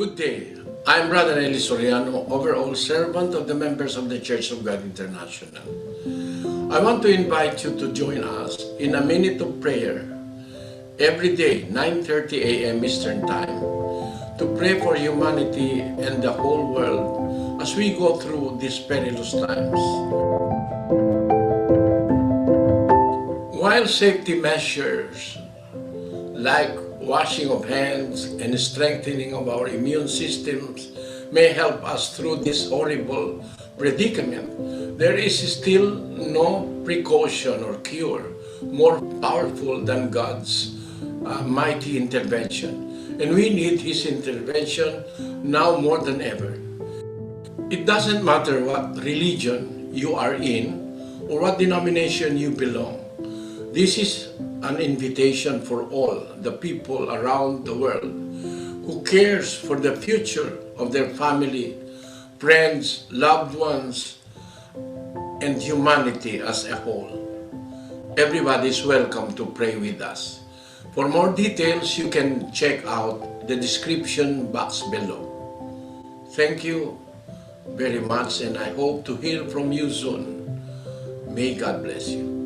Good day. I'm Brother Eli Soriano, overall servant of the members of the Church of God International. I want to invite you to join us in a minute of prayer every day, 9:30 a.m. Eastern Time, to pray for humanity and the whole world as we go through these perilous times. While safety measures like washing of hands and strengthening of our immune systems may help us through this horrible predicament, there is still no precaution or cure more powerful than God's mighty intervention. And we need His intervention now more than ever. It doesn't matter what religion you are in or what denomination you belong. This is an invitation for all the people around the world who cares for the future of their family, friends, loved ones, and humanity as a whole. Everybody is welcome to pray with us. For more details, you can check out the description box below. Thank you very much, and I hope to hear from you soon. May God bless you.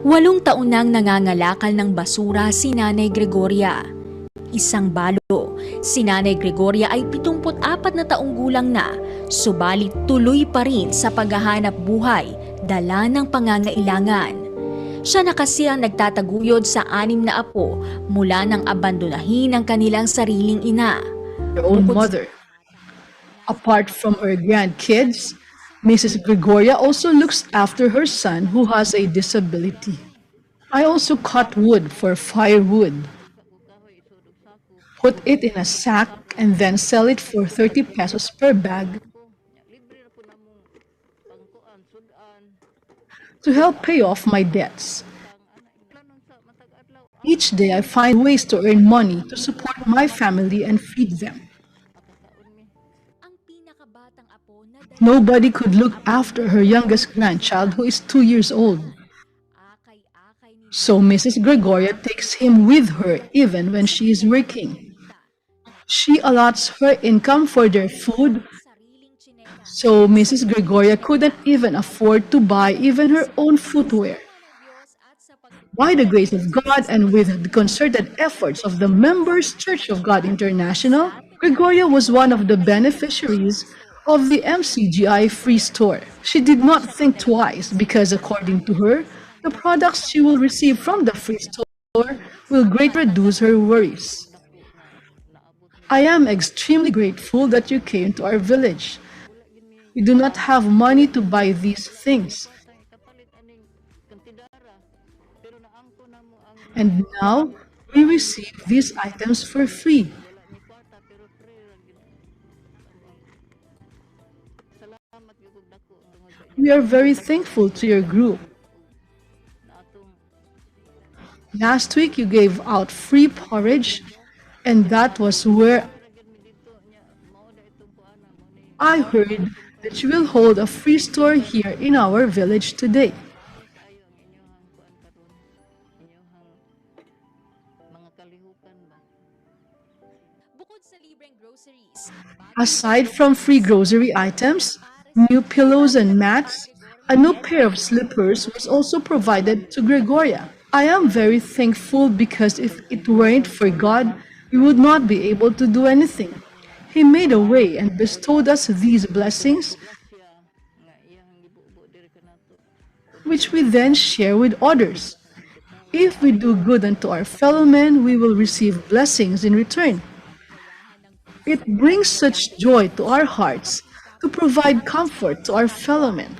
8 taon nang nangangalakal ng basura si Nanay Gregoria. Isang balo, si Nanay Gregoria ay 74 na taong gulang na, subalit tuloy pa rin sa paghahanap buhay, dala ng pangangailangan. Siya na kasi ang nagtataguyod sa 6 na apo mula nang abandonahin ang kanilang sariling ina. Her own mother. Apart from her grandkids, Mrs. Gregoria also looks after her son who has a disability. I also cut wood for firewood, put it in a sack, and then sell it for 30 pesos per bag to help pay off my debts. Each day I find ways to earn money to support my family and feed them. Nobody could look after her youngest grandchild, who is 2 years old. So Mrs. Gregoria takes him with her even when she is working. She allots her income for their food, so Mrs. Gregoria couldn't even afford to buy even her own footwear. By the grace of God and with the concerted efforts of the Members Church of God International, Gregoria was one of the beneficiaries of the MCGI free store. She did not think twice because, according to her, the products she will receive from the free store will greatly reduce her worries. I am extremely grateful that you came to our village. We do not have money to buy these things. And now, we receive these items for free. We are very thankful to your group. Last week you gave out free porridge, and that was where I heard that you will hold a free store here in our village today. Aside from free grocery items, new pillows and mats, a new pair of slippers was also provided to Gregoria. I am very thankful because if it weren't for God, we would not be able to do anything. He made a way and bestowed us these blessings, which we then share with others. If we do good unto our fellow men, we will receive blessings in return. It brings such joy to our hearts to provide comfort to our fellow men.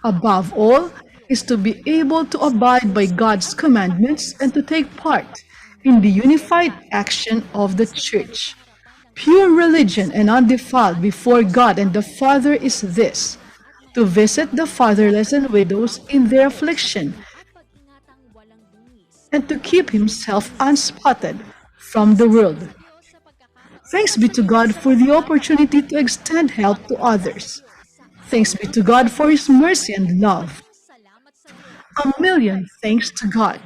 Above all, is to be able to abide by God's commandments and to take part in the unified action of the Church. Pure religion and undefiled before God and the Father is this: to visit the fatherless and widows in their affliction, and to keep himself unspotted from the world. Thanks be to God for the opportunity to extend help to others. Thanks be to God for His mercy and love. A million thanks to God.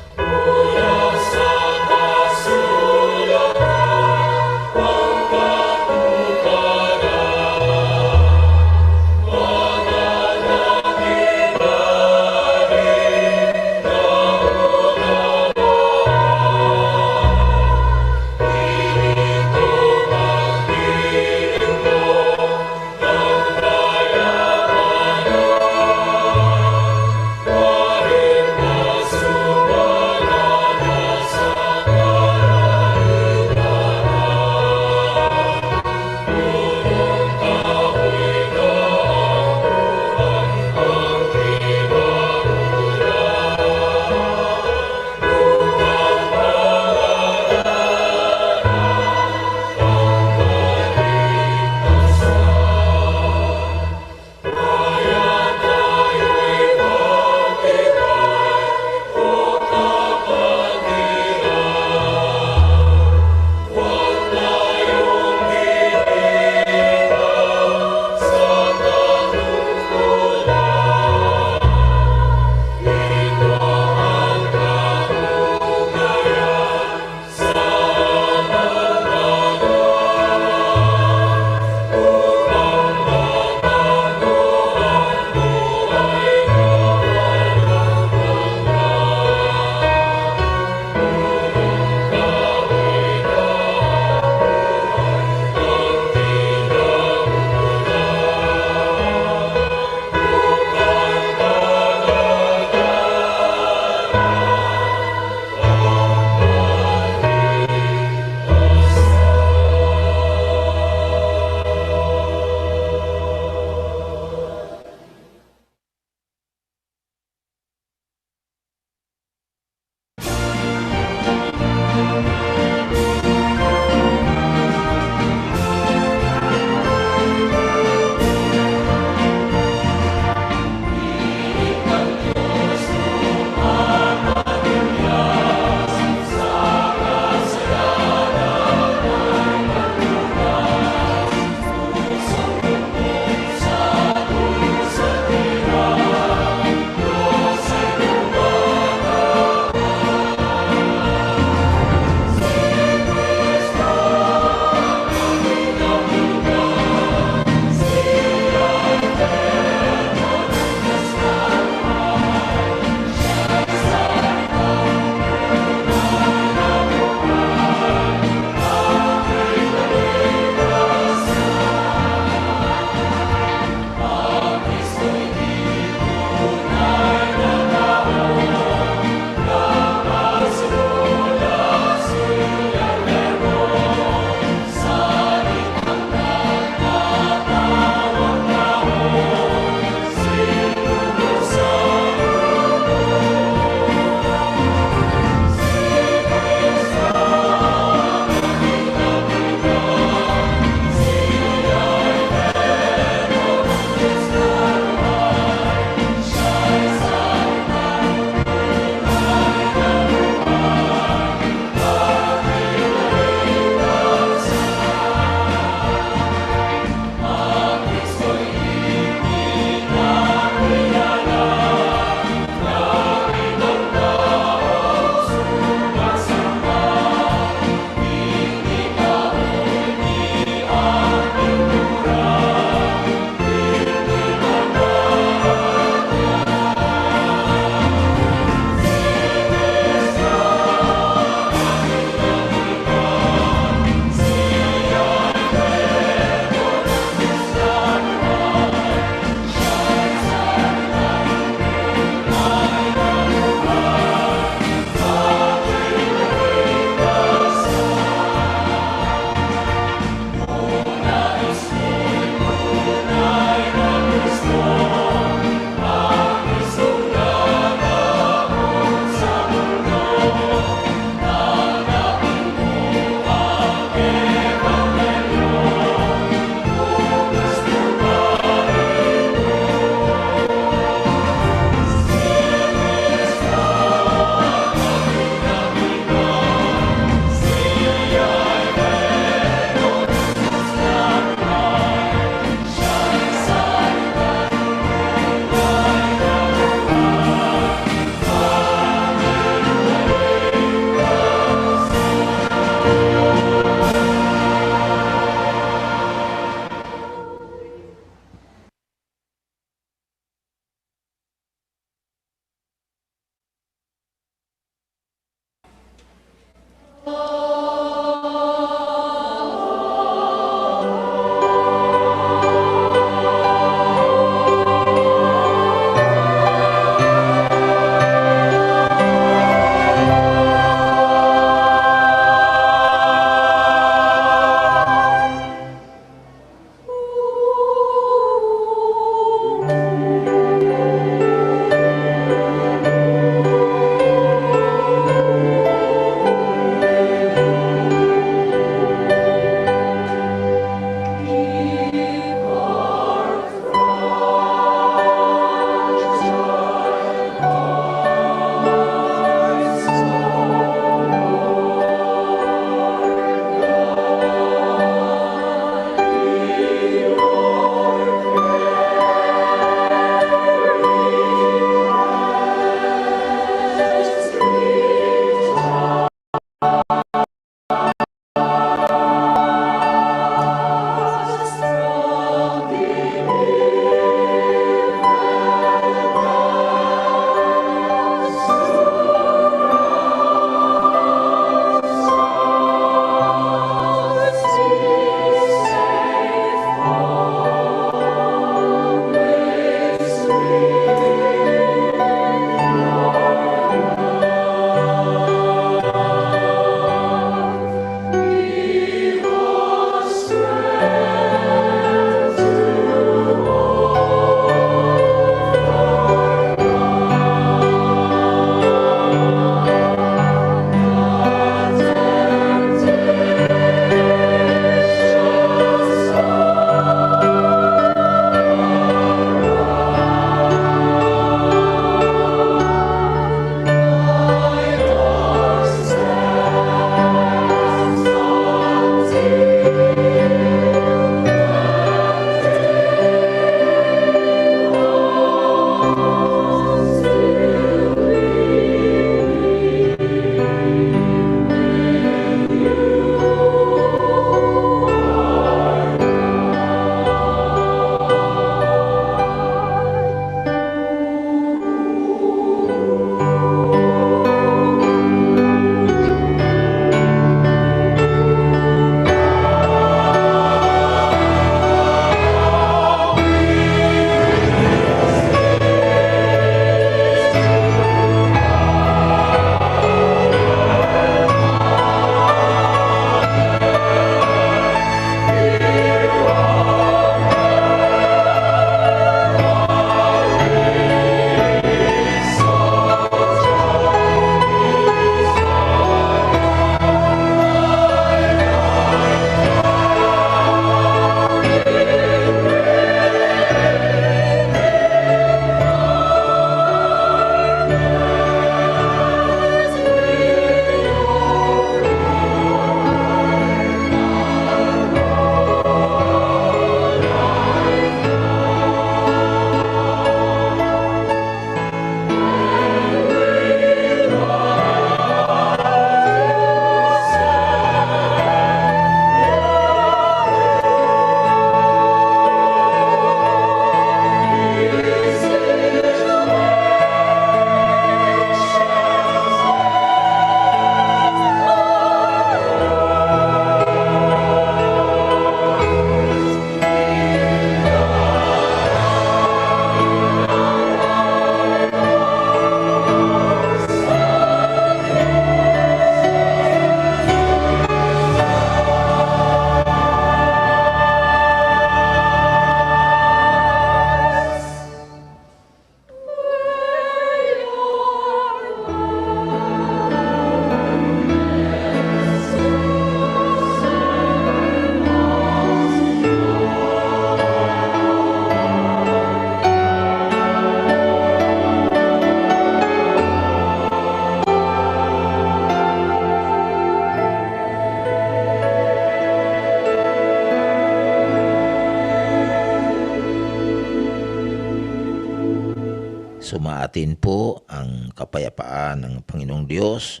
sumaatin po ang kapayapaan ng Panginoong Diyos,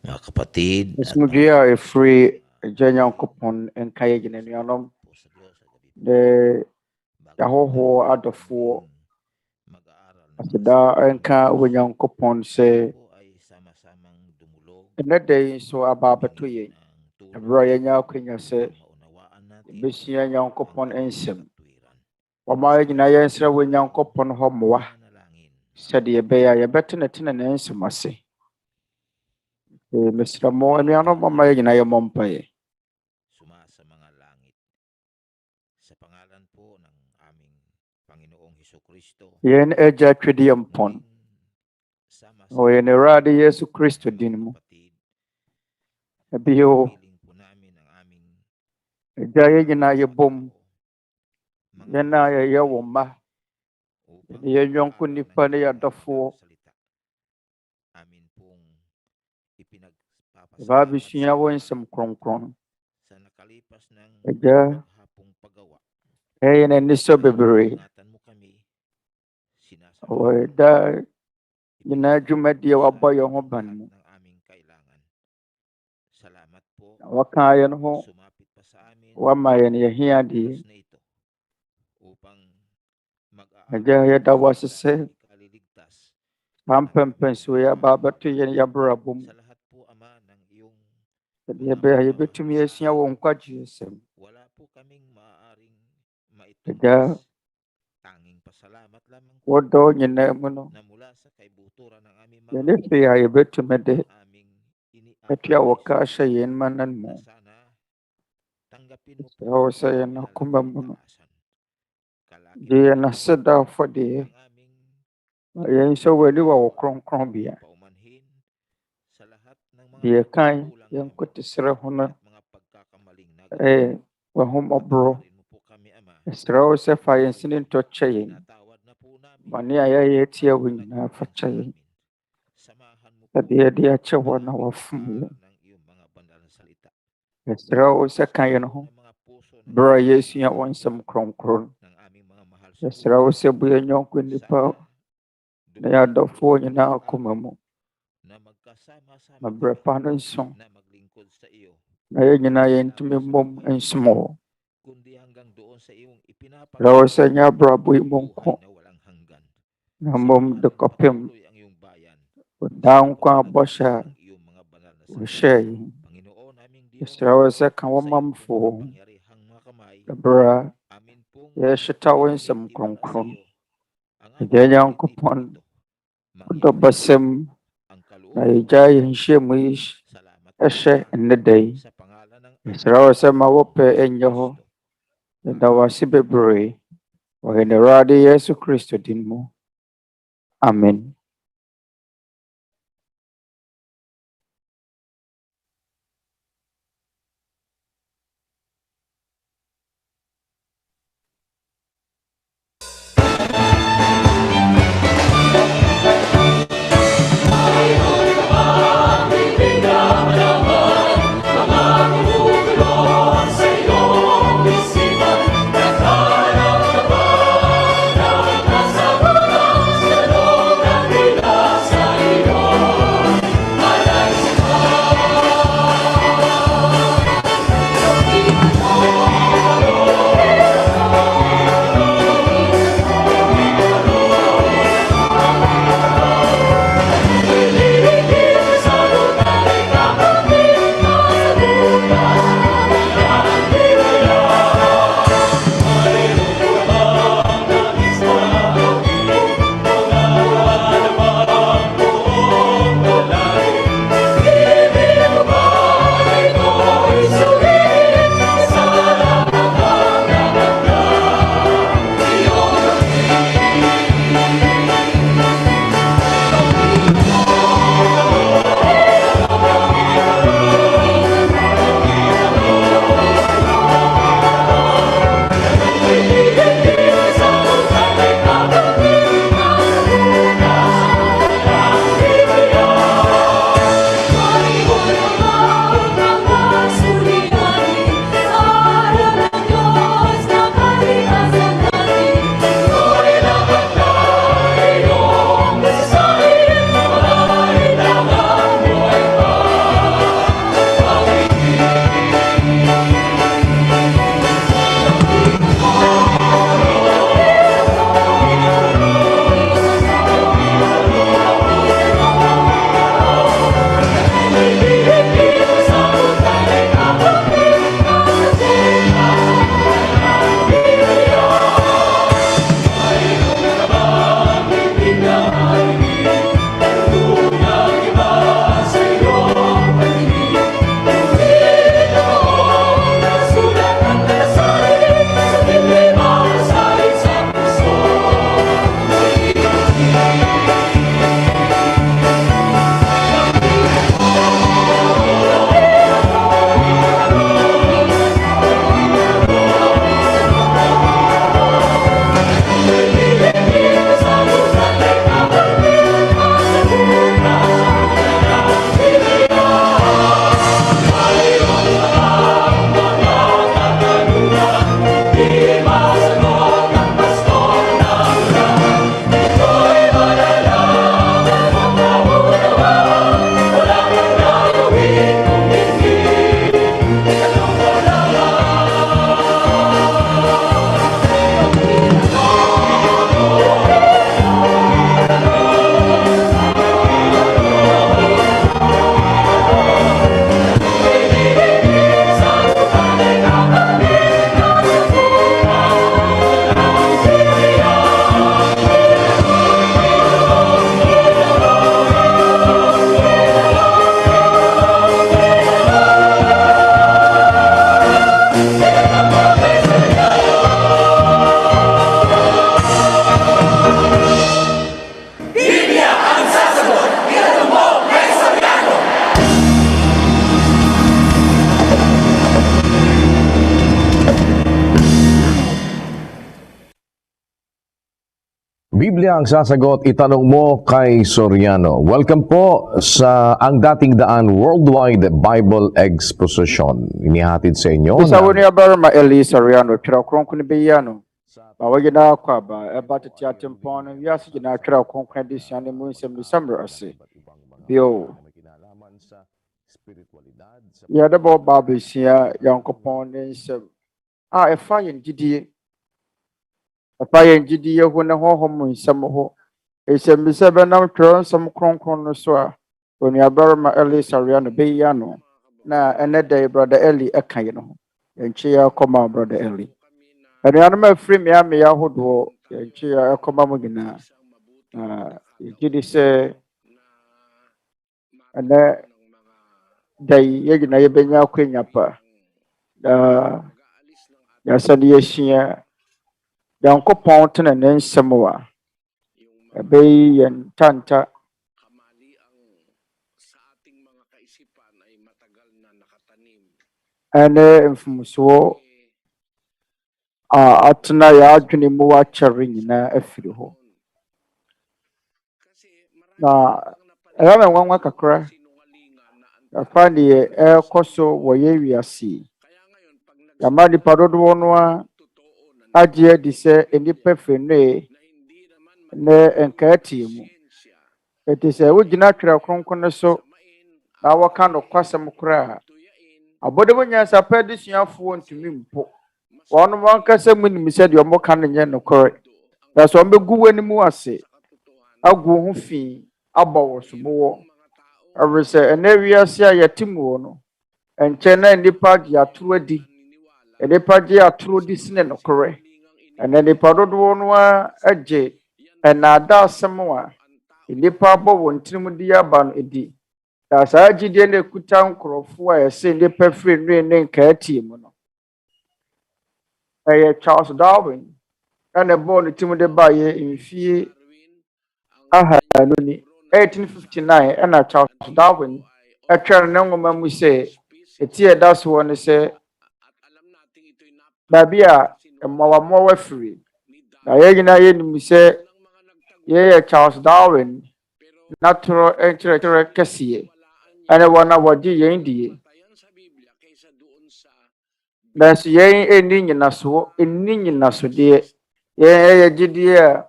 mga kapatid. SMGI free Jenya Kupon and Kaya Ginanianum, the Yahoho Adafo, Asida and Ka Winyang Kupon say, in that day so Ababa to ye, a Brian Yakinya say, Bissia Yang Kupon and Sim. Wamay Ginaya Sra Winyang Kupon Homoa, said the Abaya, better than an answer, Massey. Mr. Mo and Yano Mamay Ginaya Mompaye. Sa mga langit. Sa pangalan po ng aming Panginoong Hesukristo. Yen Nya Twerɛ Kronkron. O yen Erade Yesu Kristo din mo. Ebiyo. Ejaya yina yebom. Yena yayawo ma. Yen yonko nipa na yadafo. Amin pong Babi suya wo nsɛm kronkron. sa nakalipas ng Eja. hapong paggawa. Yen eniso bebree. Ingatan mo kami. O da yina dwumadie wabɔ yɛn ho ban mo. ng aming kailangan. Salamat po. Waka yɛn ho. Sumapit pa sa amin. Wama yɛn yɛhia deɛ. Na ito upang Eja yɛda wo ase sɛ aliligtas pampɛmpɛn so yɛabaabato yɛn yɛabrabɔ mu. sa lahat po Ama ng iyong Sɛdeɛ yɛbɛtumi asua wɔ nkwagye nsɛm. wala po kaming maaaring Kaya, maitutupas. Tanging pasalamat lamang po wodɔ nyinaa mu no, na mula sa kaibuturan ng aming yɛne mga hwee a yɛbɛtumi de aming atua wɔ ka ahyɛ yɛn manan mu. na sana tanggapin mo Sɛ wo sɛ yɛn akoma mu no, kalakasan. Kalakip gye yɛn aseda afɔdeɛ, ang aming ma yɛn nso w'ani wɔ wo kronkronbea. paumanhin sa lahat ng mga Deɛ kan pagkukulang yɛn namin kotesrɛ ho no, at mga pagkakamaling nagawa. w'ahomɔborɔ. Patawarin mo po kami, Ama. Ɛsrɛ wo sɛ fa yɛn sini ntɔ kyɛ yɛn. Tinatawad na po namin Bɔne a yɛayɛ atia wo nyinaa fa kyɛ yɛn. Samahan mo po Sɛdeɛ yɛde akyɛ wɔ na wafom yɛn. ng iyong mga banal na salita. Ɛsrɛ wo sɛ ka yɛn ho, Ng mga puso ng berɛ a yɛasua wo nsɛm kronkron. ng aming mga mahal sa Yɛsrɛ wo sɛ bu yɛn yɔnko nnipa na yɛadɔfoɔ nyinaa akoma mu. na magkasama-sama Mabrɛ pa no nso, na maglingkod sa iyo, na yɛn nyinaa yɛntumi mmom nsom wo. kundi hanggang doon sa iyong Srɛ wo sɛ nyɛ abrabɔ yi mu nko, na walang hanggan. na mmom de kɔpem Patuloy ang iyong bayan. daa nkwa abɔhyɛ a Ang iyong mga banal na salita. wohyɛɛ yɛn. Panginoon aming Diyos, Yɛsrɛ wo sɛ ka wo sa iyong mamfo makapangyarihang mga kamay, na berɛ a amin pong yɛhyeta wo nsɛm ibaba sa kronkron. iyo ang Agya aming Nyankopɔn, ito. ɔdɔ bɛsɛm Ang kaloob na yɛgyae yɛn nhyiamu yi salamat ɛhyɛ nnɛ da yi. sa pangalan ng Yɛsrɛ wo sɛ ma wopɛ ɛnyɛ hɔ. Yɛda wo ase bebree wɔ yɛn Awurade Yesu Kristo din mu. Amen. Sa Biblia ang sasagot, itanong mo kay Soriano. Welcome po sa Ang Dating Daan Worldwide Bible Exposition. Inihatid sa inyo Isa woni abarma Eli Soriano Twerɛ Kronkron beyano. Ba wagina kwa ba eba Tete Atempɔn wiase gina Twerɛ Kronkron Adesua ne mu nsɛmmisa-Ayɛwohom. Bio. Ya da bo ba besia yankopɔn ne nsɛm. Ɛfa yɛn gidie. Ɛfa yɛn gidie ho ne honhom nsɛm ho. Nsɛmmisa bɛnam Twerɛ nsɛm kronkron no so a woni abarma Eli Soriano beyano. Na ene day brother Eli eka yi no. Yɛnkye ya kɔma brother Eli. Anuanom afiri me ya hodo yɛnkye ya kɔma mo nyinaa. Yɛgye sɛ ene day yɛgyina yɛbɛnya akwanya pa. Yɛasane yɛhyia Yankopɔn tena ne nsɛm wa. Ɛbɛyi yɛn tanta. Ene mfumuso atena ya adwene mu akyere nyinaa afiri hɔ. Na ɛyɛ nwanwa kakra. Afa ne ɛkɔ so wɔ yɛ wiase. Yama nipa dodoɔ no a agye adi sɛ nipa fenue ne nkaetie mu. Eti sɛ wogyina Twerɛ Kronkron no so na wɔka no kwasɛm koraa. Abɔde mo nyansapɛ de suafoɔ ntumi mpo. Wɔn mo ankasa mu nim sɛ deɛ ɔmo ka no nyɛ nokore. Na sɛ ɔmo gu w'anim ase agu ho fi abɔ wɔ so mo. Ɛwɔ sɛ ɛnɛ wiase a yɛte mu no ɛnkyɛn na nipa gye atoro adi. Nipa gye atoro di sine nokore. Ɛnɛ nipa dodoɔ no a agye ɛnaada asɛm a nipa abɔ wɔn tirim di aba no edi. Na saa gyidie na ekuta nkorɔfoɔ a yɛsɛ nipa firi nnue ne nkaetie mu no. Charles Darwin ɛna bɔɔ ne tim de ba yɛ mfie ahanu ni 1859 ɛna Charles Darwin ɛtwɛn ne nwoma mu sɛ eti ɛda so wɔ ne sɛ baabi a mmoawa firi. Na yɛn nyinaa yɛnim sɛ yɛyɛ Charles Darwin natoro nkyerɛkyerɛ kɛseɛ ɛne wɔn a wɔgye yɛn die. Nanso yɛn ɛnni nyinasodeɛ. Yɛn ɛyɛ gyidie a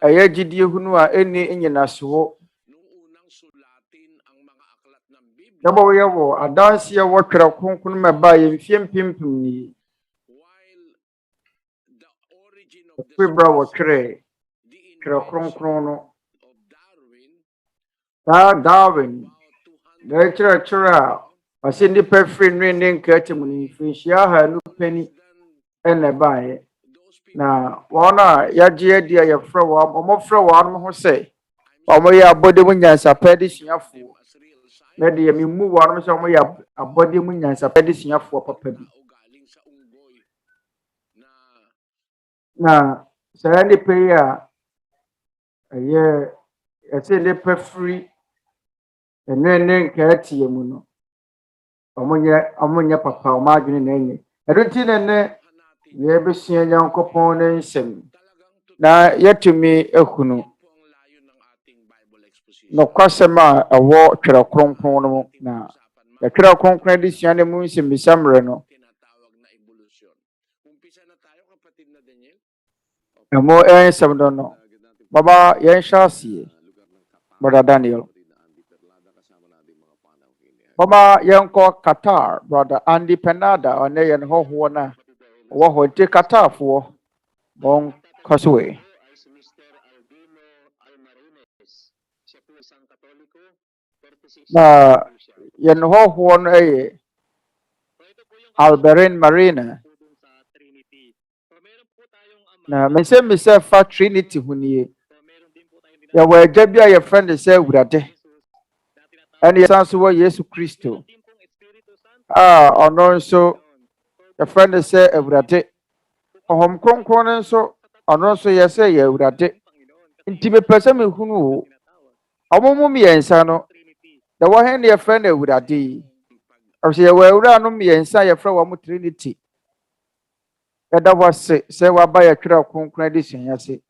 ɛyɛ gyidie hunu a ɛnni nyinasoɔ. Yɛbɔ yɛwɔ adanseɛ wɔ Twerɛ Kronkron ma ba yɛn mfie mpempem ni. Ɛfibra wɔ Twerɛ Kronkron no. Darwin na kyerɛkyerɛ a ɔsɛ nipa firi nnue ne nkaetie mu no mfirinhyia ahanu pani ɛna baeɛ. Na wɔn a yɛagye adi a yɛfrɛ wɔn ɔmofrɛ wɔn ho sɛ ɔmoyɛ abɔde mu nyansapɛ de suafoɔ. Na deɛ memu wɔn sɛ ɔmoyɛ abɔde mu nyansapɛ de suafoɔ papa bi. Na saa nipa yi a ɛyɛ ɛsɛ nipa firi nnue ne nkaetie mu no. Ɔmonyɛ papa ɔmo adwene na enye. Ɛno ti na ne yɛbɛsua Nyankopɔn ne nsɛm. Na yɛtumi ehunu nokwasɛm a ɛwɔ Twerɛ Kronkron no mu. Na Twerɛ Kronkron Adesua ne mu nsɛmmisa no. Ɛmo nsɛm do no. Baba yɛnhyɛ aseɛ. Brother Daniel. Baba yɛnkɔ Qatar, brother Andy Penada, ɔne yɛn hɔhoɔ na wɔ hɔ nti Qatarfoɔ wɔn kɔsoe. Na yɛn hɔhoɔ no ɛyɛ Alberin Marina. Na nsɛmmisa fa Trinity ho nie. Yɛwɔ agya bi a yɛfrɛ ne sɛ Awurade. Ɛne yɛsan so wɔ Yesu Kristo. Ɔno nso yɛfrɛ ne sɛ Awurade. Ɔhom Kronkron no nso ɔno nso yɛsɛ yɛ Awurade. Nti mepɛ sɛ mehunu o. Ɔmo mu mmiɛnsa no. Da wɔ hɛn ne yɛfrɛ no Awurade yi. Ɔsɛ yɛwɔ awura no mmiɛnsa yɛfrɛ wɔn Trinity. Yɛda wɔ ase sɛ waba yɛ Twerɛ Kronkron Adesua ase.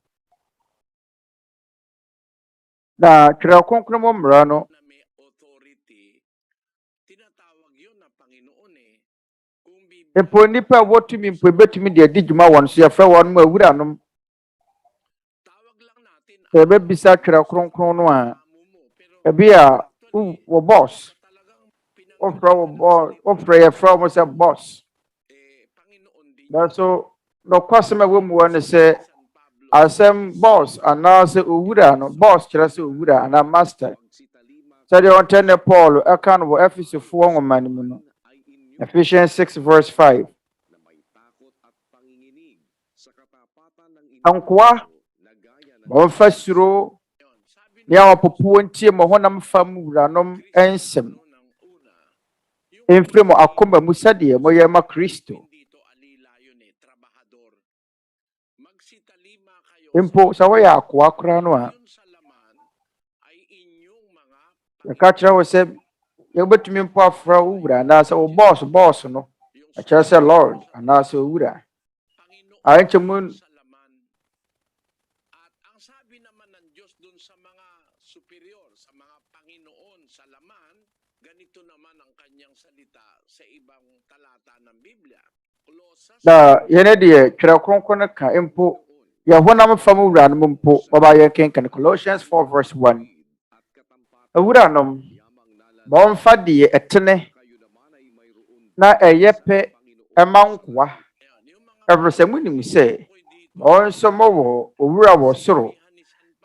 Na Twerɛ Kronkron mo mmara no na may authority, tinatawag yun na Panginoon eh. Kung bibigyan mpo nipa wotumi mpo betumi de adi dwuma won so yɛfrɛ wɔn mo awuranom tawag lang natin sɛ yɛbɛbisa Twerɛ Kronkron no a amo mo, pero ebi a wo boss talagang wofrɛ yɛfrɛ mo sɛ boss Panginoon din nanso nokwasɛm a ɛwɔ mu hɔ ne sɛ San Pablo asɛm boss anaasɛ owura no boss kyerɛ sɛ owura anaa master sɛdeɛ ɔntɛ ne Paul ɛka no wɔ Efesofoɔ nwoma no mu no Ephesians 6 verse 5 na may takot at panginginig sa katapatan ng ankoa wɔmfa suro sabi ne a wɔpopo ntie mo honam fam wuranom nsɛm ng una ɛmfiri mo akoma mu sɛdeɛ moyɛ ma Kristo dito alilayon trabahador magsitalima kayo mpo sɛ woyɛ akoa koraa no a yun sa laman ay inyong mga yɛka kyerɛ wo sɛ yɛbɛtumi mpo afrɛ wo wura anaasɛ wo boss no ɛkyerɛ sɛ Lord anaasɛ owura Panginoon ayɛnkyɛ mu sa laman. At ang sabi naman ng Diyos dun sa mga superior, sa mga Panginoon sa laman, ganito naman ang kanyang salita sa ibang talata ng Biblia. Kolosas na yɛne deɛ Twerɛ Kronkron no ka mpo yɛhonam fam wura no mu mpo wɔba yɛkenkan Colossians 4 verse 1 at katampatan awuranom yamang nala ma wɔmfa deɛ ɛtene kayo naman ay mayroon na ɛyɛ pɛ ɛma nkoa yung mga ɛfiri sɛ monim sɛ ko'y dito ma wɔn nso mowɔ owura wɔ soro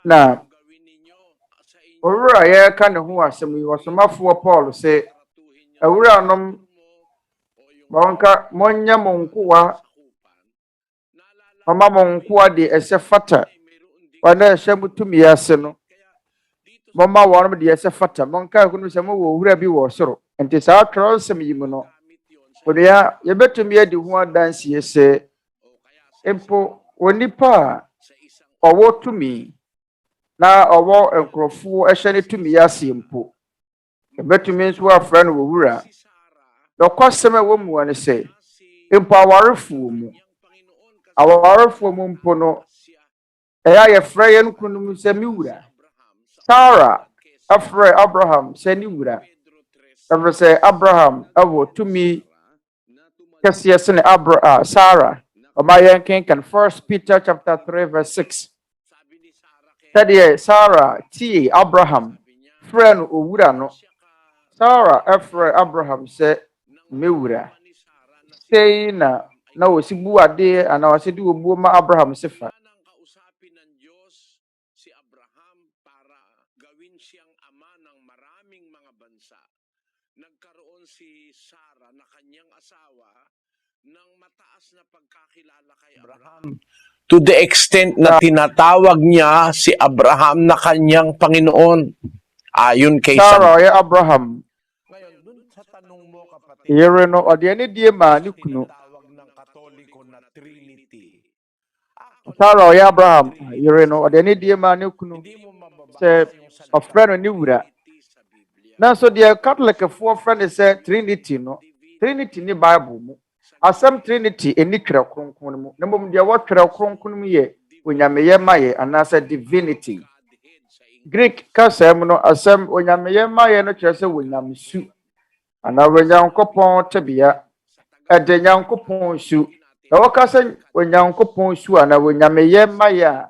na gawin ninyo sa inyo owura a yɛreka ne ho asɛm yi ɔsomafoɔ Paul sɛ tratuhin awuranom mo o yung ma wɔnka monyɛ mo nkoa sakupan. Naalala ɔma mo nkoa deɛ ɛsɛ fata ay mayroon din wɔn a ɛhyɛ mo tumi ase no kaya dito sa momma wɔn deɛ ɛsɛ fata monka ɛho no sɛ mowɔ owura bi wɔ soro nti saa twerɛ nsɛm yi mu no gamit yon sa onua yɛbɛtumi adi ho adanseɛ sɛ o kaya sa mpo onipa sa isang a ɔwɔ tumi na ɔwɔ nkurɔfoɔ ɛhyɛ ne tumi ase mpo yɛbɛtumi nso afrɛ no owura si Sara na ɔkɔsɛm a ɛwɔ mu hɔ ne sɛ na si mpo awarefoɔ mu yang Panginoon kasi awarefoɔ mu mpo no siya ɛyɛ a yɛfrɛ yɛn kunom sɛ me wura Abraham sa Sara kesa ɛfrɛ Abraham sɛ ne wura Pedro 3 ɛfiri sɛ Abraham ɛwɔ tumi na tumayo kɛseɛ sene Sara ɔma yɛn kenkan 1 Peter chapter 3 verse 6 sabi ni Sara kay sɛdeɛ Sara tie Abraham sabi niya frɛ no owura no siya ka Sara ɛfrɛ Abraham sɛ me wura naunawaan ni Sara na si sei na wɔsi bu adeɛ anaa wɔsi de obuo ma Abraham se fa nang kausapin ng Diyos si Abraham para gawin siyang ama ng maraming mga bansa. Nagkaroon si Sara na kanyang asawa ng mataas na pagkakilala kay Abraham. To the extent na tinatawag niya si Abraham na kanyang Panginoon. Ayon kay Sara ɔyɛ Abraham Ngayon, dun sa tanong mo kapatid, yere no ɔde ani die maa ne kunu tinatawag ng Katoliko na Trinity. Sara ɔyɛ Abraham yere no ɔde ani die maa ne kunu Hindi mo mababasa sɛ yung salita ɔfrɛ no ne wura Trinity sa Biblia. nanso deɛ Catholicfoɔ frɛ ne sɛ Trinity no Trinity ne Bible mu asɛm Trinity ɛni Twerɛ Kronkron mu na mmom deɛ ɛwɔ Twerɛ Kronkron mu yɛ onyameyɛ mayɛ anaasɛ divinity Godhead sa English. Greek kasa mu no asɛm onyameyɛ mayɛ no kyerɛ sɛ wonyamesu anaa Onyankopɔn tebea ɛde Nyankopɔn su na wɔka sɛ Onyankopɔn su anaa onyameyɛ mayɛ a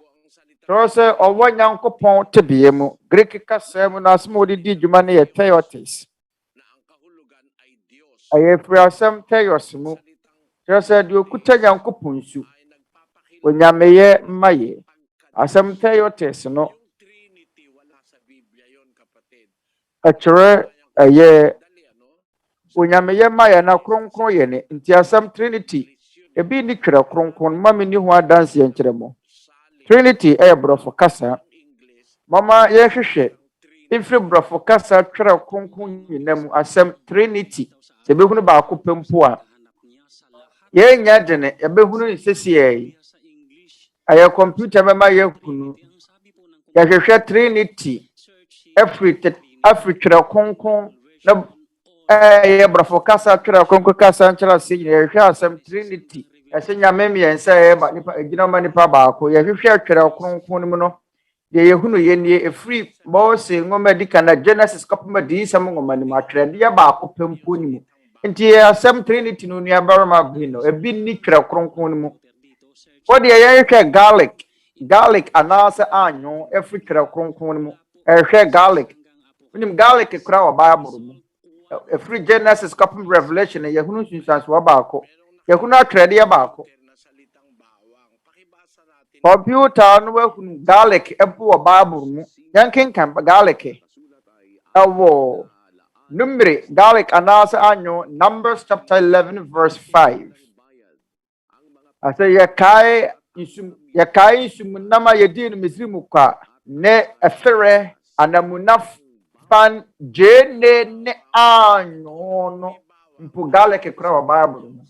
kyerɛ sɛ ɔwɔ Nyankopɔn tebea mu Greek kasa mu no asɛm a wɔde di dwuma no yɛ theotes Na ang kahulugan ay Diyos. ɛyɛ firi asɛm theos mu kyerɛ sɛ deɛ okuta Nyankopɔn su Ay nagpapakilala onyameyɛ mayɛ asɛm theotes no yung Trinity wala sa Biblia yon kapatid. ɛkyerɛ ɛyɛ Dali ano? onyameyɛ mayɛ na kronkron yɛ ne nti asɛm Trinity ebi ni Twerɛ Kronkron ma me ni ho adanseɛ nkyerɛ mo Trinity ɛyɛ borɔfo kasa English. mama yɛhwehwɛ mfiri borɔfo kasa Twerɛ Kronkron nyinaa mu asɛm Trinity sɛ ebɛhunu baako pɛ mpo a yɛnya de ne yɛbɛhunu ne sesiɛ yi ɛyɛ computer bɛma yɛhunu yɛhwehwɛ Trinity afiri Twerɛ Kronkron na ɛyɛ borɔfo kasa Twerɛ Kronkron kasa nkyerɛ ase nyina yɛhwehwɛ asɛm Trinity ɛsɛ nyame mmiɛnsa ɛyɛ nipa egyina ma nipa baako yɛhwehwɛ Twerɛ Kronkron mu no de yehunu ye free Mose ngoma di kana Genesis kapoma di sam ngoma ni matwerɛ de ba akopempo ni mu nti asɛm Trinity no nua barama bino ebi ni Twerɛ Kronkron ni mu wode yɛhwɛ garlic anase anyo every Twerɛ Kronkron ni mu ɛhwɛ garlic unim garlic kura wa Bible mu every Genesis kapom Revelation yehunu sunsanso wa baako yehunu atwerɛ de baako computer no wahunu garlic epo wa Bible mu yankenkan garlic ewo numere garlic anase anyo Numbers chapter 11 verse 5 asa yakai isum nama yedin misrimu kwa ne efere anamunaf fan jene ne anyo no mpo garlic kura wa Bible mu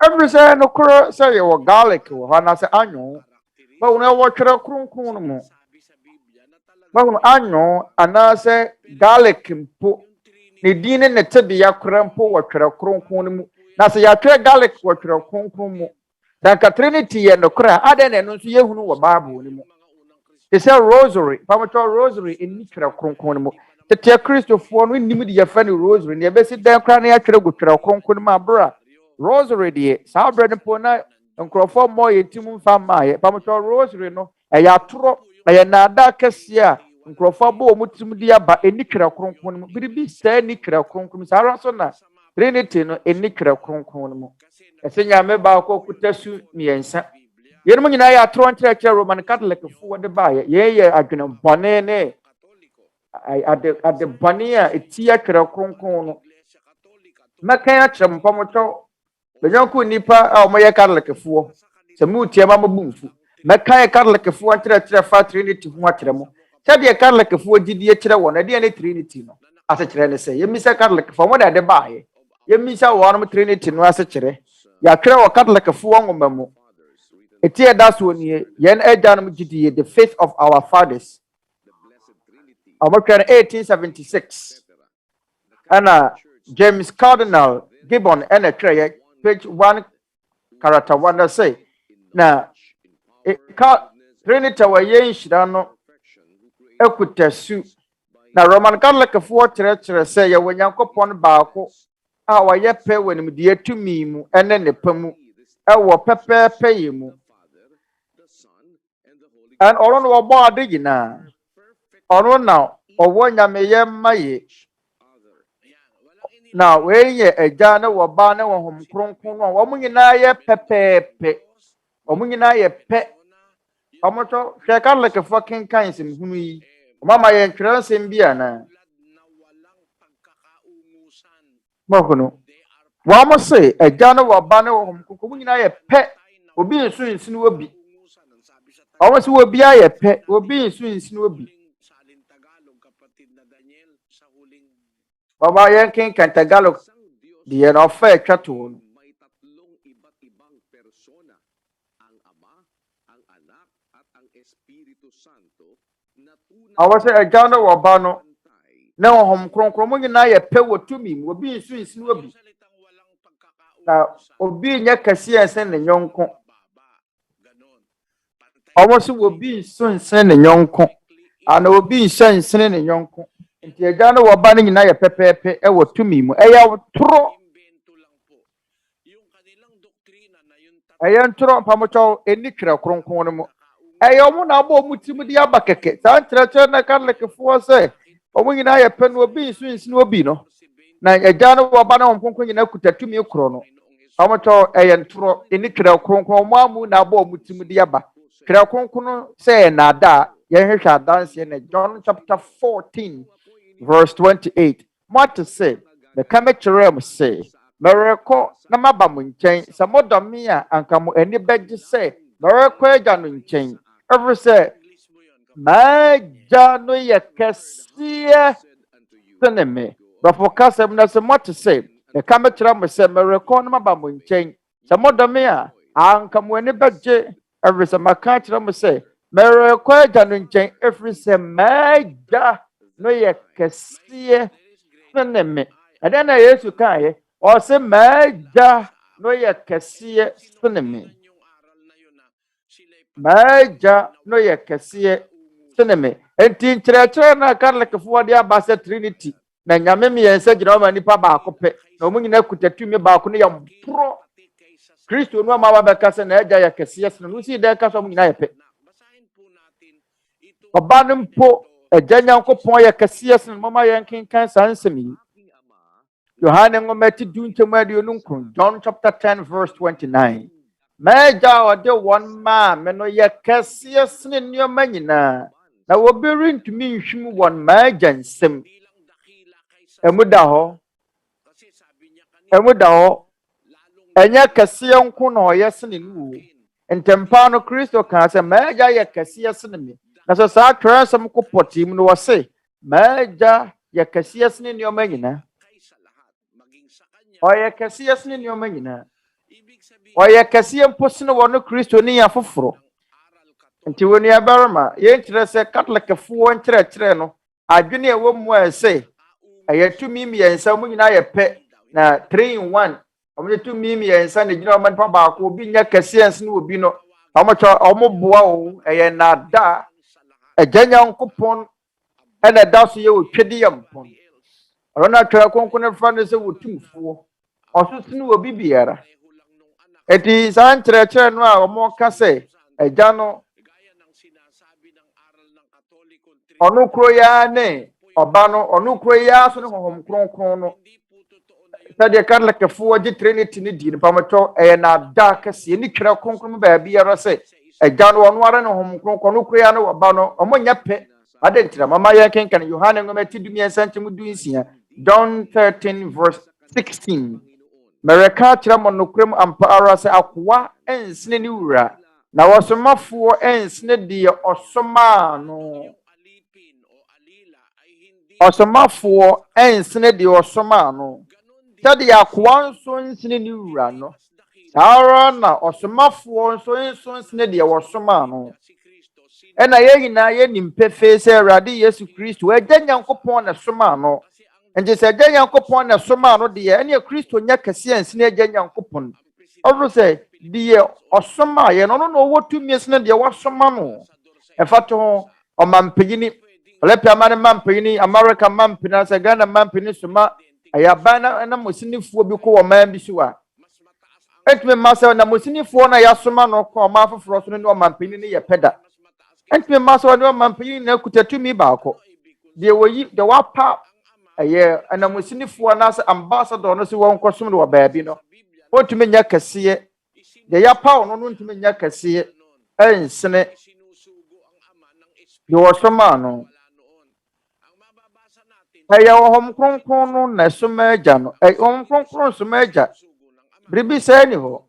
every say no kura say wa garlic wa na say anyo ba una wo Twerɛ Kronkron mu ba una anyo anase garlic mpo ne dine ne tebia kura mpo wa Twerɛ Kronkron mu na say ya twerɛ garlic wa Twerɛ Kronkron mu dan ka Trinity ye no kura ade ne no so yehunu wa Bible ni mu they say rosary pamoto rosary in Twerɛ Kronkron mu tete Christopher no nim de yafa ne rosary ne besi dan kura na ya twerɛ go Twerɛ Kronkron mu abra rosary de sa abra ne po na nkrofo mo yetim mfa maaye pamoto rosary no eya toro eya nada kese a nkrofo bo mutim de aba eni Twerɛ Kronkron mu biribi sa ni Twerɛ Kronkron sa ara so na Trinity no eni Twerɛ Kronkron mu esenya me ba ko kutasu miensa yenum nyina ya toro nkyerɛkyerɛ Roman Catholic fu wode baaye ye adwene bone ne ade bone a etia Twerɛ Kronkron no mekan a kyerɛ mpamoto benyanku nipa a omoye Catholic fuo se mu tie ma mabumfu mekan Catholic fuo nkyerɛkyerɛ fa Trinity hu akyerɛ mo sɛde Catholic fuo gidie kyerɛ won ade ne Trinity no asekyerɛ ne sɛ yemisa Catholic fuo mo de baaye yemisa wonum Trinity no asekyerɛ ya twere wa Catholic fuo ngoma mu etie da so ni yen agyanum gidie the faith of our fathers amotwere 1876 ana James Cardinal Gibbon and a tray page 1 character 1 say na Trinity wa yen shira no ekutasu na Roman Catholic fuo kyerɛkyerɛ sɛ ye Onyankopɔn baako a wa ye pe wanim de atumi mu ene ne pamu ewo pepepe ye mu and oro no obo ade gina oro na owo nyame ye maye na we ye agya na wo ba na wo hom kronkron no wo nyina ye pepepe wo nyina ye pe omoto hwe Catholic fucking kinds in hunu yi mama ye ntwerɛ nsɛm bi ana mokono wa mo se agya no wo ba ne wo hom kronkron nyina ye pe obi nsu nsinu obi owo se obi aye pe obi nsu nsinu obi baba yen kin kan Tagalog di en ofa etwa to no awo se agya no wo ba no na wo hom kronkron mo nyina ye pe wotumi mu obi nsu nsinu obi na obi nya kase ense ne nyonko awo se obi nsu nsene ne nyonko ana obi nhyɛ nsene ne nyonko nti agya no wo ba no nyina ye pepepe e wotumi mu eya toro eya ntoro pamocho eni Twerɛ Kronkron mu eya mo na abo mutim di aba keke sa nkyerɛkyerɛ na Catholic fuo se omo nyina ye pe no obi nsu nsene obi no na agya no wo ba no kronkron nyina kutatumi kro no pamocho eya ntoro eni Twerɛ Kronkron mo amu na abo mutim di aba Twerɛ Kronkron se na da ye hwehwɛ adanse na John chapter 14 verse 28 what say the kamecherem say mereko na maba mo nkyɛn sɛ modɔme a anka mo ani bɛgye sɛ mereko agya no nkyɛn every say magya no yɛ kɛseɛ sene me bafo kasɛm na sɛ what say the kamecherem sɛ mereko na maba mo nkyɛn sɛ modɔme a anka mo ani bɛgye every say maka kyerɛ mo sɛ mereko agya no nkyɛn every say magya no ye kɛseɛ sene me ɛdɛn na Yesu kae o se magya no ye kɛseɛ sene me magya no ye kɛseɛ Seneme, and Tin Church Catholic for the Abasa Trinity. Na nyame me yensa gira ma nipa ba akopɛ na omu nyina kutatu me ba ko ne yam pro Kristo no ma ba bɛka sɛ na agya yɛ kɛse yɛsɛ no si dɛ ka so omu nyina yɛ pɛ ɔba no mpo agya nyankopɔn yɛ kɛse yɛsɛ no mama yɛn kenkan saa nsɛm yi Yohane ngoma ti du nkyɛm aduonu nkron John chapter 10 verse 29 ma agya ɔde wɔn ma me no yɛ kɛse yɛsɛ ne nneɛma nyinaa na wɔbɛri ntumi nhwim wɔn ma agya nsɛm Emudaho, enya kasiya nko na ɔyɛ sene no ntempa no Kristo ka sɛ maagya yɛ kasiya sene me na so saa twerɛ nsɛm ko pɔtim no wɔse maagya yɛ kasiya sene nneɛma nyinaa ɔyɛ kasiya sene nneɛma nyinaa ɔyɛ kasiya mpo sene wɔ no Kristo ne ya foforo nti woni abarama yɛnkyerɛ sɛ Catholicfoɔ nkyerɛkyerɛ no adwene ɛwɔ mu a ɛsɛ ɛyɛ tumi mmiɛnsa mu nyinaa yɛ pɛ na 3 in 1 ɔmo tumi mmiɛnsa na gyina ɔmo nipa baako obi nya kɛseɛ nso na obi no ɔmo boa o ɛyɛ nada ɛgya Nyankopɔn ɛna ɛda so yɛ otwedi yɛ mpɔn ɔno na Twerɛ Kronkron fa no sɛ wɔtumfoɔ ɔso sene obi biara ɛti saa nkyerɛkyerɛ no a ɔmo ka sɛ ɛgya no ɔno kuro ya ne Ọba no ọno kuro ya so ne honhom kronkron no sɛdeɛ Catholicfoɔ gye Trinity ne di nipa mɛtɔ ɛyɛ na da kɛseɛ ne Twerɛ Kronkron baabi yɛrɛ sɛ ɛgya no ɔno ara ne honhom kronkron no kuro ya no ɔba no ɔmo nyɛ pɛ ade ntira mama yɛ kenkan Yohane ngoma ti dumiɛnsa nkyɛm du nsia John 13 verse 16 Mɛrɛka kyerɛ mo nokorɛm ampa ara sɛ akoa ɛnsene ne wura na wɔsomafoɔ ɛnsene deɛ ɔsomaa no Osomafoɔ ensene de osoma no sɛde akoa nso nsene ne wura no saa na osomafoɔ nso nsene de osoma no ɛna yɛn nyinaa yɛnim pefee sɛ Awurade Yesu Kristo agya Nyankopɔn na soma no nti sɛ agya Nyankopɔn na soma no deɛ ɛne Kristo nya kɛseɛ nsene agya Nyankopɔn ɔro sɛ deɛ osoma yɛ no no ɔwɔ tumi nsene deɛ wasoma no ɛfa to ho ɔmampanyini Olepia mane mampini America mampina se Ghana mampini suma ayabana na mosinifuo bi ko man bi so a entime masa na mosinifuo na yasoma no ko ma foforo so ne mampini ne ye peda entime masa na mampini na kutatumi baako de woyi de wapa aye na mosinifuo na se ambassador no se won kosom no baabi no otumi nya kase de yapa no no ntumi nya kase ensene de wosoma no ɛyɛ wɔhom kronkron no na soma agya no wɔhom kronkron soma agya biribi saa ni hɔ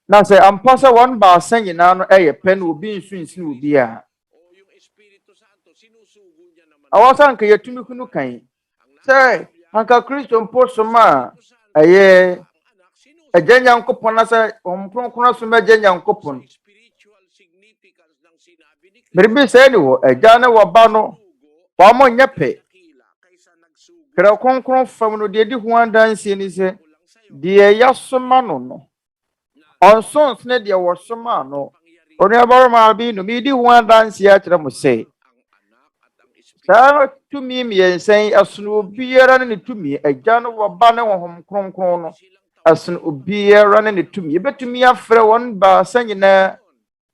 na sɛ ampa sɛ wɔn baasa nyinaa no ɛyɛ pɛ na obi nso nsini obi a awɔ sɛ anka yɛtumi kunu kan sɛ anka Kristo mpo soma a ɛyɛ agya Nyankopɔn na sɛ wɔhom kronkron soma agya Nyankopɔn Biribi sɛ ni wɔ agya ne wɔba no wɔn nyɛ pɛ Twerɛ Kronkron fam no deɛ di ho adansie ni sɛ deɛ yasoma no ɔnsons ne deɛ wɔsoma no ɔno abarama bi no mi di ho adansie akyerɛ mo sɛ saa tumi mmiɛnsa yi ɛsono obiara ne tumi agya ne wɔba ne wɔhom kronkron no ɛsono obiara ne tumi ebetumi afrɛ wɔn baasa nyinaa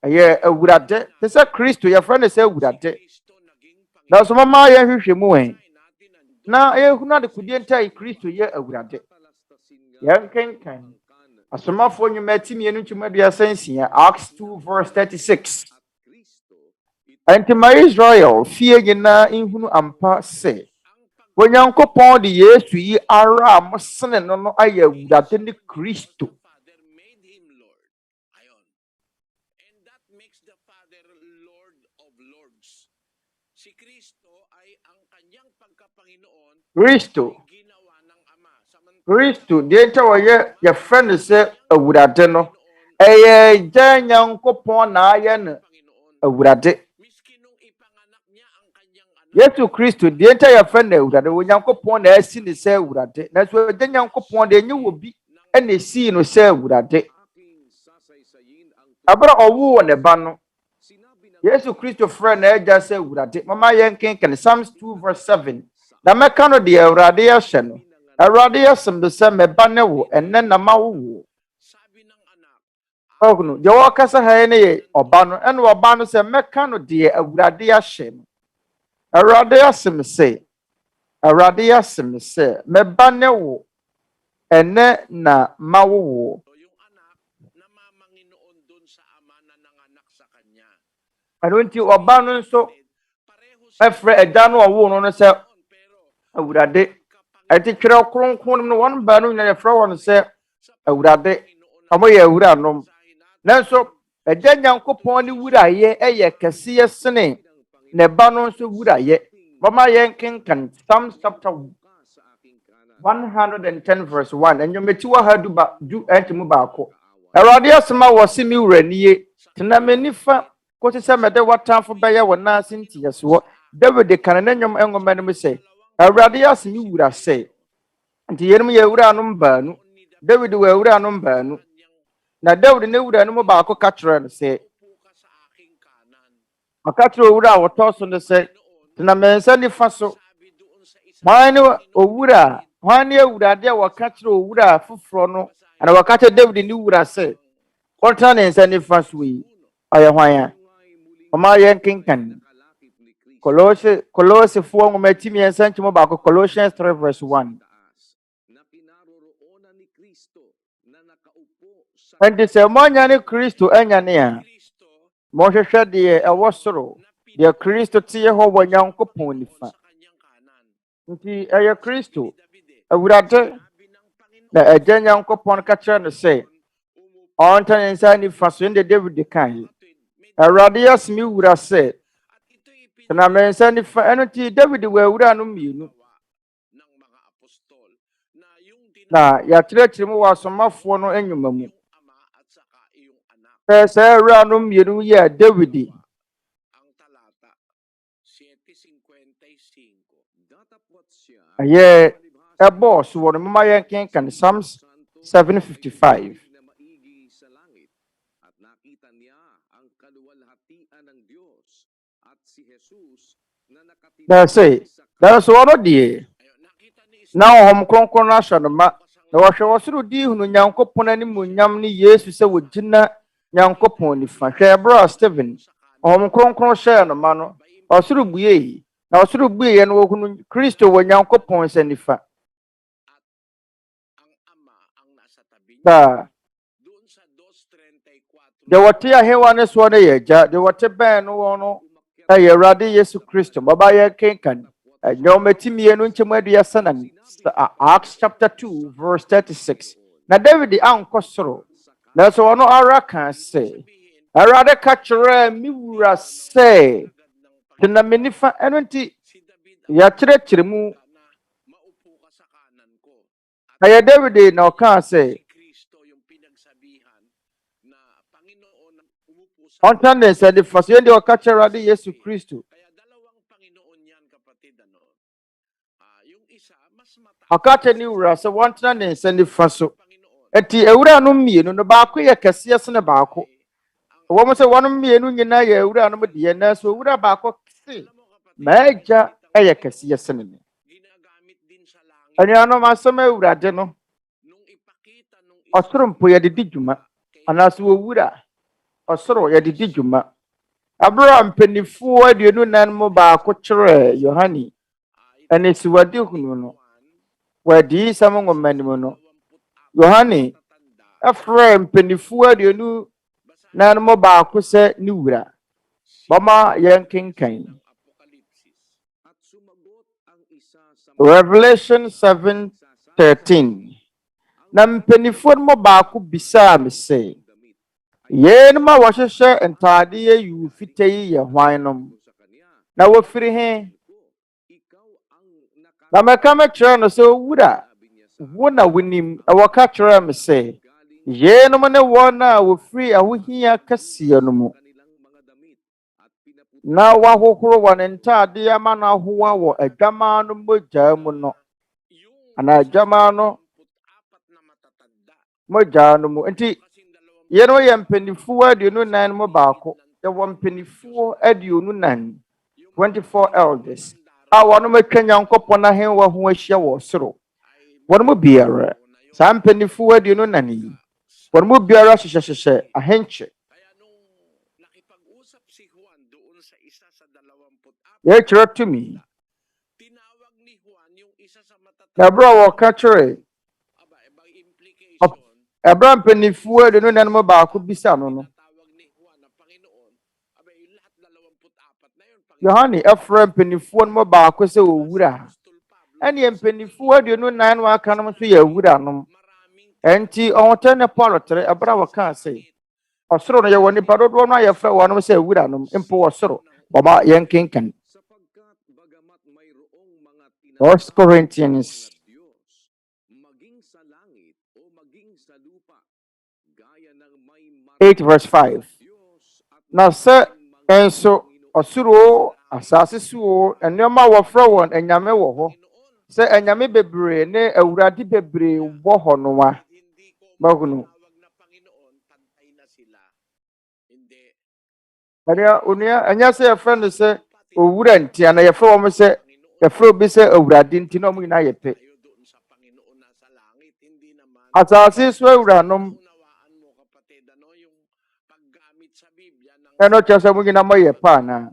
ɛyɛ awurade te sɛ Kristo yɛfrɛ ne sɛ awurade na so mama yɛhwehwɛ mu wɛn na yɛhunu ade kudie ntai Kristo yɛ awurade yɛnkenkan asomafoɔ nnwuma timienu ntwuma aduasa nsia Acts 2 verse 36 ɛnti ma Israel fie nyinaa nhunu ampa sɛ Onyankopɔn de Yesu yi ara a mosene no ayɛ awurade ne Kristo Kristo deɛ nta wɔyɛ yɛfrɛ no sɛ awurade no ɛyɛ gya Nyankopɔn na ayɛ no awurade Yesu Kristo deɛ nta yɛfrɛ no awurade Onyankopɔn na asi ne sɛ awurade na so gya Nyankopɔn deɛ nyɛ wɔ bi ɛna esi no sɛ awurade abra owu ne ba no Yesu Kristo frɛ na agya sɛ Awurade mama yɛnken kan Psalms 2:7 na mɛka no de Awurade yɛhyɛ no Awurade yɛsem de sɛ meba ne wo ɛnɛ na ma wo no de wɔkasa ha ne yɛ ɔba no ɛne ɔba no sɛ mɛka no de Awurade yɛhyɛ no Awurade yɛsem sɛ meba ne wo ɛnɛ na ma wo ano nti ɔba no nso ɛfrɛ agya no ɔwo no sɛ Awurade ɛte Twerɛ Kronkron no wɔn ba no nyɛ frɛ wɔn sɛ Awurade ɔmo yɛ awuranom nanso agya Nyankopɔn ne wurayɛ ɛyɛ kɛseɛ sene ne ba no nso wurayɛ mama yɛnkenkan Psalms chapter 110:1 ɛnyɛmɛti wɔ ha du ɛntemu baako Awurade asema wɔ se mi wuranie tena m'anifa kote sɛ mede watamfo bɛyɛ wɔ naase ntiɛsoɔ David kan ne nnwom ngoma no mu sɛ Awurade asemi wura sɛ nti yenim yɛ wuranom baanu David wɔ wuranom baanu na David ne wuranom baako ka kyerɛ no sɛ ɔka kyerɛ owura a wɔtɔ so no sɛ tena me nsa nifa so hwan ne owura hwan ne Awurade a wɔka kyerɛ owura foforɔ no ana wɔka kyerɛ David ne wura sɛ ɔtena ne nsa nifa so yi ɔyɛ hwan a Mama yɛnkenkan Kolosifoɔ nwoma timi yɛnsa nkyɛmu baako Colossians 3:1 Ɛnti sɛ moanya ne Kristo anya ne a mohwehwɛ deɛ ɛwɔ soro deɛ Kristo teɛ hɔ wɔ Nyankopɔn nifa nti ɛyɛ Kristo Awurade na agya Nyankopɔn ka kyerɛ no sɛ ɔnta ne nsa nifa so ende David kan Awurade yɛsemi wura sɛ na me nsa nifa ɛno nti David wɔ awura no mmienu na yɛakyerɛkyerɛ mu wɔ asomafoɔ no nnwuma mu sɛ awura no mmienu yɛ David ɛyɛ ɛbɔɔ so wɔ no mama yɛnkenkan Psalms 7:55 na say so ono die na Honhom Kronkron no ahyɛ no ma na wɔhwɛ wɔsoro di hunu Nyankopɔn animuonyam ne Yesu sɛ wɔgyina Nyankopɔn nifa hwɛ bro Stephen Honhom Kronkron hyɛ no ma no ɔsoro bue na ɔsoro bue no wɔhunu Kristo wɔ Nyankopɔn nsa nifa da de wɔte ahewa ne so no yɛ agya de wɔte bɛn no wɔ no ɛyɛ Awurade Yesu Kristo baba yɛnkenkan ɛnyɛmɛtimi no nkyɛmu aduasa na Acts chapter 2:36 na David ankɔ soro na so ɔno ara ka sɛ Awurade ka kyerɛ mi wura sɛ tena me nifa ɛno nti yɛakyerɛkyerɛ mu ɛyɛ David na ɔka sɛ ɔnta ne nsa nifa so yɛnde ɔka kyerɛ Awurade Yesu Kristo ɔka kyerɛ ne wura sɛ wɔntena ne nsa nifa so enti awura no mmienu no baako yɛ kɛseɛ sene baako wɔn sɛ wɔn mmienu nyinaa yɛ awura no deɛ na so awura baako se maagya ɛyɛ kɛseɛ sene ne anuanom asɛm Awurade no ɔsoro mpo yɛde di dwuma anaasɛ wɔwura ɔsoro yɛde di dwuma abura mpanifoɔ aduonu nan mu baako kyerɛ Yohane ɛne siwade hunu no wɔadi sɛm nwoma no mu no Yohane ɛfrɛ mpanifoɔ aduonu nan mu baako sɛ ne wura bama yɛnkenkan Revelation 7:13 na mpanifoɔ no mu baako bisaa me sɛ yɛn ma wɔhyehyɛ ntaadeɛ yu fita yi yɛ hwan na wɔfiri he na mɛka mɛkyerɛ no sɛ owura wo na wonim wɔka kyerɛ me sɛ yɛnom ne wɔn a wɔfiri ahohia kɛseɛ no mu na wɔahohoro wɔn ntaadeɛ ama no ahoa wɔ adwamaa no mogyaa mu no ana adwamaa no mogyaa no mu nti Ye no ye mpenifuo aduonu nan mo baako. Ye wo mpenifuo aduonu nan. 24 elders. A wono matwa Nyankopɔn ahenwa ho ahyia wɔ soro. Wono mu biara. Sa mpenifuo aduonu nan yi. Wono mu biara hyehyɛ ahenche. Ye kyerɛ tumi. Na bro wo ka kyerɛ. Ebra mpenifuo aduonu nan mo baako bisa no. Yohane efra mpenifuo no baako sɛ owura. Ɛne mpenifuo aduonu nan no aka no so yɛ owura no. Enti ɔhote ne Paul tere ebra wo ka sɛ ɔsoro no yɛ wɔ nipa dodo no ayɛfra wɔ no sɛ owura no mpo ɔsoro. Baba yɛn kenkan. 1 Corinthians 8:5. Na sɛ enso osuro asase suo enema wofra won enyame wo ho se enyame bebre ne awurade bebre wo ho no a magunu aria onia anya se yefra no se owura ntia na yefra wo mo se yefra obi se awurade nti na mo nyina yepe asase suo awuranom eno kyesa mo nyina mo yepa na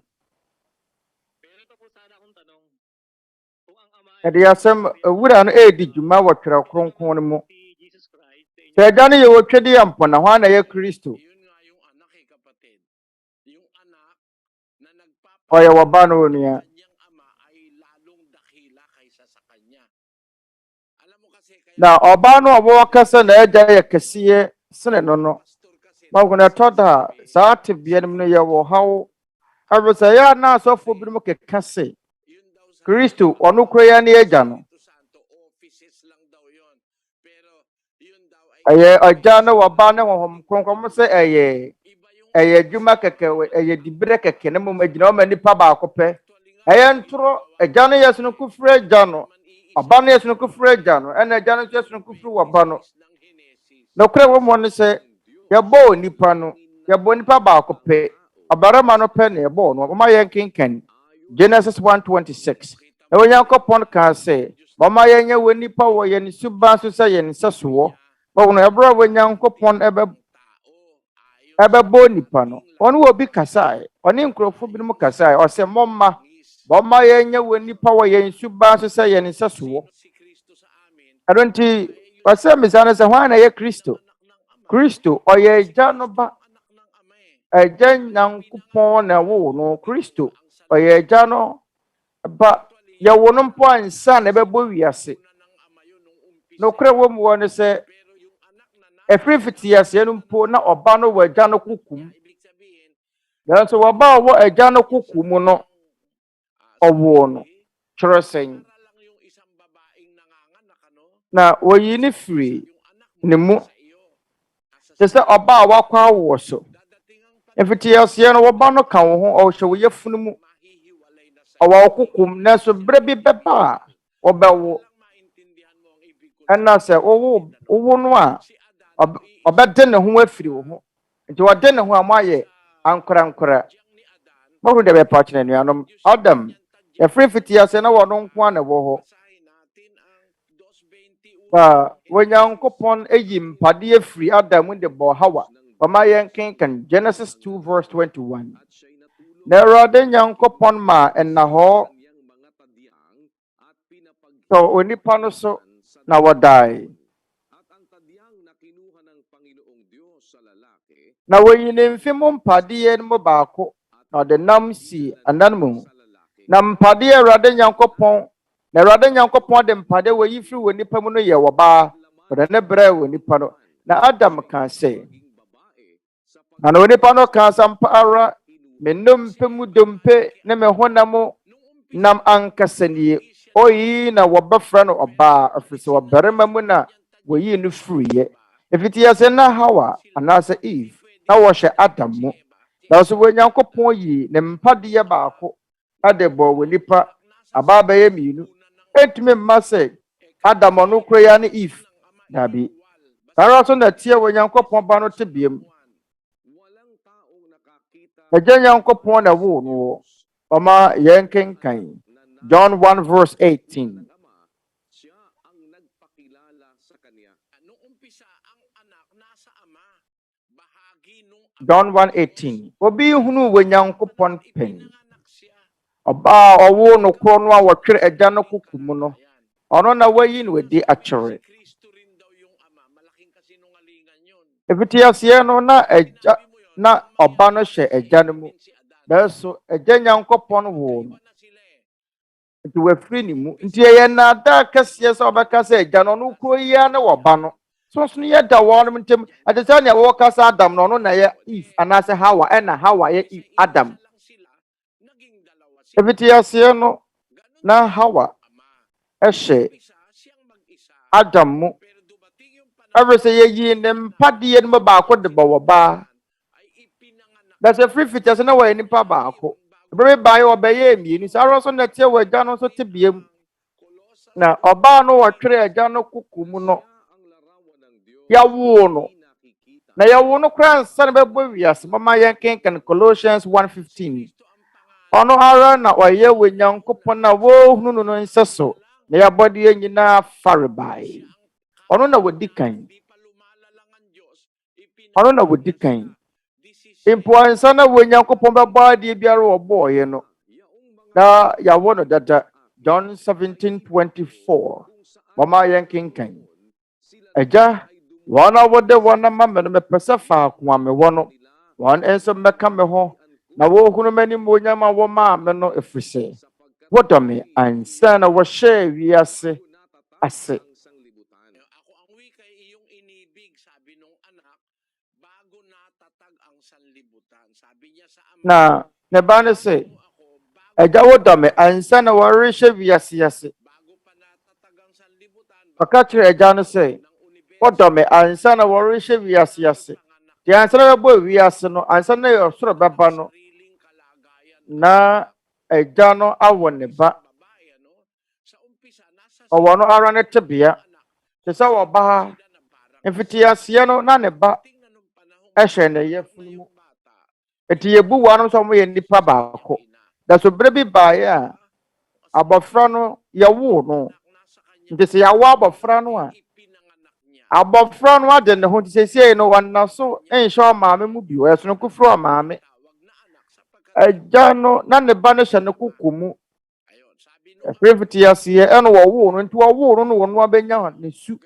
ɛdiasɛm awura no edi dwuma wɔ Twerɛ Kronkron mu sɛ agya no yɛ wɔtwedi ampɔ na hɔ na yɛ Kristo ɔyɛ wɔba no onua na ɔba no ɔbɔ kasa na agya yɛ kɛseɛ sene no maguna tɔda saa tebea no yɛ wɔ haw abisa ya na asɔfo bi mu keka se Kristo ono kroya ne agya no aye agya no waba ne honhom kronkron se eye dwuma keke eye dibire keke ne mom agina o ma nipa ba akopɛ eye ntoro agya no yesu no kufure agya no aba no yesu no kufure agya no ena agya no yesu no kufure waba no no kure wo mo ne se yɛbɔ nipa no yɛbɔ nipa ba akopɛ abarama no pɛ ne yɛbɔ no ma yɛ kenkan Genesis 1:26. Na Onyankopɔn ka sɛ, "Mama yɛnyɛ wɔ nipa wɔ yɛn suba so sɛ yɛn nsasoɔ." Ɔno ɛbra Onyankopɔn ɛbɛbɔ nipa no. Ɔno wɔ bi kasae. Ɔne nkurɔfo bi no kasae. Ɔsɛ mama yɛnyɛ wɔ nipa wɔ yɛn suba so sɛ yɛn nsasoɔ. Ɛno nti ɔsɛ misa no sɛ hwan na yɛ Kristo? Kristo ɔyɛ agya no ba. Agya Nyankopɔn na wo no Kristo. Oye agya no ba ye wono mpo ansa na bɛbɔ wiase no kra wo mu won se efrifiti ase no mpo na oba no wɔ agya no kokum nanso oba wɔ agya no kokum no ɔwo no kyerɛsɛn na oyi ne firi ne mu sɛ oba wakwa wo so efiti ase no oba no ka wo ho ɔhwɛ wo yefunu mu awa kokum na so bre bi beba obewo ena se owo no a obede ne ho afiri wo ho nti wode ne ho amaye ankora mo de be partner nuanom Adam efri fiti ase na wono nko ana wo ho ba Onyankopɔn eyi mpade afiri Adam de bo Hawa ma yen kenkan Genesis 2:21. Na Awurade Nyankopɔn ma enna hɔ so onipa no so na wɔdae na woyi ne mfe mu mpade no mu baako na ɔde nam si anan mu na mpade Awurade Nyankopɔn de mpade woyi firi wonipa mu no yɛ wɔbaa ɔde ne brɛ wonipa no na Adam ka sɛ na wonipa no ka sampa ara menom pemu dompe ne me honam nam ankasanie oyi na wɔbɛfra no ɔbaa afiri wɔbarima mu na woyi no firiye efiti yɛsɛ na Hawa anasa Eve na wɔhyɛ Adam mu na so Onyankopɔn yi ne mpadeɛ baako ade bɔ wonipa aba bɛyɛ mienu etumi mma sɛ Adam no kura ya ne Eve dabi Taraso na tie wo Nyankopon ba no tebiem. Agya Nyankopon na wo no. Oma yenkenkan. John 1 verse 18. John 1:18. Obi hunu wo Nyankopon pen. Oba owo no kro no a wotwere agya no kokumu no. Ono na wayi no di akyere. Efitiasie no na agya na oba no hye agya no mu. Beso agya Nyankopon wo no. Nti wafiri ni mu. Nti ye na da kase so obeka se agya no no kro ya na woba no. So ye da won ntem atesa ne wo kasa Adam no no na ye Eve anase Hawa na Hawa ye Eve Adam. Efitiasie no na Hawa ehye Adam mu. Every ye yi ne mpade no ba ko de bo ba. That's a free fitness na wa ni pa ba ko. Bere ba ye obeye emi ni sa so na tie wa gya no so tebiem. Na oba no wotwere agya no kukumu no. Ya wo no. Na ya wo no kran san bebo wiase mama yenkenkan Colossians 1:15. Ono ara na oye we Nyankopon na wo hunu no nseso. Na ya body ye nyina faribai. Ono na wodi kan. Ono na wodi kan. Impuansa na wo Nyankopon baba de biara wo boye no. Na ya wo no dada John 17:24. Mama yenkenkan. Eja wana wode wana mama no mepesa fa kwa me wono. Wan enso meka me ho. Na wo hunu mani mo nyama wo ma me no efrise. Wodo me ansa na wo hye wiase ase. Na ne ba ne se eja wodo me ansa na wo rehye wiase ase. Pakatre eja no se wodo me ansa na wo rehye wiase ase. Di ansa na bo wiase no ansa na yo soro baba no na eja no awo ne ba. Owo no ara ne tebea. Te sa wo ba mfitiasie no na ne ba ehye ne yefunu mu. Eti yebu wa no so mo ye nipa ba ko. Da so bre bi ba ya abofra no ye wo no. Nti se ya wa abofra no a abofra no ade ne ho ti sesei no wanna so enhye maame mu bi o esono kufuru maame. Agya no na ne ba no hye ne kokomu. Efrefitiasie eno wo no nti wo no no abenya ne su.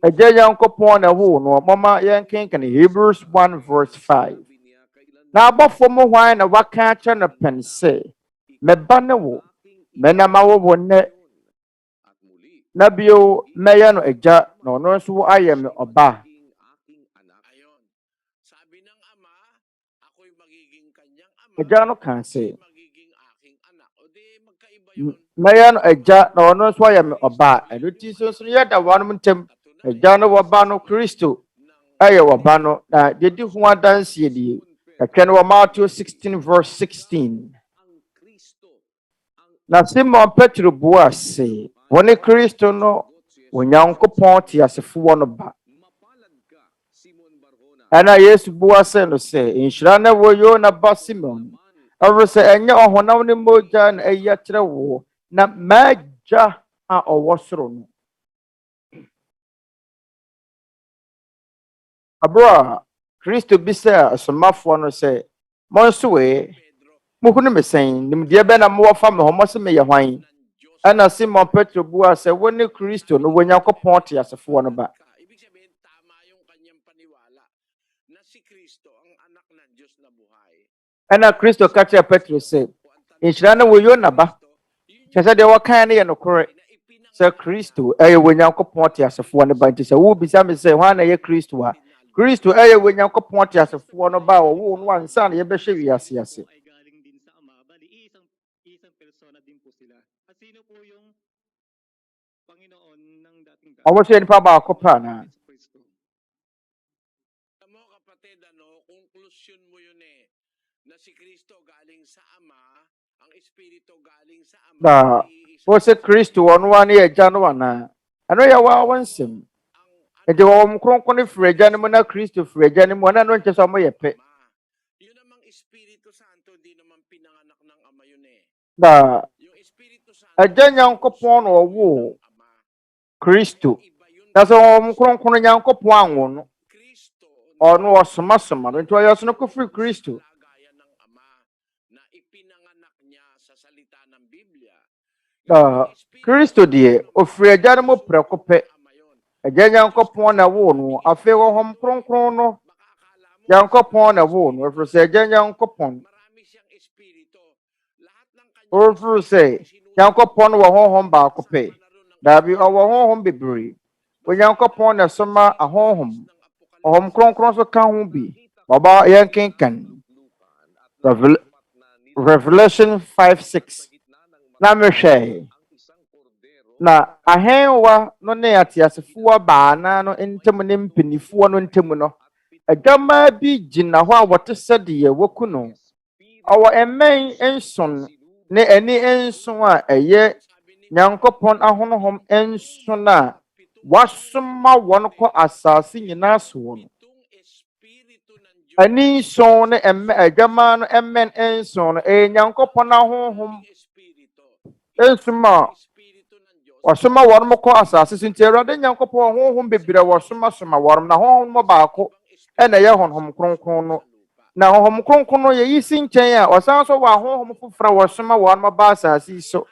Agya Nyankopon na wo no mama yenkenkan Hebrews 1 verse 5. Na abofo mo hwan na waka acha no pense me ba ne wo me na ma wo ne na bio meya no agya na ono nso aye me oba. Agya no kan se meya no agya na ono nso aye me oba. Eno ti so ye da wanum ntem agya no woba no Kristo aye woba no na dedi ho adanse die. Atwa no Matthew 16 verse 16. Na Simon Petro bua se woni Kristo no Onyankopon ti asefo wono ba. Ana Yesu bua se no se inhyira na wo yo na ba Simon. Awro se enya ohonam ne moja na eya kire wo na magya a owo soro no. Abra Kristo bisa asomafo no se monso we muhunu mesen nimde be na mo fa me ho mo se me ye hwan. Ana Simon Petro bua se woni Kristo no Onyankopon ti asefo no ba. Ana Kristo kacha Petro se inhyira na wo yo na ba. Chese de wakan ne ye no kore. Se Kristo eye Onyankopon ti asefo no ba nti se wo bisa me se hwan na ye Kristo a. Kristo eye Onyankopon ti asefo no ba wo no ansa na ye be hwe wiase ase. Owo se nipa ba akopa na. Conclusion mo yun na si Kristo galing sa Ama, ang Espiritu galing sa Ama. Da o se Kristo ono ani agya no ana. Ano ya wa wansem. Enti wɔn kronkron firi agya no mu na Kristo firi agya no mu na no nkyɛ sɛ ɔmo yɛ pɛ. Yun namang Espiritu Santo, di naman pinanganak ng Ama yun eh. Na Yung Espiritu Santo, agya Nyankopɔn na ɔwoo Kristo. Na sɛ wɔn kronkron Nyankopɔn anwo no, Kristo, ɔno ɔsomasoma no nti ɔyɛ ɔsono kofiri Kristo. gaya ng Ama na ipinanganak niya sa salita ng Biblia. Na Kristo deɛ ofiri agya no mu prɛko pɛ. Agya Nyankopɔn na woo no, afei wɔhom kronkron no Nyankopɔn na woo no, ɛfiri sɛ agya Nyankopɔn. Marami siyang espiritu. Lahat ng kanya Ɔfiri sɛ Nyankopɔn wɔ honhom baako pɛ. Daabi ɔwɔ honhom bebree. Onyankopɔn na soma ahonhom. Ɔhom kronkron so ka ho bi. Baba yɛnkenkan Revelation 5:6. Na mehwɛ. Na ahenwa no ne atiasefoɔ baana no ntem ne mpenifoɔ no ntem no. Adwama bi gyina hɔ a wɔte sɛ deɛ wɔku no. Ɔwɔ mmɛn nson ne ani nson a ɛyɛ Nyankopɔn ahonhom nson a wasoma wɔn kɔ asase nyinaa so wɔ no. Ani nson ne adwama no mmɛn nson no ɛyɛ Nyankopɔn ahonhom nson a wasoma wɔn kɔ asase so nti Awurade Nyankopɔn ahonhom bebree wasoma wɔn na honhom mo baako ɛna ɛyɛ honhom kronkron no. Na honhom kronkron no yɛyi si nkyɛn a ɔsan so wɔ ahonhom foforɔ wasoma wɔn mo ba asase so.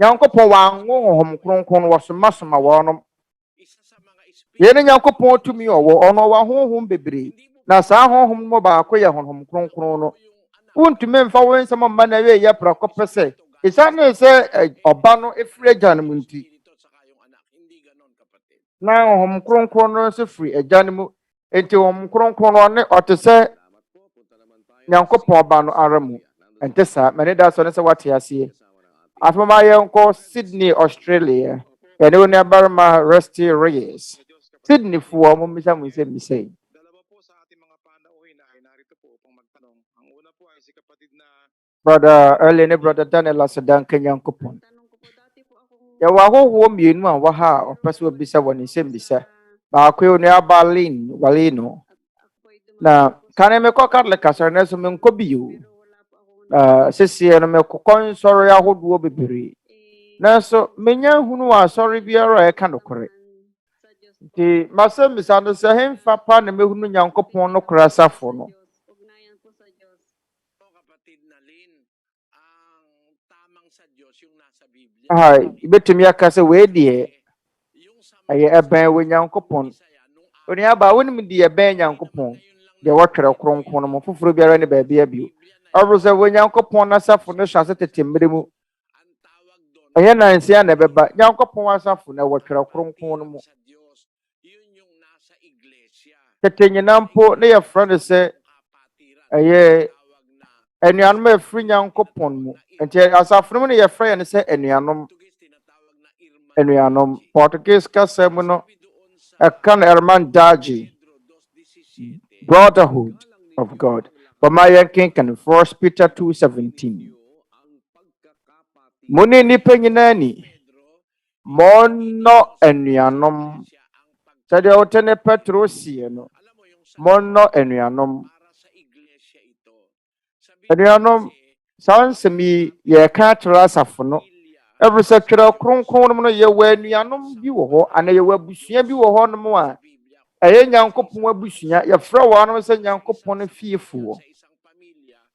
Nyankopɔn wanwo honhom kronkron no wasoma wɔn. Yɛne Nyankopɔn tumi ɔwɔ ɔno wɔ honhom bebree. Na saa honhom mo baako yɛ honhom kronkron no. Wontumi mfa wo nsɛm mma na yɛ prako pɛ sɛ ɛsane sɛ ɔba no efiri agya no mu nti. Na honhom kronkron no nso firi agya no mu. Enti honhom kronkron no ne ɔte sɛ Nyankopɔn ba no ara mu. Ɛnte saa mene da so ne sɛ wate aseɛ. Afoma yɛnkɔ Sydney, Australia. Yɛne wo nuabarima Rusty Reyes. Sydney foɔ mo misa mo nsɛm misɛe. Brother Early ne brother Daniel Asadan Nyankopɔn. Yɛwɔ ahohoɔ mmienu a wɔ ha a ɔpɛ sɛ obisa wɔ ne nsɛm bisa. Baako yɛ nuaba Walino. Na kane mekɔ Catholic asɔre na so menkɔ bio. Sesie no mekɔ nsɔre ahodoɔ bebree. Nanso menya hunu wɔ asɔre biara a ɛka nokore. Nti masɛm bisa no sɛ hemfa pa na mehunu Nyankopɔn no kora asafo no. Ibetumi aka sɛ wei deɛ ɛyɛ ɛbɛn wɔ Nyankopɔn. Oniaba wonim deɛ ɛbɛn Nyankopɔn deɛ wɔtwerɛ kronkron no mo foforo biara ne baabi abio. Ɔbro sɛ wɔ Nyankopɔn n'asafo no hyɛ ase tete mmere mu. Ɛyɛ nansia na ɛbɛba Nyankopɔn asafo na wɔtwerɛ kronkron no mu. Tete nyina mpo ne yɛfrɛ no sɛ ɛyɛ anuanom a ɛfiri Nyankopɔn mu. Nti asafo no mu ne yɛfrɛ yɛn sɛ anuanom. Portuguese kasa mu no ɛka no Irmandade, brotherhood of God. Bama yɛnkenkan 1 Peter 2:17. Muni nipa nyinaa ni monno anuanom. Sɛdeɛ wote ne Petro sie no monno anuanom. Anuanom saa nsɛm yi yɛka kyerɛ asafo no. Ɛfiri sɛ Twerɛ Kronkron no yɛwɔ anuanom bi wɔ hɔ ana yɛwɔ abusua bi wɔ hɔ no mu a ɛyɛ Nyankopɔn abusua yɛfrɛ wɔn no sɛ Nyankopɔn fiefoɔ.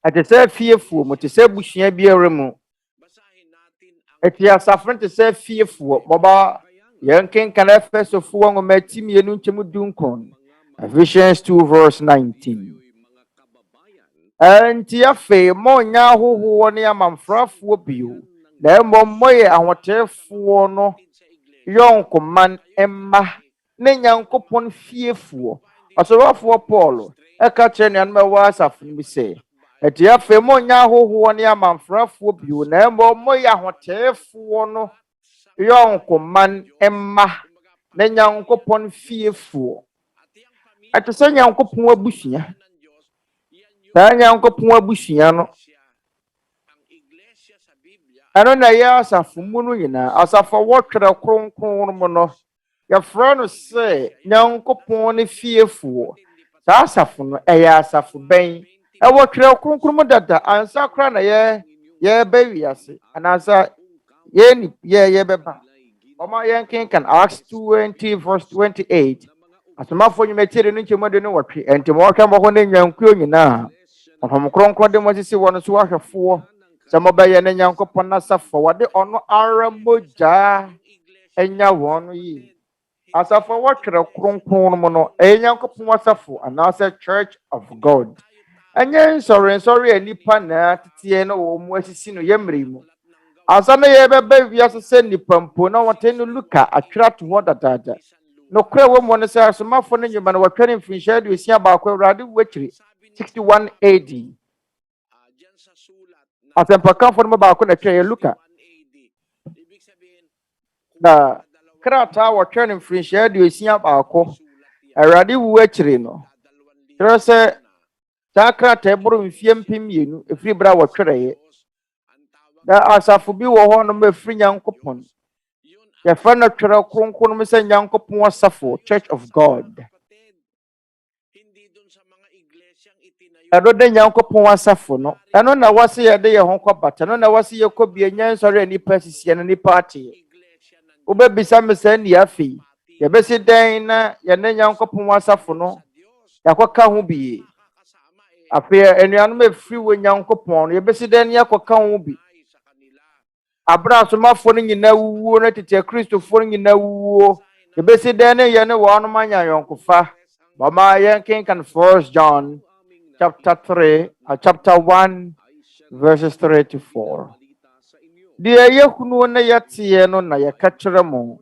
Ɛte sɛ fiefoɔ mu te sɛ abusua biara mu. Ɛte asafo no te sɛ fiefoɔ. Bɔba yɛnkenkan Efesofoɔ nwoma ti mmienu nkyɛmu 19. Ephesians 2:19. Ɛnti afei monnya ahohoɔ ne amanfrafoɔ bio. Na mmom moyɛ ahoteefoɔ no yɔnkoman mma ne Nyankopɔn fiefoɔ. Ɔsɔfoɔ Paul ɛka kyerɛ nuanom a ɛwɔ asafo no bi sɛ ɛti afei monnya ahohoɔ ne amanfrafoɔ bio. Na mmom moyɛ ahoteefoɔ no yɔnkoman mma ne Nyankopɔn fiefoɔ. Ɛte sɛ Nyankopɔn abusua. Saa Nyankopɔn abusua no ɛno na ɛyɛ asafo mu no nyinaa. Asafo wɔtwerɛ kronkron mu no your friend say, Nyankopɔn ne fearful. Asafo no asafo bɛn ɛwɔ Twerɛ Kronkron dada ansa kora na ye ba wiase anasa ye bɛba ɔma yɛnkenkan Acts 20 verse 28 asomafo nyumatire no nkyɛmu de no wɔtwe enti mo hwɛ mo ho ne nyankuo nyinaa ɔhom kronkron de mo sisi wɔn so ahwɛfoɔ sɛ mobɛyɛ ne Nyankopɔn nasafo wɔde ɔno ara mogya enya wɔn yi asafo wɔ Twerɛ Kronkron mu no Nyankopɔn asafo anasa Church of God enye sorry nipa na tete no wo mu asisi no yemre mu asa na ye bɛba wiase sɛ nipa mpo na wɔte no Luka atwerɛ to hɔ dadaada no kora wo mu no sɛ asomafo no nyuma no wɔtwɛre mfinhyia de osia baako awurade wɔkyiri 61 AD asɛmpakafo no baako na twɛ Luka na krata wɔtwɛre mfinhyia de osia baako awurade wɔkyiri no twerɛ sɛ saa krata boro mfie mpem 2 efiri bra wɔtwerɛ da asafo bi wɔ hɔ no mafiri Nyankopɔn yɛfa no Twerɛ Kronkron no sɛ Nyankopɔn asafo Church of God ɛno de Nyankopɔn asafo no ɛno na wɔse yɛde yɛ ho kɔbata no na wɔse yɛkɔ bie nyansɔre nipa sisi no nipa ate wobɛbisa me sɛ ni afei yɛbɛsi dɛn na yɛne Nyankopɔn asafo no yɛakɔka ho bie afei anuanom afiri wɔ Nyankopɔn no yɛbɛsi dɛn yɛakɔka ho bi abra asomafo no nyina wuo na tete kristofo no nyina wuo yɛbɛsi dɛn ne yɛne wɔn ma nya yɔnkofa mama yɛnkenkan 1 John chapter 1 verses 3 to 4 deɛ yɛhunu na yɛteɛ no na yɛka kyerɛ mo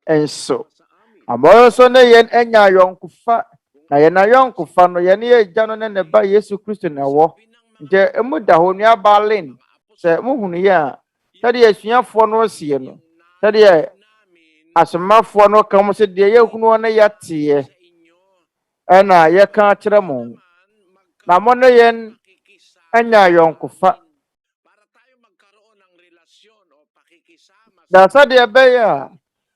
enso amɔ nso ne yɛn anya yɔnkofa na yɛn ayɔnkofa no yɛne yɛgya no ne ba Yesu Kristo na wɔ nti emu da hɔ nua Berlin sɛ muhunu yɛ a sɛdeɛ asuafoɔ no sie no sɛdeɛ asomafoɔ no ka mo sɛ deɛ yɛhunu na yɛteɛ ɛna yɛka kyerɛ mo na mo ne yɛn anya yɔnkofa da sɛdeɛ bɛyɛ a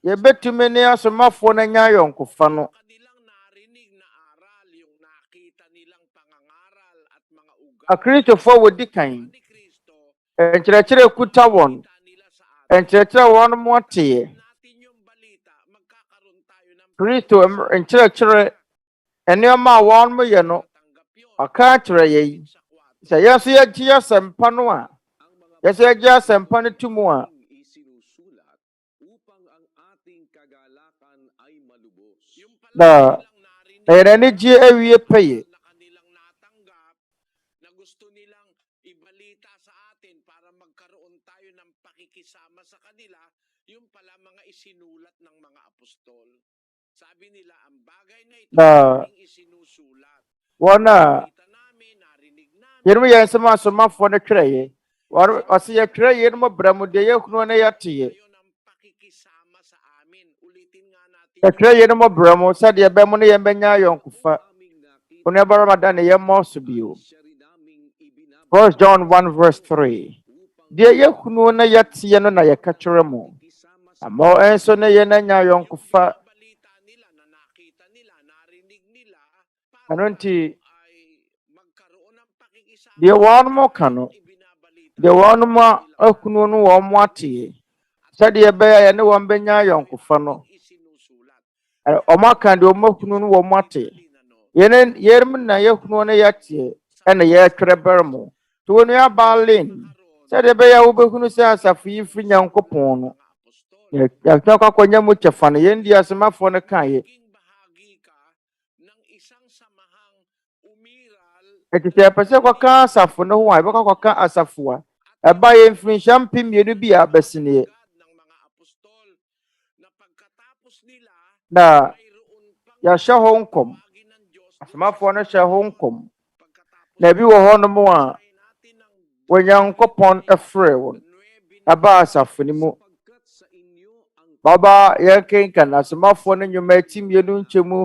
yɛbɛtumi ne asomafoɔ no anya yɔnkofa no akristofoɔ wodi kan nkyerɛkyerɛ kuta wɔn nkyerɛkyerɛ wɔn mo teɛ Kristo nkyerɛkyerɛ nneɛma a wɔn mo yɛ no ɔka kyerɛ yɛn sɛ yɛso yɛgye asɛmpa no a yɛso yɛgye asɛmpa no to mu a na yɛn ani gye awie pɛyɛ na wɔn a yɛn mo yɛn nsɛm asomafoɔ no twerɛ yɛ wɔn ɔsɛ yɛtwerɛ yɛn mo brɛ mu deɛ yɛhunu na yɛteɛ yɛtwerɛ yɛn mo brɛ mu sɛdeɛ bɛ mu ne yɛn bɛnya ayɔnkofa onua barama ne yɛn mmɔ so bio 1 John 1 verse 3 deɛ yɛhunu na yɛteɛ no na yɛka kyerɛ mo amɔ ɛnso ne yɛn anya ayɔnkofa ɛno nti deɛ wɔn mo ka no deɛ wɔn mo ahunu no wɔn mo ateɛ sɛdeɛ bɛyɛ yɛne wɔn bɛnya ayɔnkofa no ɔmo aka deɛ ɔmo ahunu no wɔn mo ateɛ yɛn na yɛhunu no yɛteɛ ɛna yɛtwerɛ bɛrɛ mo to wɔn nua Berlin sɛdeɛ bɛyɛ wobɛhunu sɛ asafo yi firi Nyankopɔn no yɛtwerɛ akɔnya mu kyɛfa no yɛn di asomafoɔ no ka yɛ ɛte sɛ ɛpɛ sɛ kɔka asafo no ho a ɛbɛkɔ kɔka asafo a ɛba yɛ mfirinhyia mpem 2 bi a abɛseneɛ na yɛahyɛ hɔ nkɔm asomafoɔ no hyɛ hɔ nkɔm na ebi wɔ hɔ no mu a Onyankopɔn ɛfrɛ wɔn ɛba asafo no mu baba yɛnkenkan asomafoɔ no nnwuma ati 2 nkyɛmu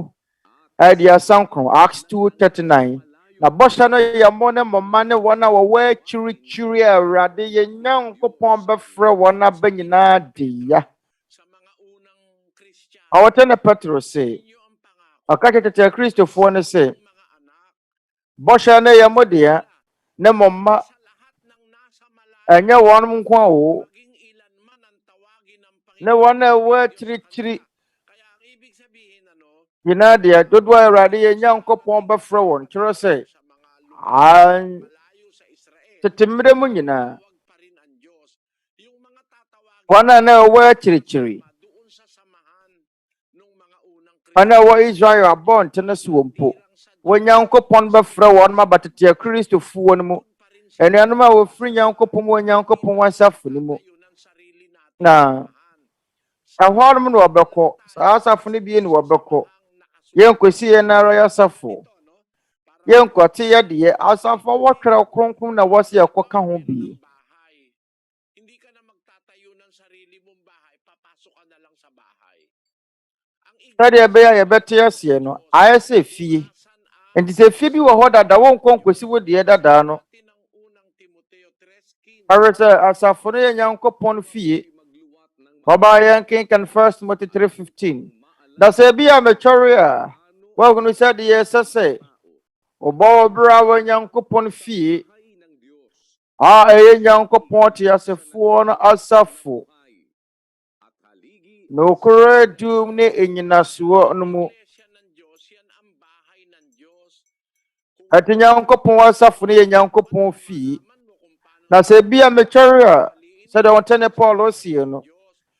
ɛde asankron Acts 2:39 na bɔhyɛ no yɛ mo ne mɔma ne wɔn a wɔwɔ akyirikyiri a Awurade yɛn Nyankopɔn bɛfrɛ wɔn aba nyinaa de ya awotene Petro se akaka tete Kristofo ne se bosha ne yamodea ne momma enya wonum nko awo ne wona wa chiri yina de dodo awrade ye nyankopon befra won kyerɛ sɛ an tetemre mu nyina wana na wa chiri ana wa Israel abon tena suompo wanyankopon befra won ma batete Kristofo won mu enuanom a wofri nyankopon wanyankopon wasafo ni mu na ahwarum no obekɔ saa asafo ne bie ne obekɔ yenkosi ye na ara yasafo yenkote ye de asafo wo Twerɛ Kronkron na wose yakoka ho bie tade be ya yebete ase no ayese fie enti se fie bi wo ho dada wo nkonkosi wo de dada no arese asafo no ye nyankopon fie Oba yankin kan 1 Timothy 3:15. Da se bia metwore a wa gunu said ye sese oba obra wa nyankopon fie a eye nyankopon te asefo no asafo no kore dum ne enyinaso no mu ati nyankopon asafo ne nyankopon fie na se bia metwore a said on tene Paul osie no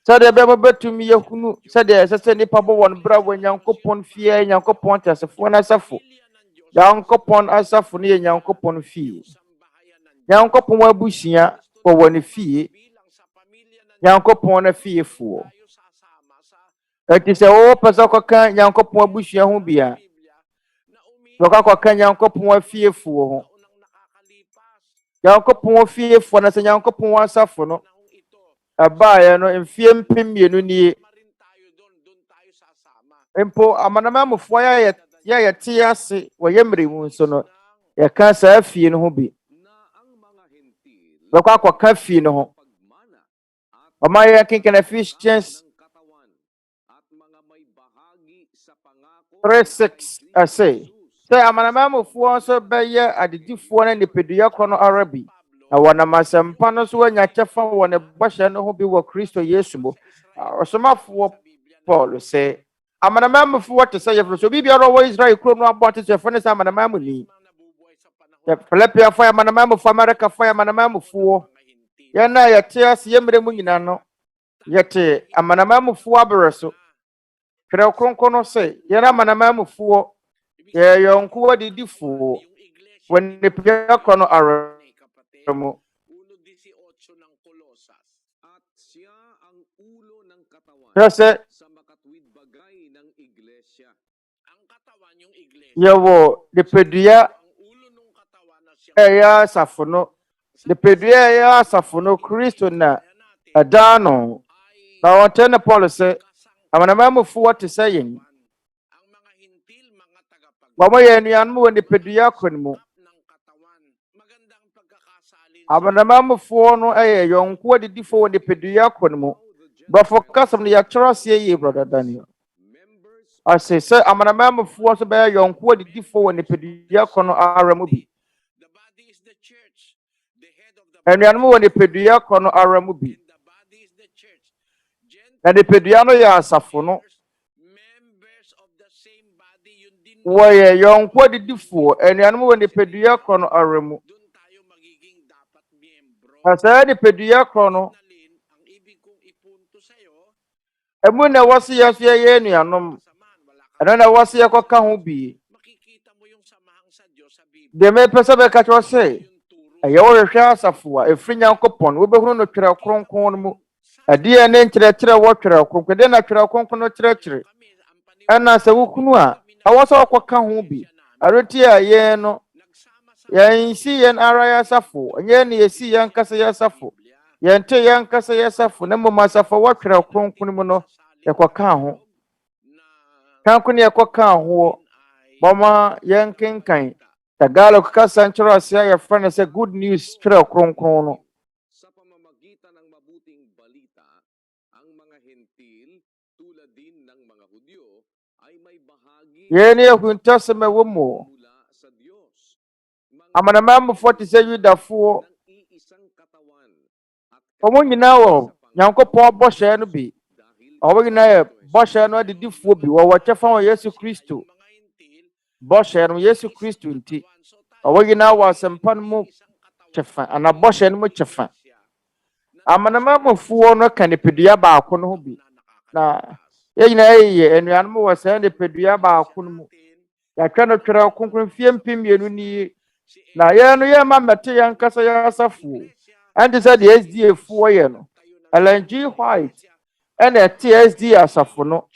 sade be betumi yehunu sade sese nipa bo won bra wa nyankopon fie nyankopon te asefo na asafo nyankopon asafo ne nyankopon fie nyankopon abusia wo woni fie nyankopon na fie fo eti se wo pesa koka nyankopon abusia ho bia koka nyankopon fie fo ho nyankopon fie fo na se nyankopon asafo no abaye no mfie mpemienu nie empo amanamamfo ya yete ase wo yemre mu nso no ya ka saa fie no ho bi akwa fie no ho Oma ya kinkan Ephesians 3:6 say amanamamfo nso beye adedifo na nipadua kono arabi na wana masempa no so anya kyefa wona bɔhyɛ no ho bi wɔ Kristo Yesu mu osomafo Paul sɛ amanamamfo wɔte sɛ yɛfro so bibia ro wɔ Israel kuro no abɔ te sɛ fo ne sɛ amanamam ni Philipia fa amanamamfo America fa amanamamfo yɛ na yɛte ase yɛmre mu nyina no yɛte amanamamfo abere so Twerɛ Kronkron no sɛ yɛra amanamamfo yɛ yɔnko adidifo wɔn ne pia kono are mo Kasi yawo de pedua ya safono de pedua ya safono Kristo na adano na wontene Paul se amanamamfo wote sɛ yen Mama ye nuanom wɔ de pedua kon mu amanamamfo no yɔnko adidifo wɔ de pedua kon mu bafo kasam ne yakyerɛ se ye brother Daniel I say amanamamfo so be yɔnko adidifo wɔ ne pedua kon ara mu bi enuanom wɔ ne pedua kon ara mu bi na de pedua no yɛ asafo no wɔyɛ yɔnko adidifo enuanom wɔ ne pedua kon ara mu asa de pedua kon emu na wɔse yɛ so yɛ enuanom ɛna na wɔse yɛ kɔka ho bi de me pesa be ka kyerɛ sɛ ɛyɛ wɔhwehwɛ asafo a efri nyankopɔn wobɛhunu no Twerɛ Kronkron no mu ɛdeɛ ne nkyerɛkyerɛ wɔ Twerɛ Kronkron de na Twerɛ Kronkron no kyerɛkyerɛ ɛna sɛ wokunu a ɛwɔ sɛ wɔkɔka ho bi areti a yɛn no yɛn si yɛn ara yɛ asafo ɛnyɛ ne yɛsi yɛn kasa yɛ asafo yɛn te yɛn kasa yɛ asafo na mmom asafo wɔ Twerɛ Kronkron mu no yɛkɔka ho kanko ne yɛkɔka ho mama yɛn kenkan Tagalog kasa nkyerɛ ase yɛ frɛ sɛ good news Twerɛ Kronkron no sa pamamagitan ng mabuting balita ang mga hentil tulad din ng Yɛn ne ahuntasɛm a ɛwɔ mu. Amanamamfoɔ te sɛ Yudafoɔ. Wɔn nyinaa wɔ Nyankopɔn bɔhyɛ no bi. Wɔn nyinaa yɛ bɔhyɛ no adidifoɔ bi. Wɔwɔ kyɛfa wɔ Yesu Kristo. Bɔhyɛ no Yesu Kristo nti. Wɔn nyinaa wɔ asɛmpa no mu kyɛfa. Ana bɔhyɛ no mu kyɛfa. Amanamamfoɔ no ka nipadua baako no ho bi. Na yɛn nyinaa yɛ anuanom wɔ saa nipadua baako no mu. Yɛatwa no Twerɛ Kronkron mfeɛ mpem mmienu nie. Na yɛn no yɛn ma mɛte yɛn kasa yɛn asafoɔ. Ɛnte sɛ deɛ SDA foɔ yɛ no. LNG White ɛna ɛte SDA asafo no.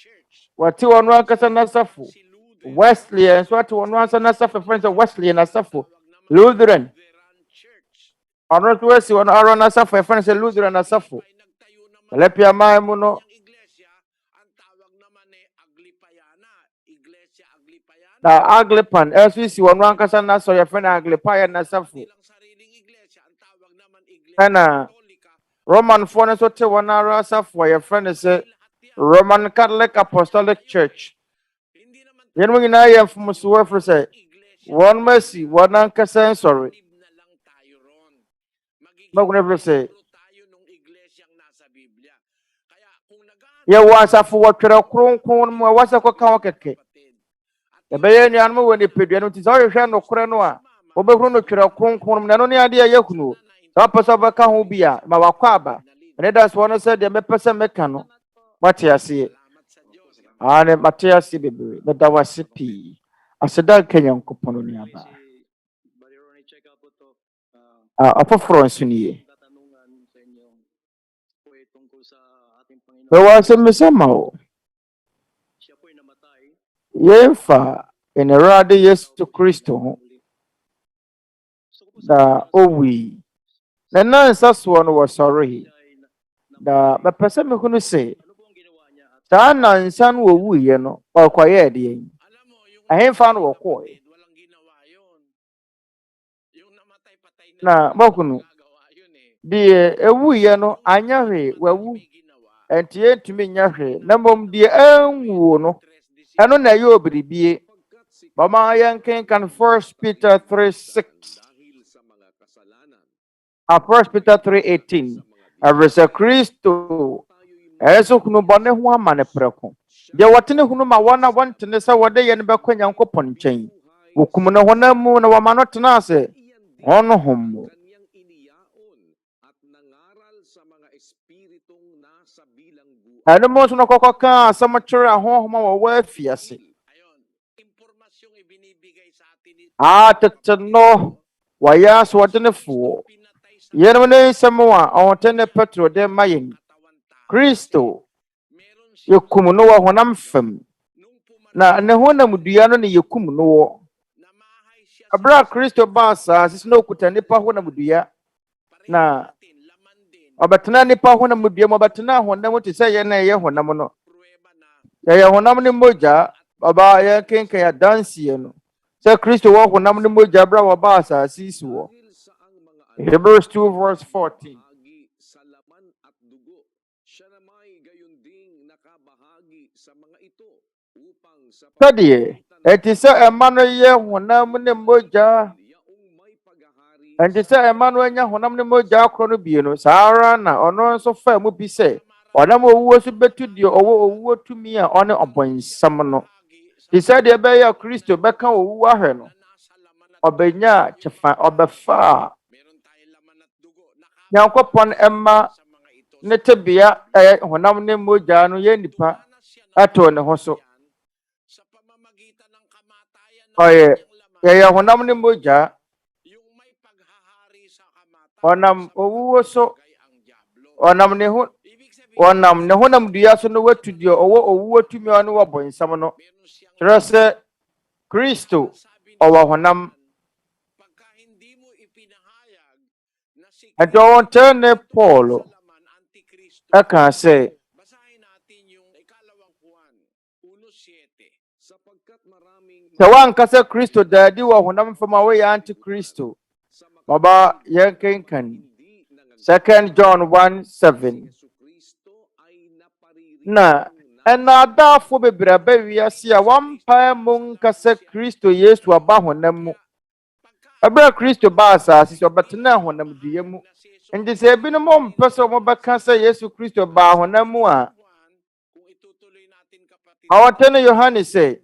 Wɔte wɔn ankasa n'asafo. Wesleyan nso ate wɔn ankasa n'asafo fɛn sɛ Wesleyan asafo. Lutheran. Ɔno nso asi wɔn ara n'asafo fɛn sɛ Lutheran asafo. Philippiano mu no. Na Anglican ɛso si wɔn ankasa n'asɔ yɛ fɛn Anglican n'asafo. Ɛna Roman foɔ no nso te wɔn ara asafo yɛ fɛn sɛ Roman Catholic Apostolic Church. Yɛn mu nyinaa yɛ mfomso ɛfiri sɛ wɔn masi wɔn ankasa nsɔre. Baguna ɛfiri sɛ yɛwɔ asafo wɔ Twerɛ Kronkron mu a wɔsɛ kɔka wɔ kɛkɛ. Yɛbɛyɛ nnuanom wɔ nipadua no nti sɛ ɔhwehwɛ nokorɛ no a wɔbɛhunu no Twerɛ Kronkron mu na ɛno ne adeɛ a yɛhunu. Sɛ wɔpɛ sɛ wɔbɛka ho bi a ma wakɔ aba. Ɛne da so wɔn sɛ deɛ mɛpɛ sɛ mɛka no mate aseɛ. Ne mate aseɛ bebree bɛda wase pii. Aseda nka Nyankopɔn no nuaba. Ɔfoforɔ nso nie. Bɛwɔ asɛmmisa ma wo. Yɛmfa Awurade Yesu Kristo ho. Da owui. Na nansa soɔ no wɔsɔre. Da mɛpɛ sɛ mehunu sɛ saa nansa no wɔwuiɛ no ɔkɔyɛ deɛ. Ahemfa no wɔkɔɛ. Na mɔkunu deɛ ɛwuiɛ no anya hwee wawu. Ɛnti yɛntumi nya hwee. Na mmom deɛ ɛnwuo no ɛno na ɛyɛ obiribie. Bama yɛnkenkan 1 Peter 3:6. 1 Peter 3:18. Ɛfiri sɛ Kristo ɛso hunu bɔne ho ama ne prɛko. Deɛ wɔtene hunu ma wɔn a wɔntene sɛ wɔde yɛn bɛkɔ Nyankopɔn nkyɛn. Wokum ne honam mu na wɔma no tena ase. Ɔno hom mu. Ɛno mo nso no kɔkɔka asɛm kyerɛ ahonhom a wɔwɔ afiase. Tete no wɔyɛ asoɔdenefoɔ. Yɛnom ne nsɛm a ɔhotene Petro de ma yɛn. Kristo yɛkum no wɔ honam fam. Na ne honam dua no ne yɛkum no wɔ. Abra Kristo ba saa sisi no okuta nipa honam dua. Na ɔbɛtena nipa honam dua mu ɔbɛtena honam te sɛ yɛn na yɛ honam no. Yɛyɛ honam ne mogya ɔba yɛn kenkan adanseɛ no. Sɛ Kristo wɔ honam ne mogya bra wɔ ba asase si wɔ. Hebrews 2:14. Sɛdeɛ ɛte sɛ ɛma no yɛ honam ne mogya. Ɛnti sɛ ɛma no anya honam ne mogya akɔ no bie no saa ara na ɔno nso fa mu bi sɛ ɔnam owuo so betu deɛ ɔwɔ owuo tumi a ɔne ɔbɔnsam no. Te sɛ deɛ ɛbɛyɛ Kristo bɛka owuo ahwɛ no. Ɔbɛnya kyɛfa ɔbɛfa Nyankopɔn ɛma ne tebea ɛyɛ honam ne mogya no yɛ nipa ɛtɔ ne ho so. Yɛyɛ honam ne mogya. Ɔnam owuo so. Ɔnam ne honam dua so no watu deɛ ɔwɔ owuo tumi a ɔne wɔbɔnsam no. Kyerɛ sɛ Kristo ɔwɔ honam. Ɛdɔ wɔn tɛ ne Paul ɛka sɛ sɛ wankasa Kristo daadi wɔ honam fam a wɔyɛ anti-Kristo. Baba yɛn kenkan 2 John 1:7. Na ena adafo bebrebe wiase a wampa mu nkasa Kristo Yesu aba honam mu. Abra Kristo ba asase so betena honam diye mu. Ndi se ebinom mpese mo beka se Yesu Kristo ba honam mu a. Awatene Yohane say,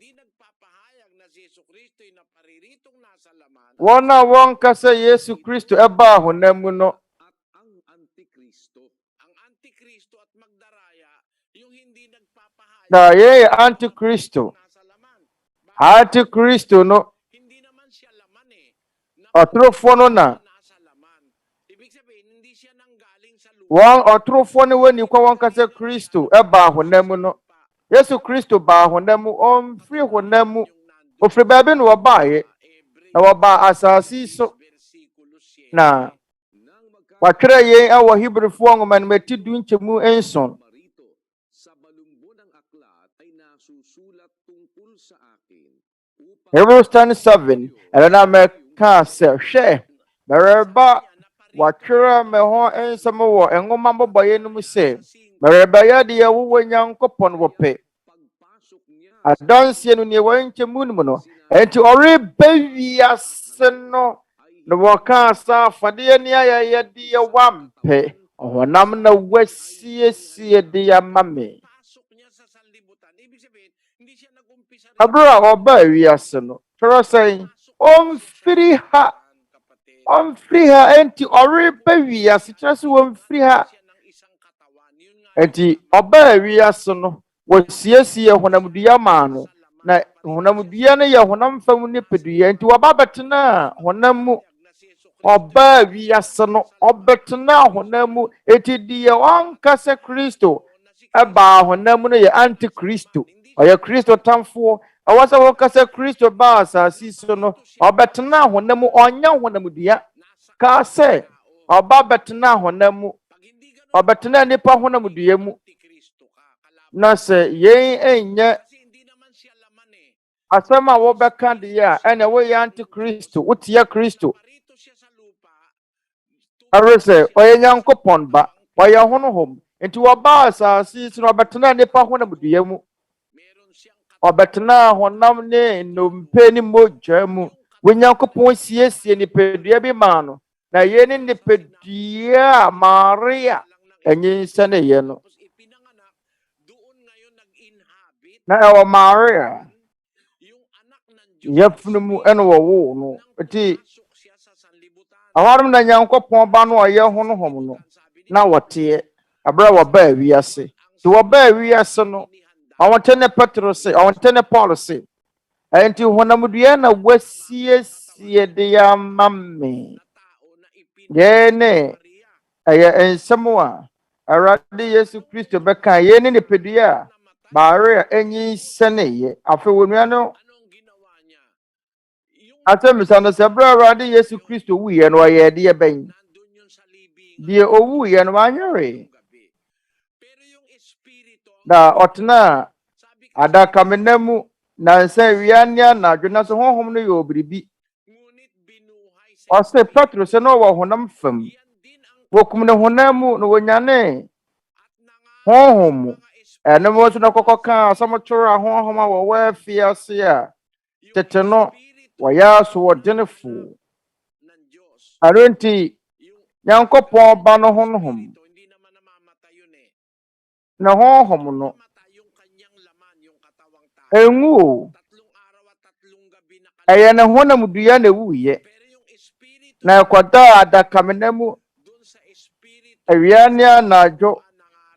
wana wonka se Yesu Kristo eba honam mu no. Na ye antikristo. Antikristo no. Otrofo no na. Wan otrofo ne wani kwa wonka se Kristo eba honam mu no. Yesu Kristo ba honam mu free honam mu. Ofri baabi no wabaaye. Na waba asasi so. Na watwerɛ yɛn awɔ Hebrewfo nwoma no mati du nkyɛmu enson. Hebrews 10:7. Ɛno na mɛka sɛ hwɛ mɛrɛba watwerɛ me ho ensɛm wɔ nwoma mbɔbɔyɛ no mu sɛ mɛrɛbɛyɛ deɛ wowɔ Nyankopɔn wopɛ. Adansie no ne wɔ nkyɛmu no mu no. Enti ɔreba wiase no na wɔka sa fadeɛ ne ayɛyɛ deɛ wampɛ. Ɔhonam na wasiesie deɛ ama me. Abra oba wiase no twerɛ sɛ ɔmfiri ha enti ɔreba wiase twerɛ sɛ ɔmfiri ha enti oba wiase no wɔsiesie honamdua ma no na honamdua no yɛ honam fam nipadua enti wɔba betena honam mu oba wiase no obetena honam mu enti deɛ ɔnka sɛ Kristo eba honam mu no yɛ antikristo. Oya Kristo tamfo awasa wokasa Kristo ba asasi so no obetena honam mu onya honamdua ka se oba betena honam mu obetena nipa honamdua mu na se yen enye asema wo beka de ya ene wo ya antikristo wotia Kristo arese oya Nyankopɔn ba oya honohom enti wo ba asasi so obetena nipa honamdua mu obetena honam ne nompe ni mogya mu Nyankopɔn siesie nipadua bi ma no na ye ne nipadua Maria anyinsa ne ye no na ewa Maria yefunu mu eno wo no eti awarum na Nyankopɔn ba no oye honohom no na wote abra wo ba wiase ti wo ba wiase no awantene Petro say awantene Paul say enti honamdua na wasiesie de ya mamme ye ne aya ensɛm a Awurade Yesu Kristo bɛka ye ne nipadua Maria enyi sɛneye afa wonua no Atempɔn no sɛ bra Awurade Yesu Kristo wuye no ye de ban die owu ye no anyere da otena adaka menamu na nsa wiania na adwena so honhom no ye obribi ose Petro se no wo honam fam wokum ne honamu no wonyane honhom ene mo so no kokoka asamotwora honhom a wo afiase a tete no waya so wodenefo arenti Nyankopɔn ba no honhom na honhom no engu ayene honamdua na wuye na kwada adaka menamu awiania na adwo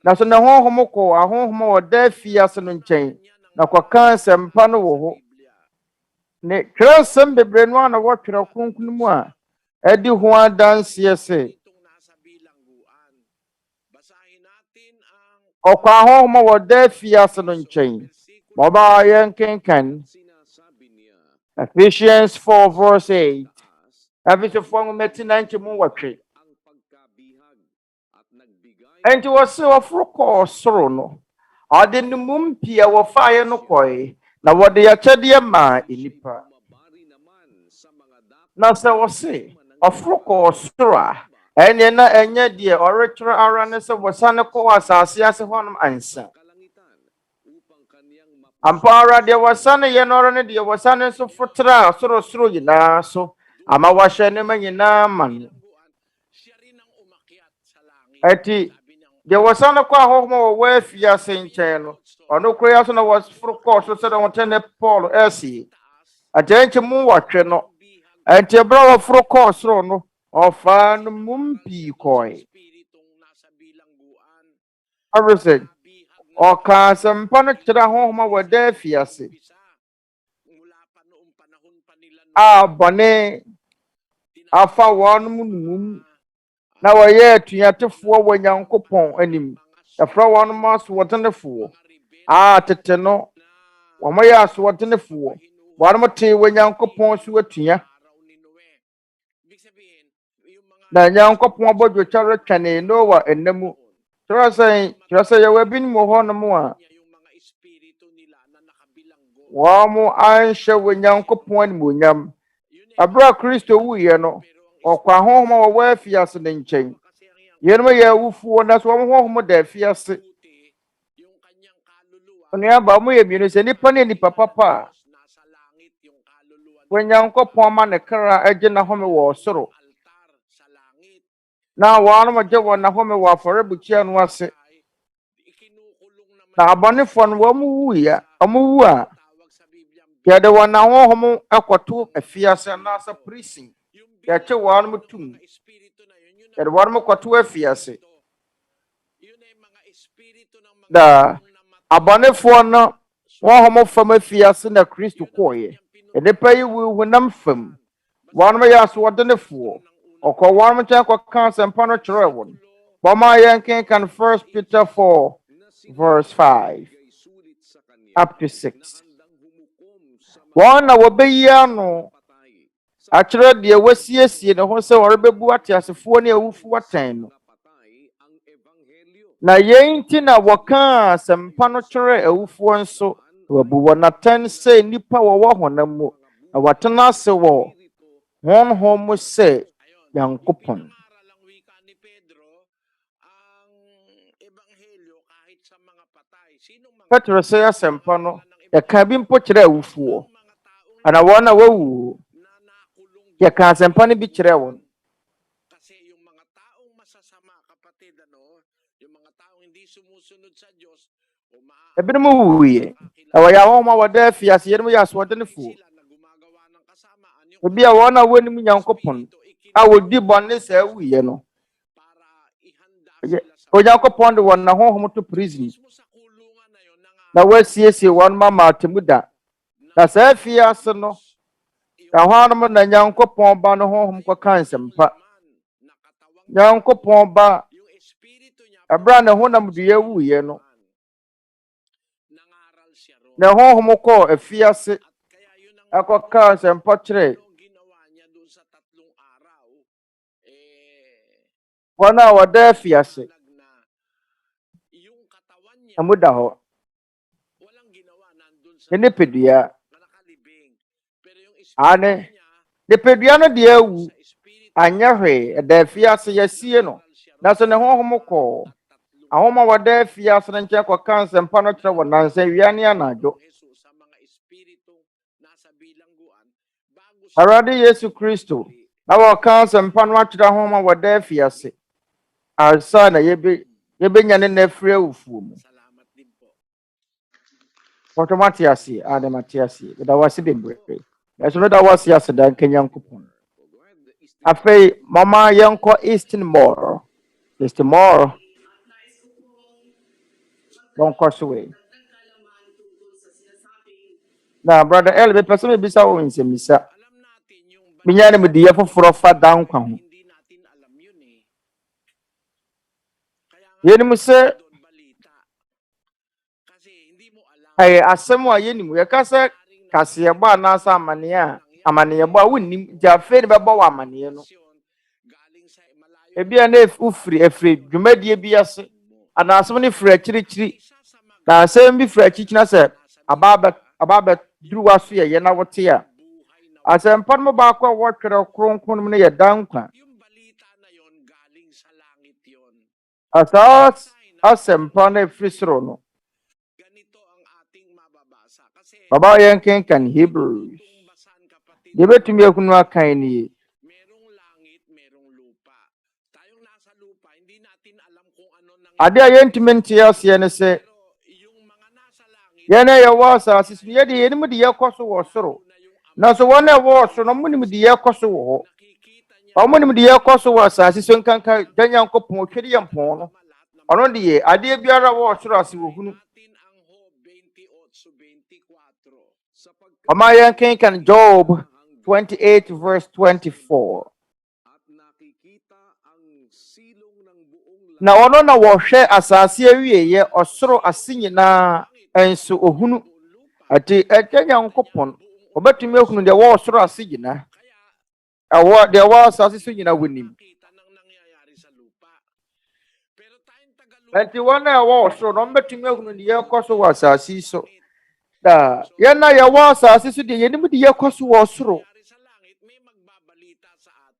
na so na honhom ko ahonhom woda fiase no nkyɛn na kwaka sempa no wo ho ne krasem bebre no na wotwerɛ kronkron mu a edi ho adanse se okwa ahonhom woda fiase no nkyɛn Baba yenkenkan Ephesians 4:8 Ephesians metina nkyemu watwe enti wose ofroko soro no ade numum pia wofaye no koi na wode ya kyɛdeɛ ma enipa na sɛ wose ofroko soro a ene na enye deɛ ɔretwerɛ ara ne sɛ wosane kɔ asase ase honum ansa Ampara de wasane ye no ne de wasane so fotra soro yina so ama wahye ne manyina man ati de wasane kwa hohmo wo wafia senchen no ono kroya so na wasforo ko so se de wotene Paul esi atanche mu wahwe no ati bra woforo ko soro no ofa no mumpi koi arese o ka sampa no kira hohmo wada fiase bone afa wonum num na waye atuatefo wo Nyankopɔn anim afra wonum aso wotenefo tete no wo moyɛ aso wotenefo wonum te wo Nyankopɔn so atua na Nyankopɔn bodwo tware twane Noa enamu trɔsɛn ye wabin mo honum a wo mo anhye wo Nyankopɔn animonyam abra Kristo wuye no okwa honhom wo wafiase ne nkyɛn yenum ye wufuo na so honhom da afiase onua ba mo ye mienu se nipa ne nipa papa wo Nyankopɔn ma ne kra agye na home wo soro na waano gye wo na home wo afore bukia no ase na abonefo no wo mu wuya wu a yɛde wo na honhom akoto afiase na sa prison yɛkye waano mutum yɛde waano mukoto afiase da abonefo no honhom fam afiase na Kristo koye enipa yi wu nam fam waano yɛ aso wɔdenefo okɔ waano kyɛ kɔ ka sempa no kyerɛ won bɔma yɛnken kan 1 Peter 4 verse 5 up to 6 wana wobeyi ano akyere de wasiesie ne ho sɛ wɔrebebu atiasefo ne awufo watan no na yɛnti na wɔka sempa no kyerɛ awufo nso wabu wɔnatan sɛ nipa wɔwɔ honam mu na watena ase wɔ honhom mu sɛ Nyankopɔn Petro sɛ asempa no yɛka bi mpo kyerɛ awufuo ana wɔn na wawu yɛka asempa no bi kyerɛ wɔn ebinom wuye na wɔyɛ ahoma wɔda afiase yɛnom yɛ asoɔdenefo obi a wɔn na wɔnim Nyankopɔn a wɔdi bɔne saa wuye no Onyankopɔn de wɔn na honhom to prison na wasiesie wɔn ma atemuda na saa afiase no na hɔnom na Nyankopɔn ba no honhom kɔka nsɛmpa Nyankopɔn ba abra ne honam dua wuye no na honhom kɔ afiase akɔka nsɛmpa kyerɛ wɔn a wɔda afiase amuda hɔ nipadua ane nipadua no de awu anyɛ hwee ɛda afiase yɛsie no na so ne honhom kɔ ahoma wɔda afiase no nkyɛn kɔka nsɛmpa no kyerɛ wɔn nansa wia ne anadwo Awurade Yesu Kristo na wɔka nsɛmpa no akyerɛ ahoma wɔda afiase ansa na yɛbɛnya ne nafiri awufuo mu Automatiasi adematiasi da wasi bebre eso da wasi aseda Nyankopɔn afei mama yenko Eastern more don't cross away na brother El be person me bisa wo nsɛmmisa minya ne mede yefoforo fa dankwa ho yenim sɛ asɛm a yenim yɛkasa kaseɛ bɔ anasa amane bɔ a wonnim jafe ne bɛbɔ wɔ amane no ebia na efiri dwumadie bi ase anasɛm ne firi akyirikyiri na asɛm bi firi akyirikyiri sɛ ababa duruwa so yɛ na wote a asɛmpa no ba akɔ wɔ Twerɛ Kronkron mu ne yɛ dankwa asɛmpa na efiri soro no Baba yankin kan Hebrews. Debetumi akunu akan ni. Ade a yɛntumi nte aseɛ ne sɛ yɛne yɛwɔ asase so yɛde yɛnim de yɛkɔ so wɔ soro nanso wɔn a ɛwɔ soro no ɔmonim de yɛkɔ so wɔ hɔ ɔmonim de yɛkɔ so wɔ asase so nkanka da Nyankopɔn otwere yɛ mpɔn no ɔno de yɛ adeɛ biara wɔ soro ase wɔ hunu ɔma yɛnkenkan Job 28 verse 24. Na ono na wɔhwɛ asase awieyɛ ɔsoro ase nyinaa enso ohunu ati ɛkyɛ Nyankopɔn obetumi ehunu de wɔ ɔsoro ase nyinaa ɛwɔ de wɔ asase so nyinaa wonim ati wɔn a ɛwɔ ɔsoro no betumi ehunu de yɛkɔ so wɔ asase so da yɛna yɛwɔ asase so de yɛnim de yɛkɔ so wɔ ɔsoro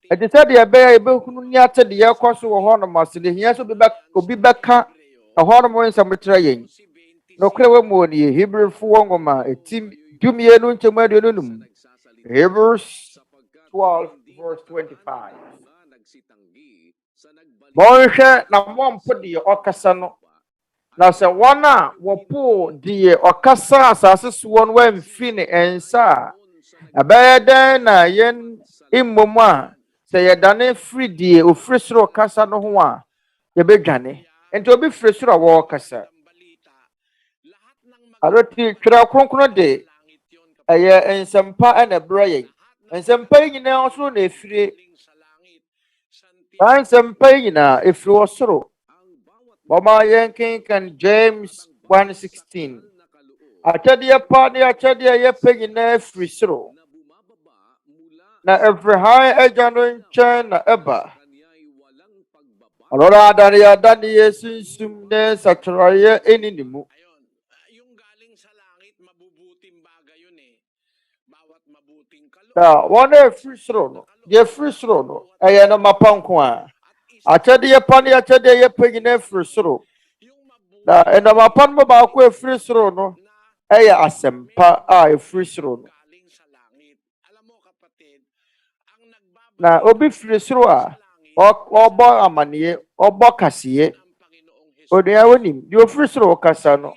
ati sɛ de ɛbɛyɛ ebehunu ni ate de yɛkɔ so wɔ hɔ no mase de hia so obi bɛka ɛhɔ no mo nsɛm tra yɛn no kra wɔ mu ni Hebrewfo wɔ ngoma etim dumie no nkyɛm aduonu num Hebrews 12 verse 25. Monhwɛ na mompo de ɔkasa no na sɛ wɔn a wɔpo de ɔkasa asase so wɔn wamfi ne ensa ɛbɛyɛ dɛn na yɛn immomu a sɛ yɛdane firi die ofiri soro kasa no ho a yɛbɛdwane enti obi firi soro a wɔkasa aroti Twerɛ Kronkron de ɛyɛ nsɛmpa ɛna brɛ yɛn nsɛmpa yi nyinaa ɔsoro na efiri nsɛmpa yi nyinaa efiri ɔsoro bɔma yɛnkenkan James 1:16 akyɛdeɛ pa ne akyɛdeɛ yɛpɛ nyinaa efiri soro na Abraham agya no nkyɛn na ɛba ɔlɔra adane yesunsum ne sakyerɛeɛ ɛni ne mu da wɔn a efiri soro no deɛ efiri soro no ɛyɛ no mapa nko a akyɛdeɛ pa ne akyɛdeɛ yɛpɛ nyinaa efiri soro na ɛnamapa no baako efiri soro no ɛyɛ asɛmpa a efiri soro no na obi firi soro a ɔbɔ amaneɛ ɔbɔ kaseɛ onua wonim deɛ ofiri soro kasa no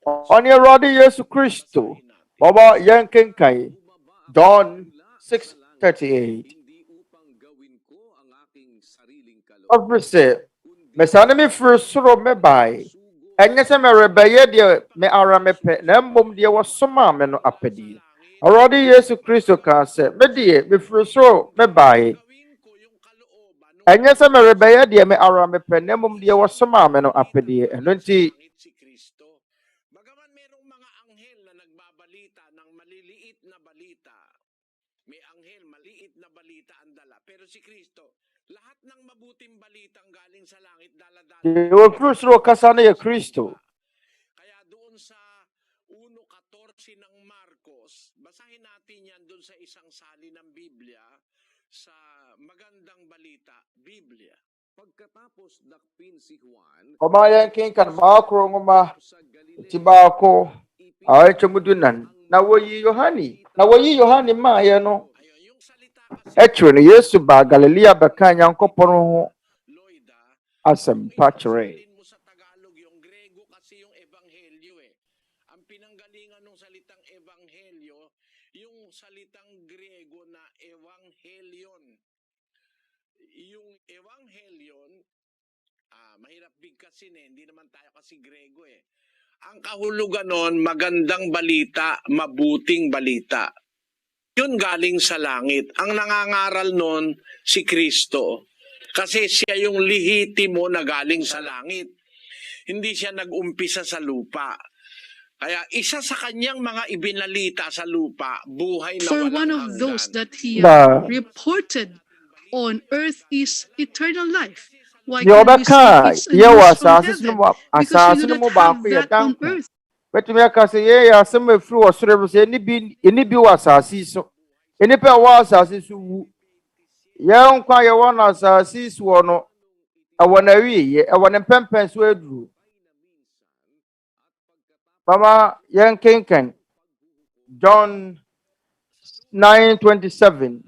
ɔne Awurade Yesu Kristo bɔbɔ yɛnkenkan John 6:38 ɔfiri sɛ mesane me firi soro me bae ɛnyɛ sɛ merebɛyɛ deɛ me ara mepɛ na mmom deɛ wɔsomaa me no apɛdeɛ Awurade Yesu Kristo ka sɛ me deɛ me firi soro me bae ɛnyɛ sɛ merebɛyɛ deɛ me ara mepɛ na mmom deɛ wɔsomaa me no apɛdeɛ ɛno nti ofiri soro kasa na yɛ Kristo kaya doon sa 1:14 ng Marcos basahin natin yan doon sa isang sali ng Biblia sa magandang balita Biblia pagkatapos dakpin si Juan Omayan king kan makro ngoma tibako ay chumudunan na woyi Yohani ma ye no etwe no Yesu ba Galilea bɛka Nyankopɔn ho asɛmpa kyerɛ mo sa Tagalog yung Grego kasi yung ebanghelyo ang pinanggalingan ng salitang ebanghelyo yung salitang Grego na evanghelion yung evanghelion mahirap bigkasin hindi naman tayo kasi Grego ang kahulugan nun magandang balita mabuting balita yun galing sa langit ang nangangaral nun si Kristo kasi siya yung lihitimo na galing sa langit. Hindi siya nag-umpisa sa lupa. Kaya isa sa kanyang mga ibinalita sa lupa, buhay na For walang one of hanggan. those that he reported on earth is eternal life. Why can we say it's a news from heaven? Because we do not have that on earth. Betumi aka sɛ yɛyɛ asɛm efiri wɔ soro sɛ ɛni bi wɔ asase so enipa wɔ asase so wu yɛn nkwa yɛwɔ na asase so wɔ no ɛwɔ na wiye ɛwɔ ne mpɛmpɛn so aduru Mama Yankinkan, John 9:27.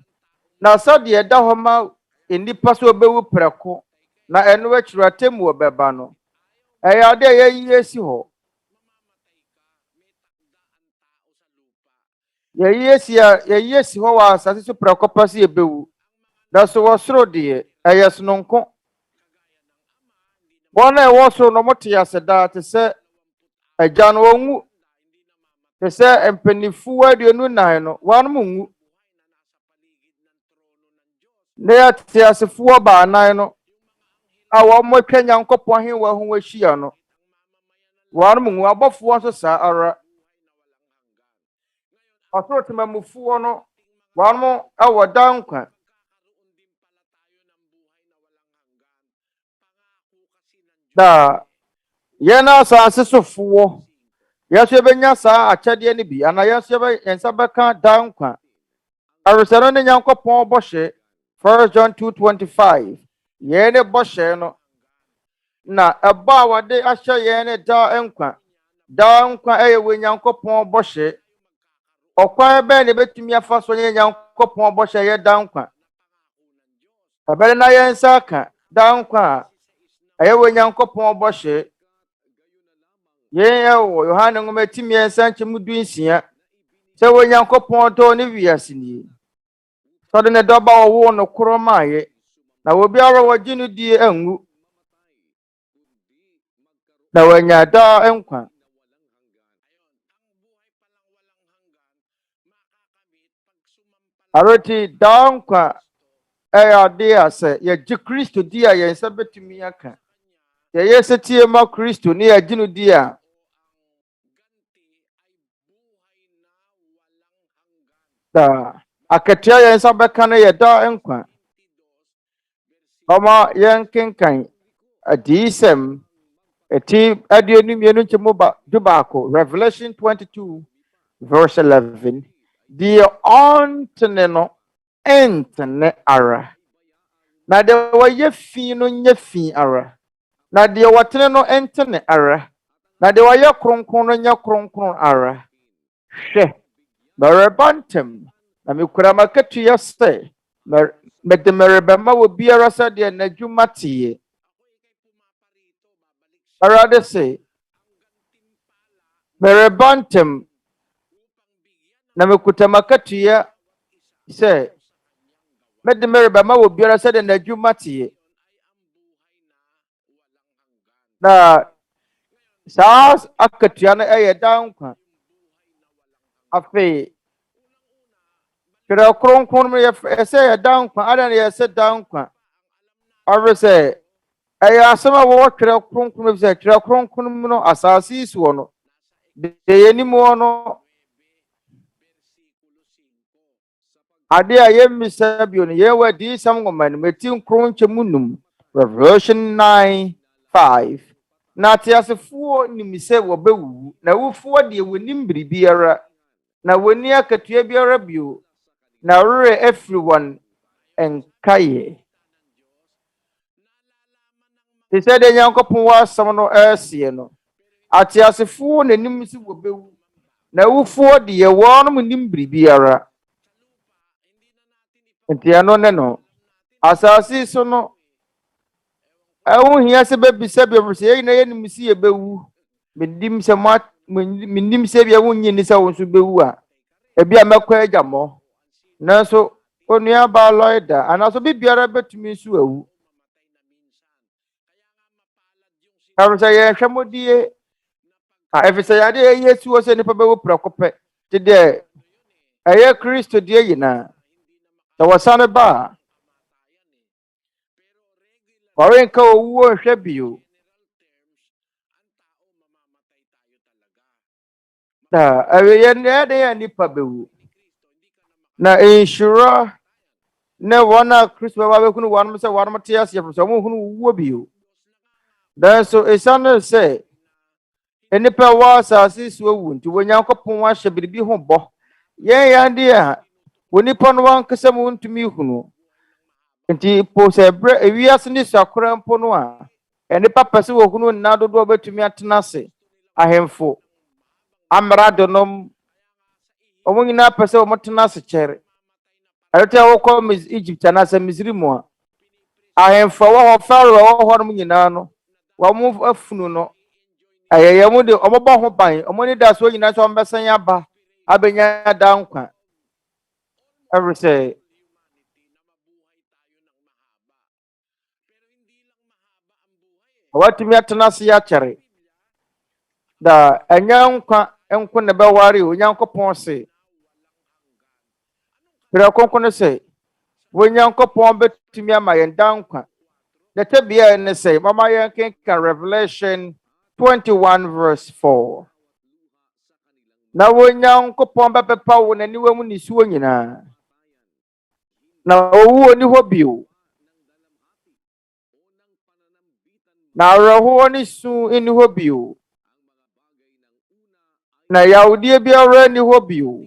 Na sadi eda homa enipa so bewu preko na eno achira temu obeba no. Eya de ye si ho. Ye si ho wa asase so preko pase ebewu. Na so wosoro de eyes nonko. Wona e wosoro no mote aseda te se agya no onwu. Te se empenifu aduonu nan no wan mo nwu. Ne ya te asefuo ba nan no awo mo twa Nyankopɔn hen wa ho ahia no wan mo nwu abɔfo so sa ara ɔsoro temamufuo no wan mo awo dankwa da yena asase sofuo yeso benya sa akyɛde ne bi ana yeso yensa bɛka dankwa aresano ne Nyankopɔn bɔhye 1 John 2:25 yene bɔhye no na eba wade ahyɛ yene da nkwa eye we Nyankopɔn bɔhye okwan be ne betumi afa so nye Nyankopɔn bɔhye ye da nkwa abere na yensa ka da nkwa eye we Nyankopɔn bɔhye yewo Yohane ngomatimi yensa nkyemu du nsia se we Nyankopɔn do ne wiase ni so de ne doba wo no kromaye na obi ara wagye no die anwu na wanya da nkwa aroti da nkwa ade ase ye ji Kristo di a yensa betumi aka ye yesetie ma Kristo ne ye gino di a da akatia yensa beka na ye da nkwa mama yenkenkan adisem eti aduonu mienu nchemu dubako Revelation 22:11 the ontene no entene ara na de waye fi no nya fi ara na de watene no entene ara na de waye kronkron no nya kronkron ara hwe barebantem na mekura makatu yeste de merebema wo biara sa de na dwumatie arade se merebantem na mekuta makatu ya se de merebema wo biara sa de na dwumatie na saas akatua na eye dankwa afi Twerɛ Kronkron me ye dankwa ada ye se dankwa arese eye asema wo Twerɛ Kronkron me se Twerɛ Kronkron no asase isuo no de yenimo no ade a yemmisa bio no ye wadi sam ngoma no metin kronchemu num Revelation 9:5 na tiasefuo nimise wo bewu na wufuo de wonim biribiara na woni akatua biara bio na rere everyone enkaye they said the Nyankopɔn wa asɛm no ɛsie no atiasefuo nanim si wo bewu na wufuo de ye wonom nim biribiara entiano ne no asase so no ewu hia se bebisa bebisa ye na ye nim si ye bewu medim se menim se bia wonyi ni se wo so bewu a ebia mekwa agyamo nanso onua ba loida anaso bibiara betumi su awu arusha ye hwemodie efisa yade yesu wo se nipa bewu prakope ti de eye Kristo die yina da wasane ba orenka owu hwe bio da ye ne de ya nipa bewu na inshura ne wana Kristo ba be kunu wan se wan mate ase so mo hunu wo bio dan so esane se enipa wa asase so wu nti Nyankopɔn wa hye biribi ho bɔ ye yande a wonipa no wan kasa mu ntumi hunu nti po se bre ewiase ni sakora mpo no a enipa pese wo hunu na dodo betumi atena se ahemfo amradonom omo nyina pese omo tena se kyere ayete wo ko Egypt na se Misrim a ahemfo wo ho Pharaoh wo ho no nyina no wo mo afunu no ayeye mu de omo bɔ ho ban omo ni da so nyina so ombɛsan aba abenya da nkwa every say watumi atena se ya kyere da anya nkwa enko ne bɛware onyankopɔn se Twerɛ Kronkron se onyankopɔn betumi ama yɛn da nkwa the tebia ne say mama yɛn kenka Revelation 21 verse 4 na onyankopɔn bɛpepa wo n'aniwa mu nisuo nyinaa na owu oni hɔ bio na awerɛhoɔ ne su ni hɔ bio na yawdie biara ni hɔ bio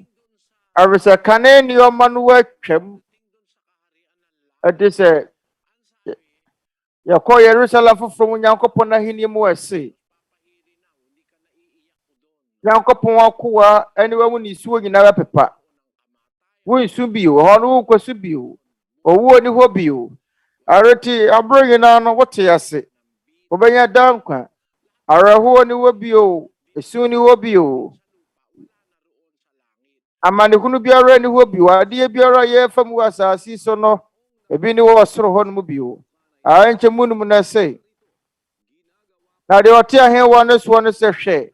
arisa kane nneɔma no watwam ɛde sɛ yɛkɔ Yerusalem foforɔ mu Nyankopɔn ahenni mu ɛse Nyankopɔn akoa aniwa mu nisuo nyinaa bɛpepa wonsu bio hɔ no wonkɔsu bio owuo ni hɔ bio areti aboro nyinaa no wote ase wobɛnya da nkwa awerɛhoɔ ni hɔ bio esu ni hɔ bio amanehunu biara ni hɔ bio adeɛ biara yɛfa mu asase so no ebi ni wɔ soro hɔ no mu bio ankyɛ munum na sɛ na deɛ ɔte ahenwa no soɔ no sɛ hwɛ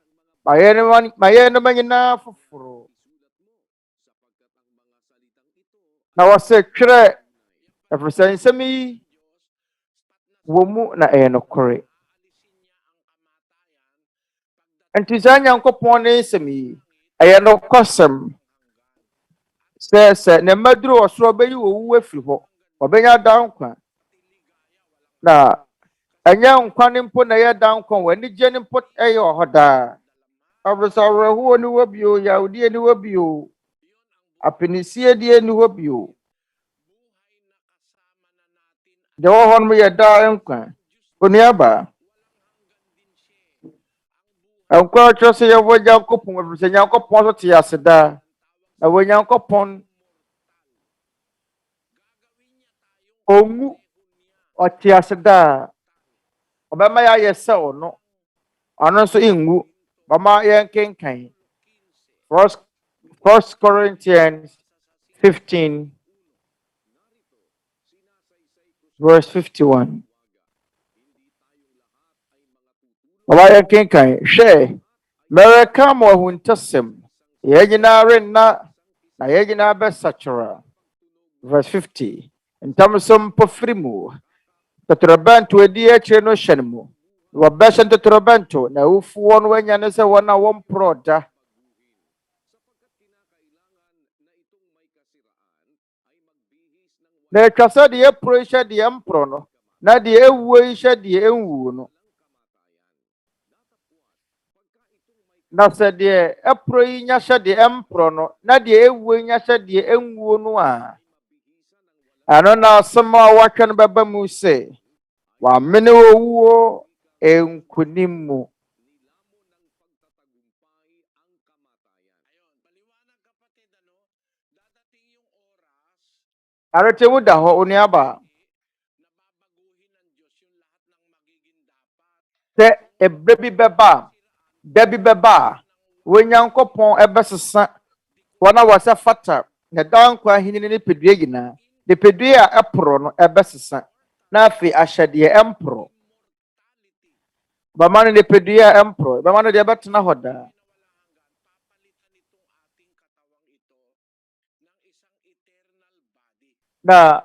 mayɛ no nyinaa foforo na wɔsɛ twerɛ ɛfiri sɛ nsɛm yi wɔ mu na ɛyɛ nokorɛ nti saa Nyankopɔn ne nsɛm yi ɛyɛ nokwasɛm sɛ ne mmaduru ɔsoro ɔbɛyi owu afiri hɔ ɔbɛnya da nkwa na ɛnyɛ nkwa ne mpo na ɛyɛ da nkwa wɔ anigye ne mpo ɛyɛ hɔ daa ɔbɛsɛ awerɛhoɔ ne hɔ bio yawdie ne hɔ bio apinisie die ne hɔ bio deɛ wɔ hɔ no yɛ daa nkwa onuaba nkwa kyerɛ sɛ yɛwɔ Nyankopɔn ɛfiri sɛ Nyankopɔn so te ase daa na wɔ Nyankopɔn ongu ɔte ase daa ɔbɛma yɛayɛ sɛ ɔno nso ingu mama yɛn kenkan 1 Corinthians 15 verse 51 mama yɛn kenkan hwɛ mɛrɛka ma ɔhuntasɛm yɛn nyinaa renna na yɛn nyinaa bɛsakyera verse 50 ntam so mpo firi mu totorobɛnto adi akyire no hyɛ no mu wɔbɛhyɛ ntotorobɛnto na awufoɔ no anya ne sɛ wɔn a wɔmporɔ da na atwa sɛ deɛ ɛporo yi hyɛ deɛ mporɔ no na deɛ ɛwuo yi hyɛ deɛ ɛnwuo no na sɛ deɛ ɛporo yi nya hyɛ deɛ ɛmporɔ no na deɛ ɛwuo yi nya hyɛ deɛ ɛnwuo no a ano na asɛm a wɔatwa no bɛba mu sɛ wɔamene owuo nkonim mu aretemu da hɔ onuaba sɛ ɛberɛ bi bɛba da bi bɛba a Onyankopɔn ɛbɛsesa wɔn a wɔsɛ fata na da nkwa ahenni ne pedua nyinaa de pedua a ɛporɔ no ɛbɛsesa na afei ahyɛ deɛ ɛmporɔ bɛma no de pedua a ɛmporɔ bɛma no deɛ ɛbɛtena hɔ daa na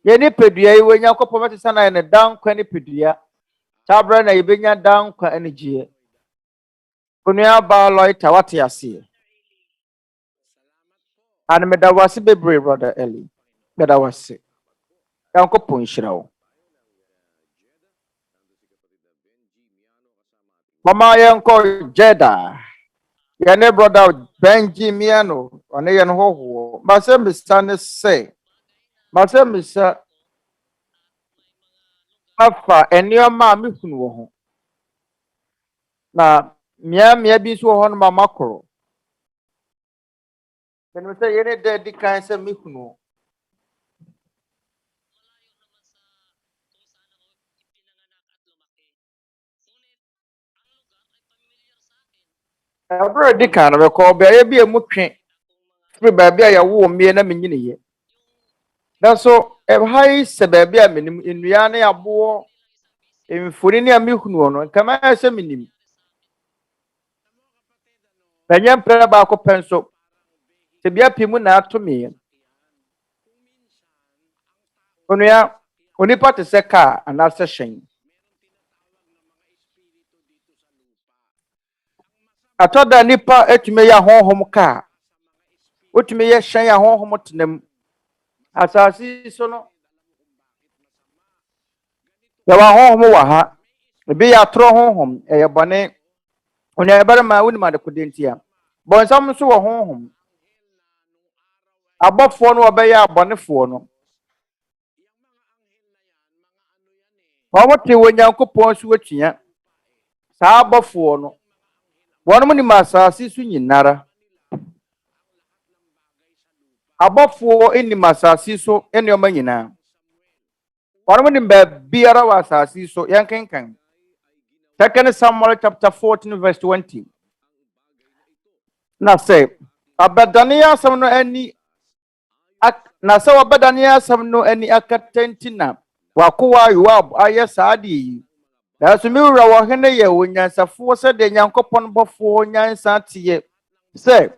yɛne pedua yi Onyankopɔn bɛsesa na yɛ ne da nkwa ne pedua saa berɛ na yɛbɛnya da nkwa anigyeɛ onuaba Loita wate aseɛ and meda wase bebree brother Eli meda wase Nyankopɔn nhyira wo mama yɛnkɔ Jeda yɛne brother Benjimiano ɔne yɛn hohoɔ masɛ misa ne sɛ masɛ misa afa nneɛma a mehunu wɔ ho na mia bi so ho no makoro then say yene de di kan say mekunu abro di kan no ko be ya bi emutwe free ba bia ya wo mie na menyine ye na so high se ba bia menim enua na yabo emfori ne amekunu no kama ya se menim banyam pra ba ko penso se bia pimu na atome onua onipa te se ka ana se hyen atoda nipa etume ya honhom ka otume ya hyen ya honhom tenam asasi so no ya wa honhom wa ha ebi ya tro honhom eye bone onua ebere ma woni ma de kodentia bonsam so wo honhom abofo no obeya abonefo no wote wonyankopon so watua saa abofo no wonum ni masasi so nyinara abofo eni masasi so eni o manyina wonum ni ba biara wa asasi so yankenkan 2 Samuel chapter 14 verse 20 na say abadane asam no ani na say abadane asam no ani akatentina wakowa Yoab aye saadi na so mi wura wo hene ye wonyansafo se de nyankopon bofo nyansa tiye se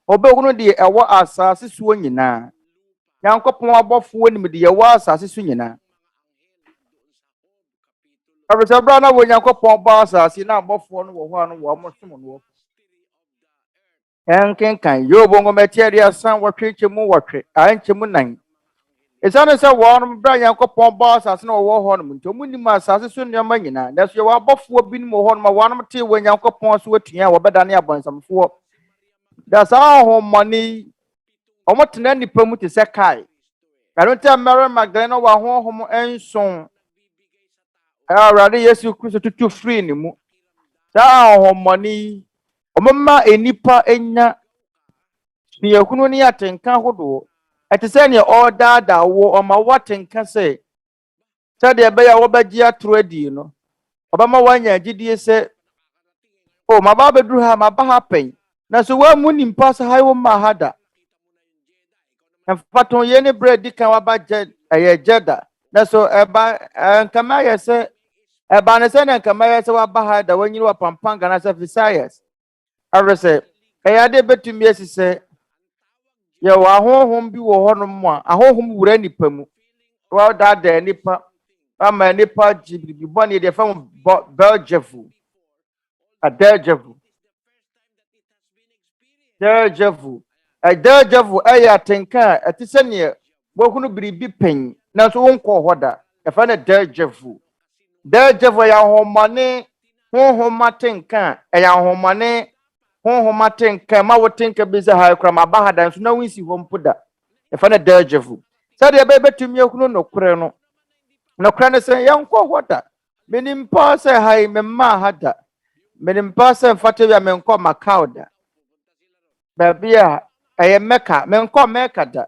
obehunu de ewo asase so nyina nyankopon abofo nim de ewo asase so nyina abesabra na wonyankopon ba asase na abofo no wo ho ano wo mosom no enkenkan yobo ngometiari asan wotwechemu wotwe anchemu nan esane se wo bra nyankopon ba asase na wo ho no ntomu nim asase so nyama nyina na so wo abofo binim ho no ma wo te wonyankopon so watua wo bedane abonsamfo da sa ho money omotena nipa mu te se kai kanota Mary Magdalene wa honhom enson awurade Yesu Kristo tutu free ni mu sa ho money omama enipa enya biekunu ni atenka hodo etese ne order da wo oma watenka se de be ya wo bagi atro adi no obama wanya agidie se o maba bedru ha maba ha pen na so wa mu nimpa sa hayo ma hada enfaton ye ne bread kan wa ba jeda na so eba nkama ye se eba ne se na nkama ye se wa ba hada wanyiri wa pampanga na se Visayas arese eyade betumi esise ye wa honhom bi wo hono mo a honhom wura nipa mu wa da nipa ama nipa jibribi boni de fam beljevu a deljevu aya tenka atise ne bohunu biribi pen na so wonko hoda e fa na deljevu ya homane honhom tenka ya homane honhom tenka ma wotenka biza ha kra ma bahada so na winsi hompoda e fa na deljevu sade be betumi ekunu nokure no nokure ne se yanko hoda menim pa se hai memma hada menim pa se mfate bia menko makauda babia eye meka menko meka da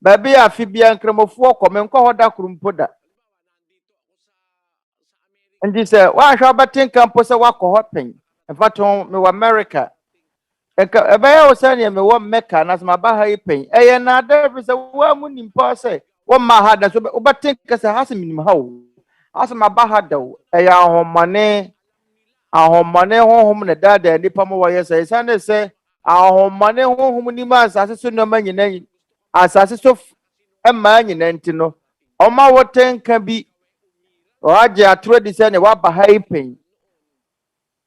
babia afibia nkremofo ko menko hoda kurumpoda ndi se wa hwa batenka mpo se wakọ hopen mfato me wa America ebaya wo se ne me wo meka na sama ba ha ipen eye na da bi se wa mu nimpa se wo ma ha da so batenka se ha se minim ha wo asama ba ha da eye ahomane honhom ne dada nipa mo wo yesa isane se ahomane honhom ni ma asase so no manyina asase so ema nyina ntino oma wotenka bi oaje atro di se ne wa ba ha ipen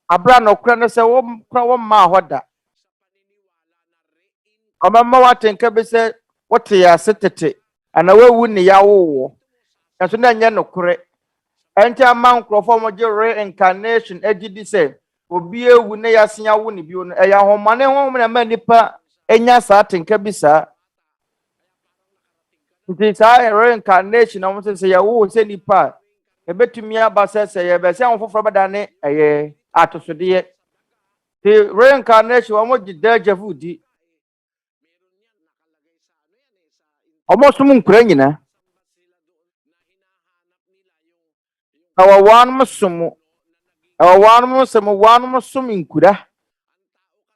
abra no kra no se wo ma hoda oma ma watenka bi se wote ya setete ana wewu ni ya wo enso na nya no kre enti ama nkrofo mo je reincarnation ejidi se obi ewu ne yasia wo ne bio no eya homane ho na ma nipa enya sa tenka bi sa nti sa reincarnation na mo se ya wo se nipa ebetumi aba se ye be se ahofofro bada ne eye atosode The reincarnation wamo di deja vu di. Almost mun kranyina. Our one musumu. Our one musumu one musum inkura.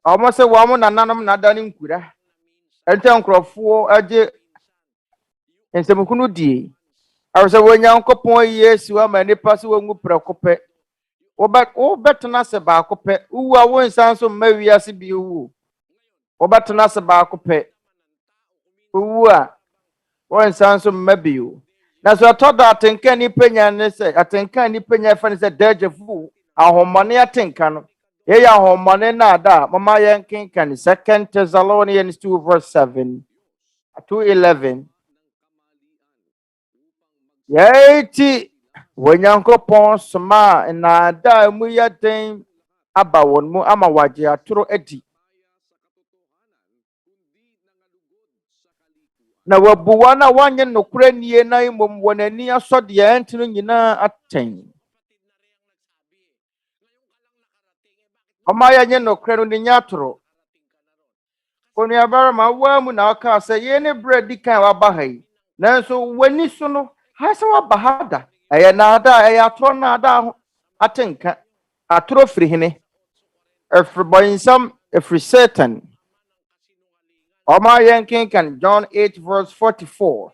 Almost a woman nanam nadan inkura. Ente nkrofo age ensɛmukunu die. Arse Onyankopɔn Yesu ama nipa se wangu prekope. Wobɛtena se baako pɛ. Uwu a wonsan so mma wiase bi uwu. Wobɛtena se baako pɛ. Uwu a wonsan so mma bi uwu. Na so atoda atenka ni penya ne se atenka ni penya fa ne se deja vu ahomane atenka no. Ye ya ahomane na ada mama yenkenka ni 2 Thessalonians 2:7 2:11. Yeti Onyankopɔn soma na da mu ya den aba won mu ama waje atoro adi. Na wabuwa na wanye nokura nie na imom wonani asode ya ntino nyina aten. Oma ya nye nokura no nya toro. Oni abara ma wa mu na aka se ye ne bread kan wa bahai. Nanso wani so no hasa wa bahada. Aya na ada aya atoro na ada atenka. Atoro firi hene. Efri boyinsam efri Satan. Oma yenkenkan John 8:44.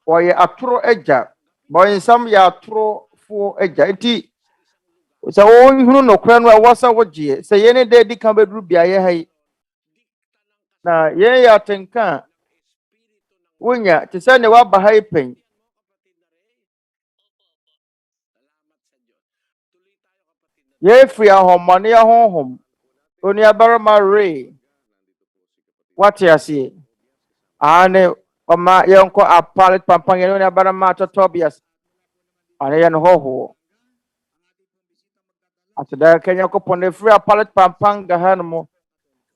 Oye atoro eja. Boyinsam ya atoro fo eja. Enti so hunu no kra no wasa wogye. Se ye ne de di kan beduru bia ye hai. Na ye ya tenka wonya te se ne wa bahai pen. Ye free ahomane ahonhom. Oni abarama re. What you see? Ane oma yenko apalit pampang yenu ni abarama Tobias. Ane yan hoho. Atida Kenya ko pone free apalit pampang gahan mo.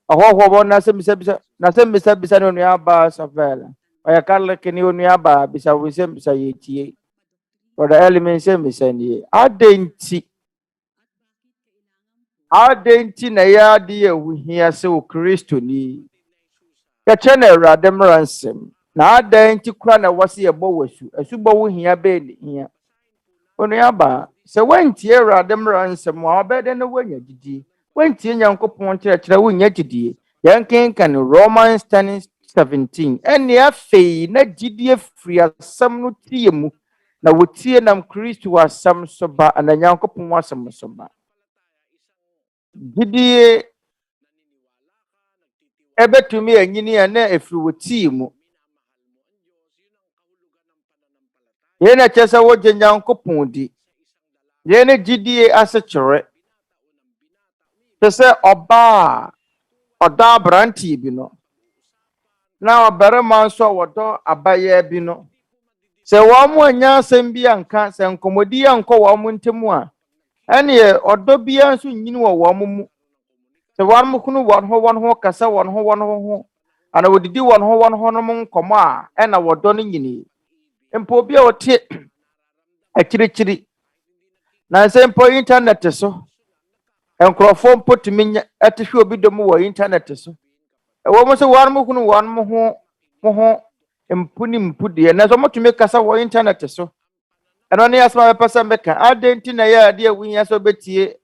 Ahoho bo nase no ni aba savela. Oya karle kini ni aba bisa bisa yetie. Oda element bisa ni. Adenti na ya di ehihia se o Kristo ni. Ya chene Awurade mransem. Na adenti kura na wase yebo wasu. Asubo wo hia be ni hia. Onu aba se wantie Awurade mransem wa obede no wanya didi. Wantie Nyankopɔn kyerɛkyerɛ wo nya didi. Yankenkan Romans 10:17. Ene afei na didi afiri asɛm no tie mu. Na wotie nam Kristo asɛm so ba na Nyankopɔn asɛm so ba. Didi ebetumi anyini na efiri wotie mu. Ye na kyesa wo gye Nyankopɔn di. Ye ne didi asekyere. Pese oba oda branti bi no. Na obarema nso wodo abaye bi no. Se wo mu anya asɛm bi anka se nkomodi ankɔ wo mu ntemu a. Ene odo bi anso nyini wo mu. Se wo mu kunu won ho kasa won ho. Ana wodidi won ho no mu nkomo a ena wodo no nyini. Empo bi a wote akyirikyiri. Na se empo internet so. Enkrofo mpotumi atehwe obi dom wo internet so. Ewo mo se wo mu kunu won ho empuni mpudi na so motumi kasa wo internet so. Eno ne asma bepasa mbeka adenti na ya ade awunya so betie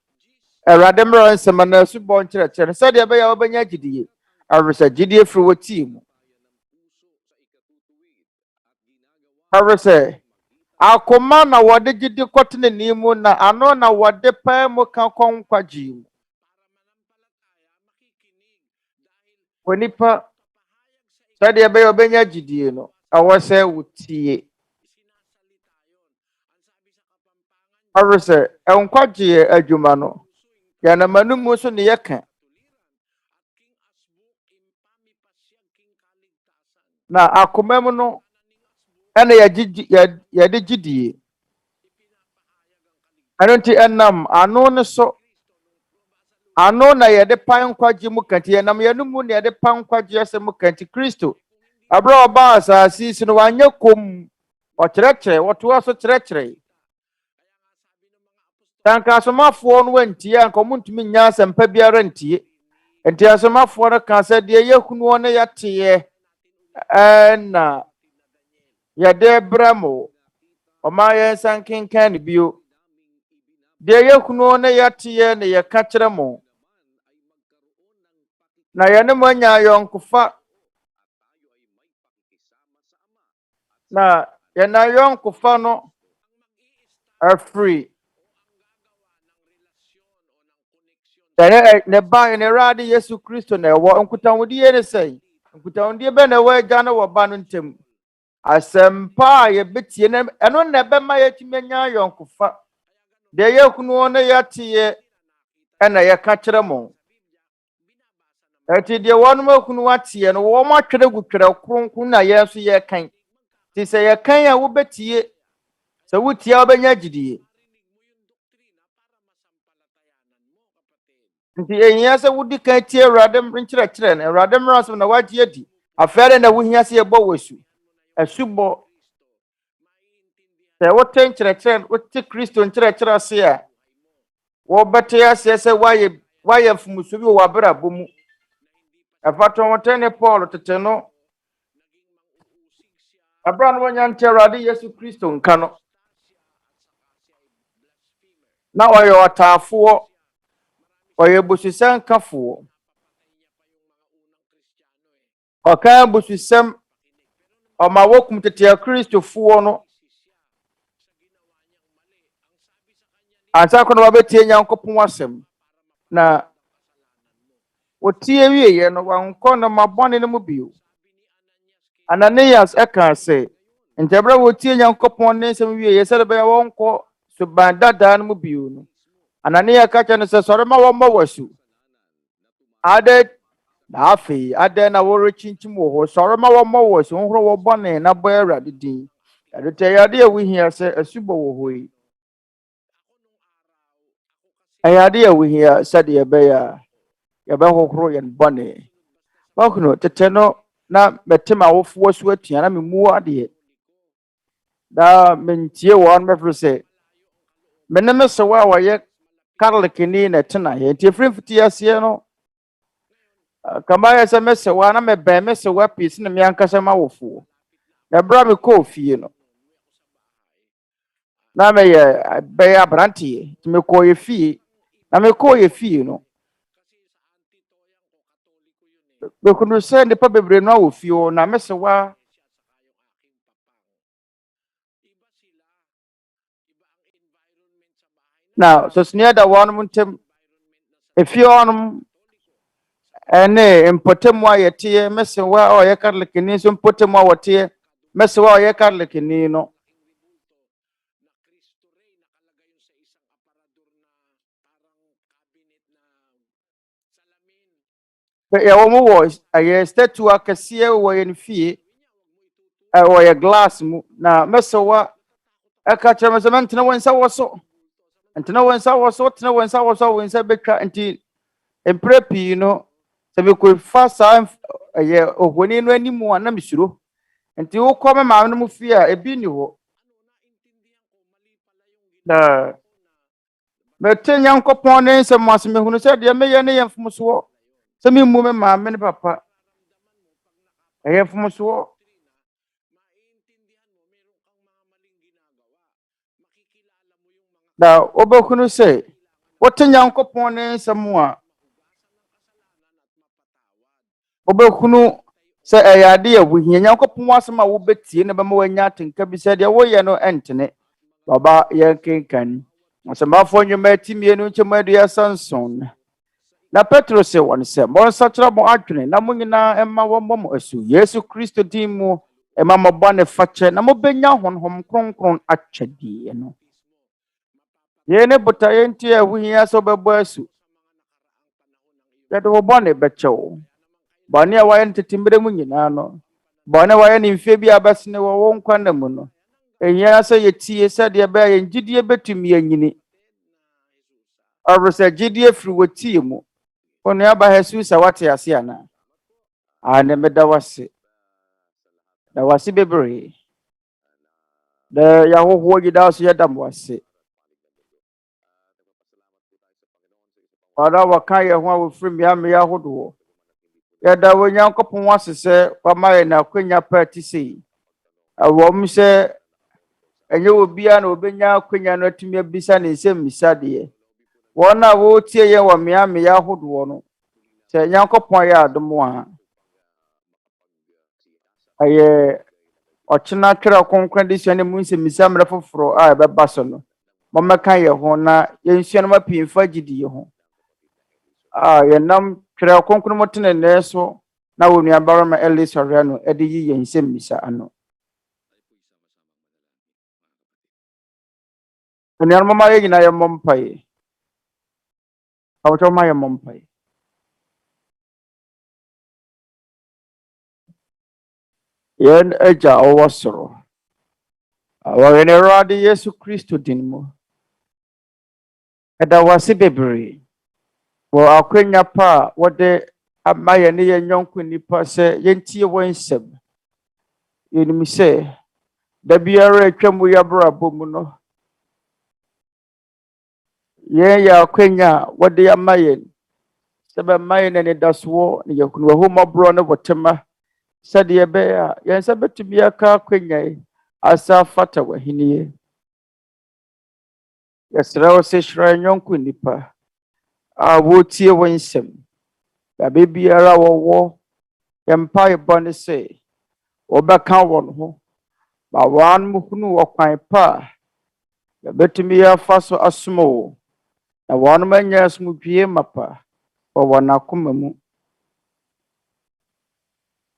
Awurade mransem na su bon kyerɛkyerɛ sɛ de be ya obanya gidie aresa gidie firi woti mu aresa akoma na wode gidi kotene ni mu na ano na wode pa mu ka konkwaji mu onipa sɛ de be ya obanya gidie no awose wotie aresa enkwaji adwuma no ya na manumu so ne yeka na akomam no ene ya de gidie anonti enam ano ne so ano na ya de pan kwaji mu kanti enam ya numu ne ya de pan kwaji ase mu kanti Kristo abra oba asasi sino wanye kom o kyerɛkyerɛ woto aso kyerɛkyerɛ tanka asomafo no wantie anka omuntumi nya asempa biara ntie Enti asomafoɔ no ka sɛ deɛ yɛhunu ne yɛteɛ na yɛde brɛ mo ɔma yɛnsa nkenkan ne bio. Deɛ yɛhunu ne yɛteɛ ne yɛka kyerɛ mo na yɛne mo anya ayɔnkofa na yɛna ayɔnkofa no afiri ne ba ne Awurade Yesu Kristo na ɛwɔ nkutahudie ne sɛ nkutahudie bɛ na ɛwɔ agya no wɔ ba no ntam. Asɛmpa a yɛbɛtie no ɛno na ɛbɛma yɛtumi anya ayɔnkofa. Deɛ yɛhunu ne yɛteɛ ɛna yɛka kyerɛ mo. Eti deɛ wɔnom ahunu ateɛ no wɔn atwerɛ gu Twerɛ Kronkron na yɛn nso yɛkan. Ti sɛ yɛkan a wobɛtie sɛ wotie a wobɛnya gyidie. Nti ehia sɛ wodi kan tie Awurade nkyerɛkyerɛ no Awurade mmaransɛm na wagye adi. Afɛre na wohia sɛ yɛbɔ w'asu. Asubɔ sɛ wote nkyerɛkyerɛ wote Kristo nkyerɛkyerɛ ase a wɔbɛte aseɛ sɛ wayɛ mfumuso bi wɔ w'abrabɔ mu. Ɛfatɔn ne Paul tete no abra no wɔnya nte Awurade Yesu Kristo nka no na ɔyɛ ɔtaafoɔ ɔyɛ bususɛm kafoɔ ɔka bususɛm ɔma wokum tete Kristofoɔ no ansa kono wabɛtie Nyankopɔn asɛm na wotie wieye no wankɔ no mabɔne no mu bio. Ananias ɛka sɛ ntabra wotie Nyankopɔn ne nsɛm wieye sɛ de bɛyɛ wɔnkɔ suban dadaa no mu bio no. Ananias ka kyerɛ no sɛ sɔre ma wɔmmɔ w'asu. Ade na afei ade na wɔrekyinkyim wɔ hɔ sɔre ma wɔmmɔ w'asu nhoro wɔ bɔne na bɔ Awurade din. Ade te yade a wohia sɛ asubɔ wɔ hɔ yi. Ayade a wohia sɛ de yɛbɛyɛ yɛbɛhohoro yɛn bɔne. Bakuno tete no na metema wofoɔ so atua na memu adeɛ. Da mentie wɔn mɛfiri sɛ mene me sɛ wa wɔyɛ Catholic ni na tena yɛ nti efiri mfiti aseɛ no kama yɛ sɛ mɛsɛ wa na mɛbɛn mɛsɛ wa pisi na me ankasa ma wofoɔ. Na bra me kɔ fie no na mɛyɛ bɛyɛ abranteɛ nti me kɔ yɛ fie na me kɔ yɛ fie no bekunu sɛ nipa bebree no awɔ fie hɔ na mɛsɛ wa na sosua da wɔnom ntem efie hɔnom ene mpotemu a yɛteɛ mɛsɛ wa a ɔyɛ Catholic ni nso mpotemu a wɔteɛ mɛsɛ wa a ɔyɛ Catholic ni no yɛwɔ mo wɔ ɛyɛ statue akɛseɛ wɔ yɛn fie wɔyɛ glass mu na mɛsɛ wa ɛka kyerɛ me sɛ mentena wɔn nsa wɔ so ntena wɔn nsa wɔ so tena wɔn nsa wɔ so wɔn nsa betwa nti mpre pii no sɛ bɛkɔ fa saa ɛyɛ ohoni no anim a na mesuro nti wokɔ me maame no mu fie a ebi ni hɔ na mɛte Nyankopɔn ne nsɛm ase mehunu sɛ deɛ meyɛ ne yɛ mfomsoɔ sɛ memmu me maame ne papa ɛyɛ mfomsoɔ na wobɛhunu sɛ wote Nyankopɔn ne nsɛm a wobɛhunu sɛ ɛyɛ ade a wohia Nyankopɔn asɛm a wobɛtie na bɛma wanya atenka bi sɛ deɛ woyɛ no ɛntene baba yɛnkenkan asɛmafo nnwuma timie no nkyɛm aduasa nson na Petro sɛ wɔn sɛ mɔnsakyerɛ mo adwene na mo nyinaa ɛma wɔmmɔ mo asu Yesu Kristo din mu ɛma mo bɔne fakyɛ na mobɛnya honhom kronkron akyɛdeɛ no yɛn ne botaeɛ nti a wohia sɛ wobɛbɔ asu yɛde wo bɔne bɛkyɛ wo bɔne a wɔyɛ no tete mmerɛ mu nyinaa no bɔne a wɔyɛ no mfie bi a bɛsene wɔ wo nkwa na mu no ehia sɛ yɛtie sɛdeɛ bɛyɛ yɛn gyidie bɛtumi anyini ɔbɛrɛ sɛ gyidie firi wɔtie mu onua BAHASA wate ase ana ane meda wase da wase bebree da yahoho gida so yɛda mo wase Ɔda waka yɛ ho a wofiri mmea ahodoɔ. Yɛda wo Nyankopɔn ase sɛ wama yɛ na akwanya pa ti sei. Awom sɛ ɛnyɛ obiara na obenya akwanya no atumi abisa ne nsɛmmisa deɛ. Wɔn a wɔtie yɛn wɔ mmea ahodoɔ no. Sɛ Nyankopɔn yɛ adom a. Ɛyɛ ɔkyena Twerɛ Kronkron Adesua ne mu nsɛmmisa mmerɛ foforɔ a ɛbɛba so no. Mɔmmɛka yɛ ho na yɛnsua no mapimfa gyidie ho. Yɛnam Twerɛ Kronkron mu tenenee so na wo nuabarima Eli Soriano ɛde yi yɛn nsɛmmisa ano. Nuanom ma yɛ nyinaa yɛmmɔ mpaeɛ. Awotɔ ma yɛmmɔ mpaeɛ. Yɛn agya ɔwɔ soro. Wɔyɛ ne Awurade Yesu Kristo din mu. Ɛda wase bebree. Wɔ akwanya pa a wɔde ama yɛn ne yɛn nyɔnko nipa sɛ yɛntie wɔn nsɛm. Yɛnim sɛ da biara atwa mu yɛabrabɔ mu no. Yɛn yɛ akwanya a wɔde ama yɛn. Sɛ bɛma yɛn anidasoɔ ne yɛhunu ahomɔborɔ ne bɔtema. Sɛdeɛ ɛbɛyɛ a yɛn nsa bɛtumi aka akwanya yi asa fata w'ahenie. Yɛsrɛ wo sɛ hyira nyɔnko nipa a wɔtie wɔn nsɛm. Baabi biara wɔwɔ yɛn mpaebɔ ne sɛ wɔbɛka wɔn ho. Ma wɔn mo hunu ɔkwan pa a yɛbɛtumi afa so asom wo. Na wɔn anya asomdwie mapa wɔ wɔn akoma mu.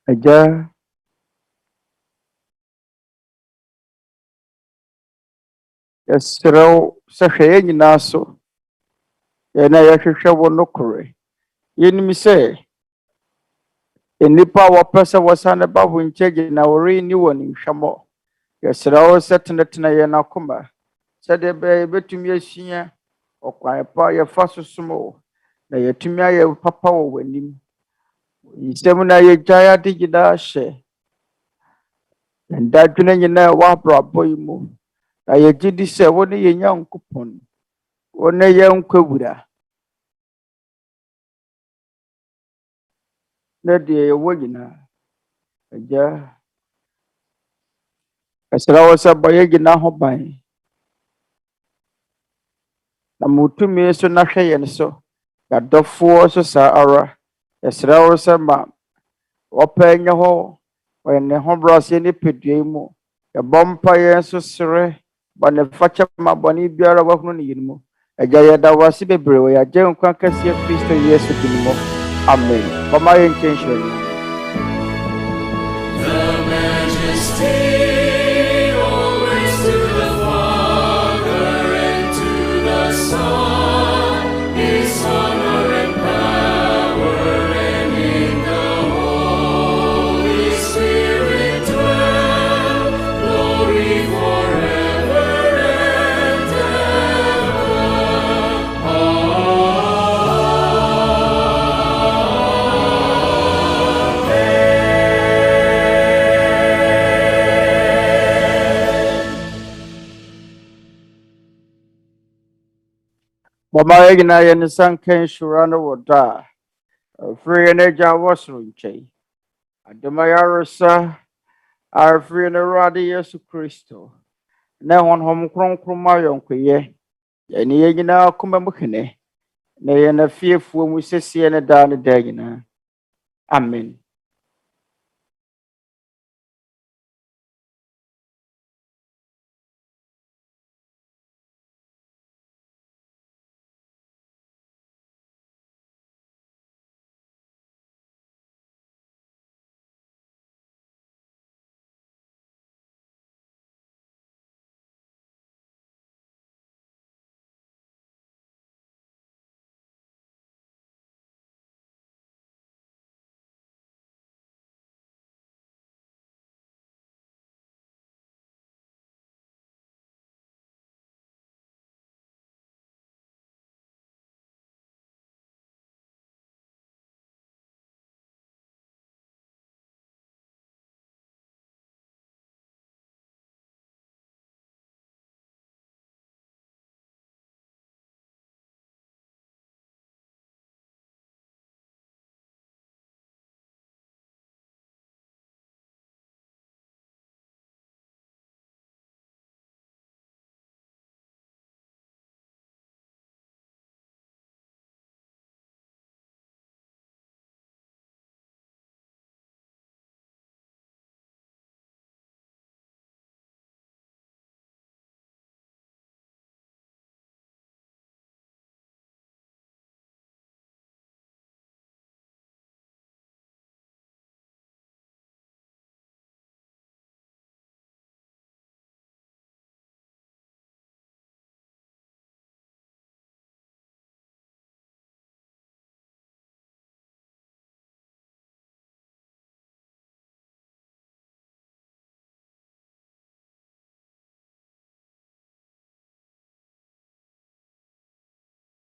Agya, yɛsrɛ wo sɛ hwɛ yɛn nyinaa so. Yɛn a yɛhwehwɛ wo nokorɛ. Yɛnim sɛ nnipa a wɔpɛ sɛ wɔsane ba wo nkyɛn gyina wɔrenni wɔ ne nhwɛmmɔ. Yɛsrɛ wo sɛ tenetena yɛn akoma. Sɛdeɛ ɛbɛyɛ yɛbɛtumi asua ɔkwan pa yɛfa so som wo. Na yɛtumi ayɛ papa wɔ w'anim. Nsɛm na yɛgyae ade nyinaa hyɛ. Yɛn dadwene nyinaa wɔ abrabɔ yi mu. Na yɛgye di sɛ wo ne yɛn Nyankopɔn. Wo ne yɛn nkwawura. Na deɛ yɛwɔ nyinaa. Agya, ɛsrɛ wo sɛ bɔ yɛn nyinaa ho ban. Na mutumi so na hwɛ yɛn so. Yɛadɔfoɔ so saa ara. Yɛsrɛ wo sɛ ma wɔpɛ nyɛ hɔ wɔ ne ho brɛaseɛ ne padua mu. Yɛbɔ mpa yɛn so sere bɔ ne fakyɛ ma bɔne biara wahunu ne yɛn mu. Agya yɛda wase bebree wɔ yɛagye nkwa kɛseɛ Kristo Yesu din mu. Amen. Ɔma yɛn nkyɛn hyerɛn. Mama yɛnyina yɛn nsa nka nhyira no wɔ da a afiri yɛn agya wɔ soro nkyɛn. Adom a yɛaresa afiri yɛn Awurade Yesu Kristo. Na Honhom Kronkron ma yɔnkoyɛ. Yɛne yɛn nyinaa akoma mu hene. Na yɛn afiefoɔ mu sɛsie ne daa ne daa nyinaa. Amen.